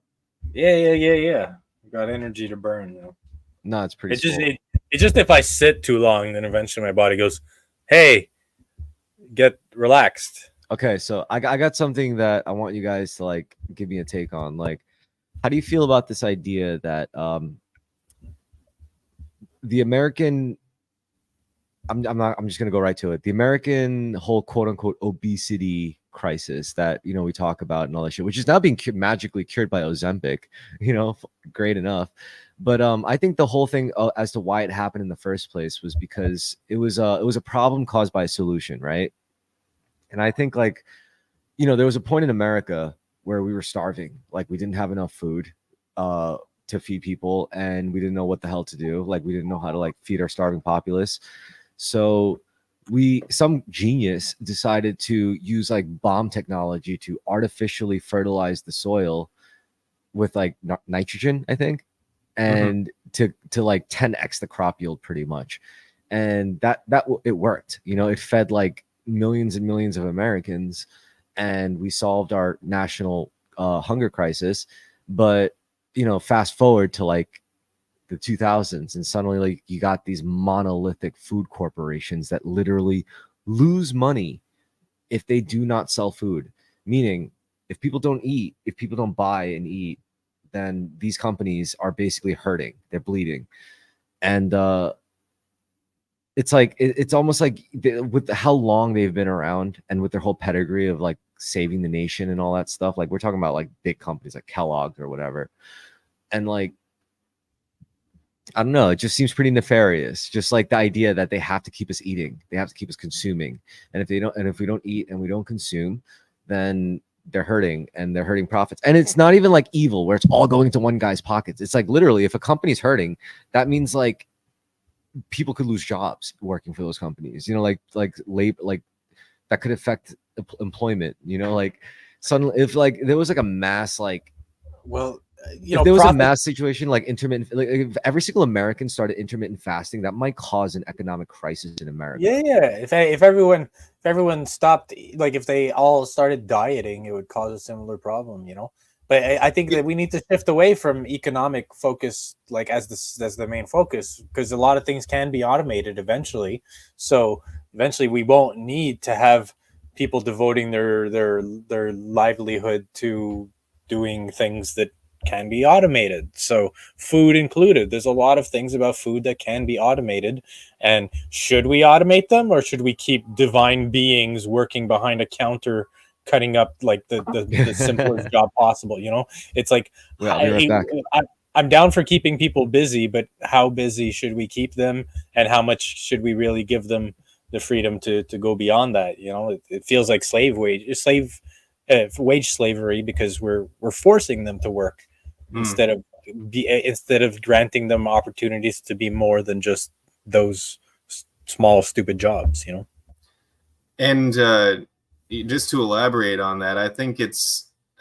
Yeah. Got energy to burn. No, it's pretty. It's just if I sit too long, then eventually my body goes, "Hey, get relaxed." Okay, so I got something that I want you guys to like give me a take on. Like, how do you feel about this idea that the American I'm just gonna go right to it. The American whole quote unquote obesity crisis that we talk about and all that shit, which is now being magically cured by Ozempic, great enough. But I think the whole thing as to why it happened in the first place was because it was a problem caused by a solution, right? And I think like there was a point in America where we were starving, like we didn't have enough food to feed people, and we didn't know what the hell to do. Like we didn't know how to like feed our starving populace. So some genius decided to use like bomb technology to artificially fertilize the soil with like nitrogen, I think, and to like 10x the crop yield pretty much. And that it worked. It fed like millions and millions of Americans, and we solved our national hunger crisis. But fast forward to like the 2000s, and suddenly like you got these monolithic food corporations that literally lose money if they do not sell food. Meaning, if people don't eat, if people don't buy and eat, then these companies are basically hurting. They're bleeding. And it's like it's almost like with how long they've been around and with their whole pedigree of like saving the nation and all that stuff. Like we're talking about like big companies like Kellogg or whatever. And like I don't know, it just seems pretty nefarious. Just like the idea that they have to keep us eating, they have to keep us consuming. And if we don't eat and we don't consume, then they're hurting, and they're hurting profits. And it's not even like evil where it's all going to one guy's pockets. It's like literally if a company's hurting, that means like people could lose jobs working for those companies. Like labor, like that could affect employment. Like suddenly if like there was like a mass like if there was a mass situation like intermittent, like if every single American started intermittent fasting, that might cause an economic crisis in America. Yeah. If everyone stopped, like if they all started dieting, it would cause a similar problem, But I think that we need to shift away from economic focus, like as the main focus, because a lot of things can be automated eventually. So eventually, we won't need to have people devoting their livelihood to doing things that can be automated. So food included. There's a lot of things about food that can be automated. And should we automate them, or should we keep divine beings working behind a counter cutting up like the simplest job possible? It's like I'll be right back. I'm down for keeping people busy, but how busy should we keep them, and how much should we really give them the freedom to go beyond that? It feels like wage slavery, because we're forcing them to work instead of granting them opportunities to be more than just those small stupid jobs. And just to elaborate on that, I think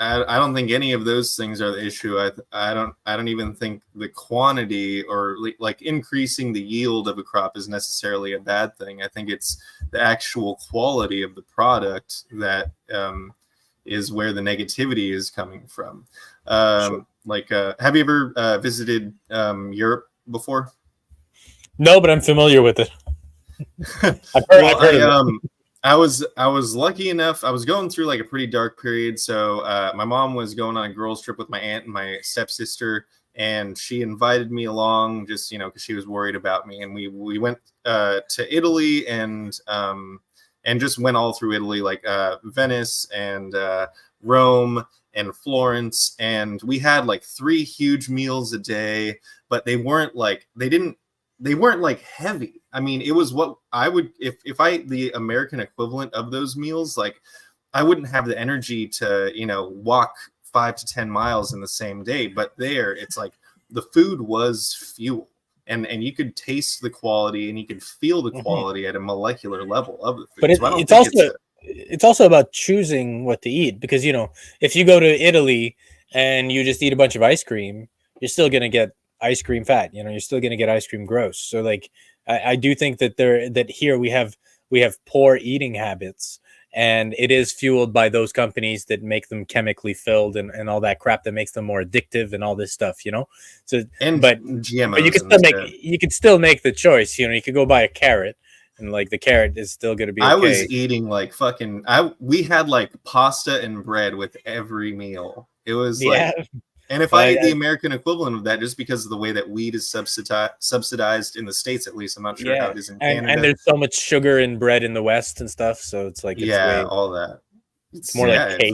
I don't think any of those things are the issue. I don't even think the quantity or like increasing the yield of a crop is necessarily a bad thing. I think it's the actual quality of the product that is where the negativity is coming from. Sure. Like, have you ever visited Europe before? No, but I'm familiar with it. I've heard of it. I was lucky enough. I was going through like a pretty dark period. So my mom was going on a girls trip with my aunt and my stepsister, and she invited me along just, because she was worried about me. And we went to Italy and just went all through Italy, like Venice and Rome and Florence. And we had like 3 huge meals a day, but they weren't like heavy. I mean, it was what I would, if the American equivalent of those meals, like I wouldn't have the energy to, walk 5 to 10 miles in the same day. But there, it's like the food was fuel, and you could taste the quality and you could feel the quality at a molecular level of the food. But it's also about choosing what to eat, because, if you go to Italy and you just eat a bunch of ice cream, you're still going to get ice cream fat. You're still going to get ice cream gross. So like, I do think that here we have poor eating habits, and it is fueled by those companies that make them chemically filled and all that crap that makes them more addictive and all this stuff, So, but GMOs, but you could still make the choice. You could go buy a carrot, and like the carrot is still going to be okay. I was eating like we had like pasta and bread with every meal. It was like, and if I ate the American equivalent of that, just because of the way that weed is subsidized in the States, at least, I'm not sure how it is in Canada. And there's so much sugar in bread in the West and stuff, so it's like all that. It's more like cake.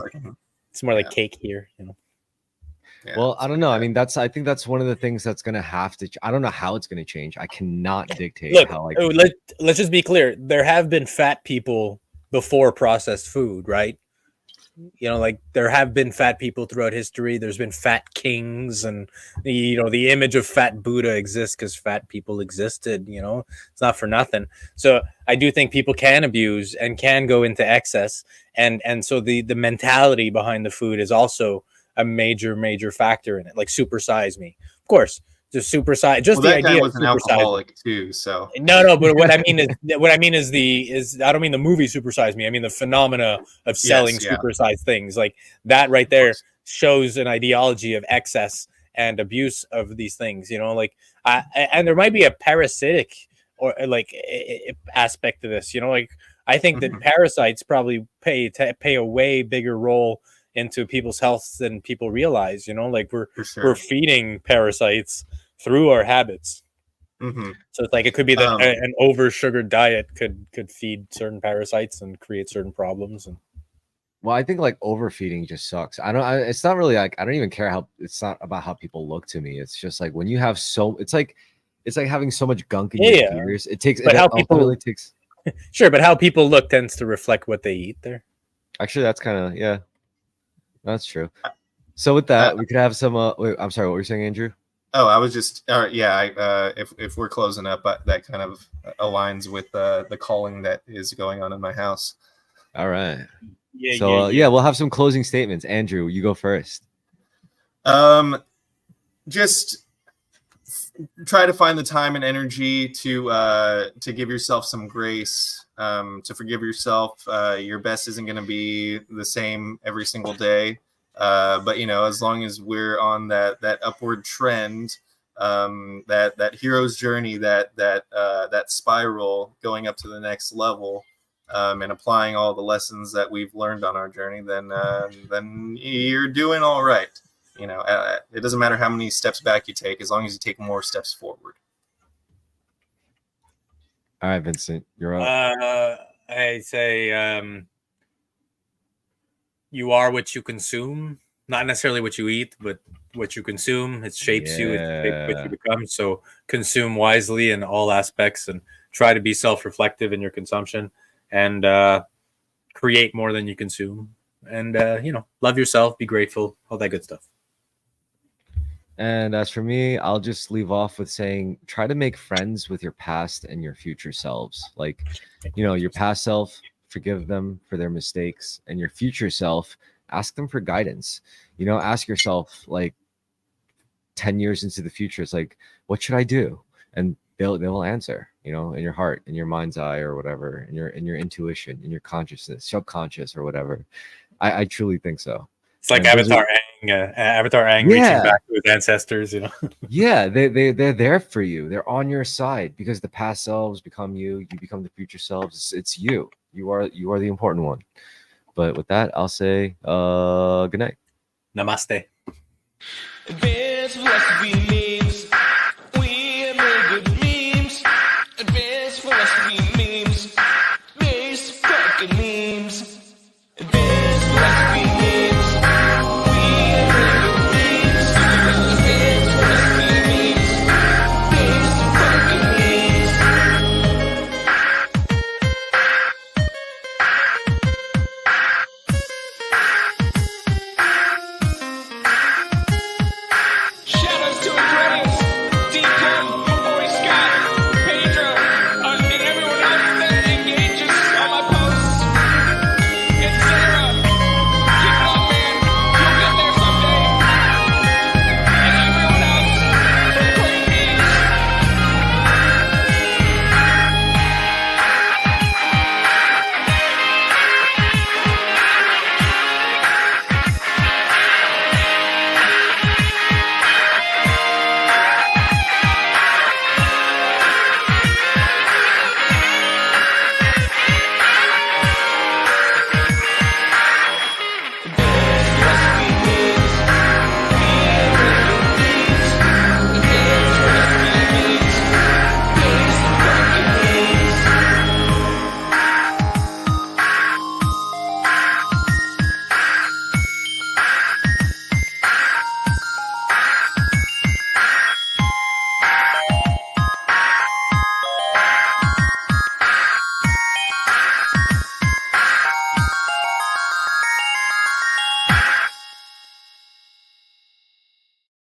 It's more like cake here, Yeah, well, I don't know. I mean, I think that's one of the things that's gonna have to. I don't know how it's gonna change. I cannot dictate how. Like, let's just be clear. There have been fat people before processed food, right? Like there have been fat people throughout history. There's been fat kings, and the image of fat Buddha exists because fat people existed. It's not for nothing. So I do think people can abuse and can go into excess, and so the mentality behind the food is also a major factor in it. Like supersize me, of course. Just supersize. Just the idea was an alcoholic too. So no. But what I mean is I don't mean the movie Supersize Me. I mean the phenomena of selling supersized things. Like that right there shows an ideology of excess and abuse of these things. Like and there might be a parasitic or like aspect to this. Like I think that parasites probably play a way bigger role into people's health than people realize. Like we're feeding parasites through our habits. So it's like it could be that an over sugared diet could feed certain parasites and create certain problems. And well, I think like overfeeding just sucks. It's not really like, I don't even care how, it's not about how people look to me. It's just like when you have it's like having so much gunk in your ears. It takes, but how people really takes. Sure, but how people look tends to reflect what they eat there. Actually, that's kind of, that's true. So with that, we could have some, wait, I'm sorry, what were you saying, Andrew? Oh, I was just, if we're closing up, that kind of aligns with the calling that is going on in my house. All right. We'll have some closing statements. Andrew, you go first. Just try to find the time and energy to give yourself some grace, to forgive yourself. Your best isn't going to be the same every single day. But as long as we're on that upward trend, that hero's journey, that spiral going up to the next level, and applying all the lessons that we've learned on our journey, then you're doing all right. It doesn't matter how many steps back you take, as long as you take more steps forward. All right, Vincent, you're up. I say, you are what you consume, not necessarily what you eat, but what you consume. It shapes you, it shapes what you become. So consume wisely in all aspects and try to be self-reflective in your consumption and create more than you consume. And, love yourself, be grateful, all that good stuff. And as for me, I'll just leave off with saying, try to make friends with your past and your future selves. Like, your past self, forgive them for their mistakes, and your future self, ask them for guidance. You know, ask yourself, like, 10 years into the future, it's like, what should I do? And they will answer, you know, in your heart, in your mind's eye, or whatever, in your intuition, in your consciousness, subconscious, or whatever. I truly think so. It's like And those Avatar Aang reaching Yeah. back to his ancestors, you know. Yeah, they're there for you. They're on your side, because the past selves become you. You become the future selves. It's you. You are the important one. But with that, I'll say good night. Namaste. Advanced philosophy memes. We make good memes. Advanced philosophy memes. Base fucking memes.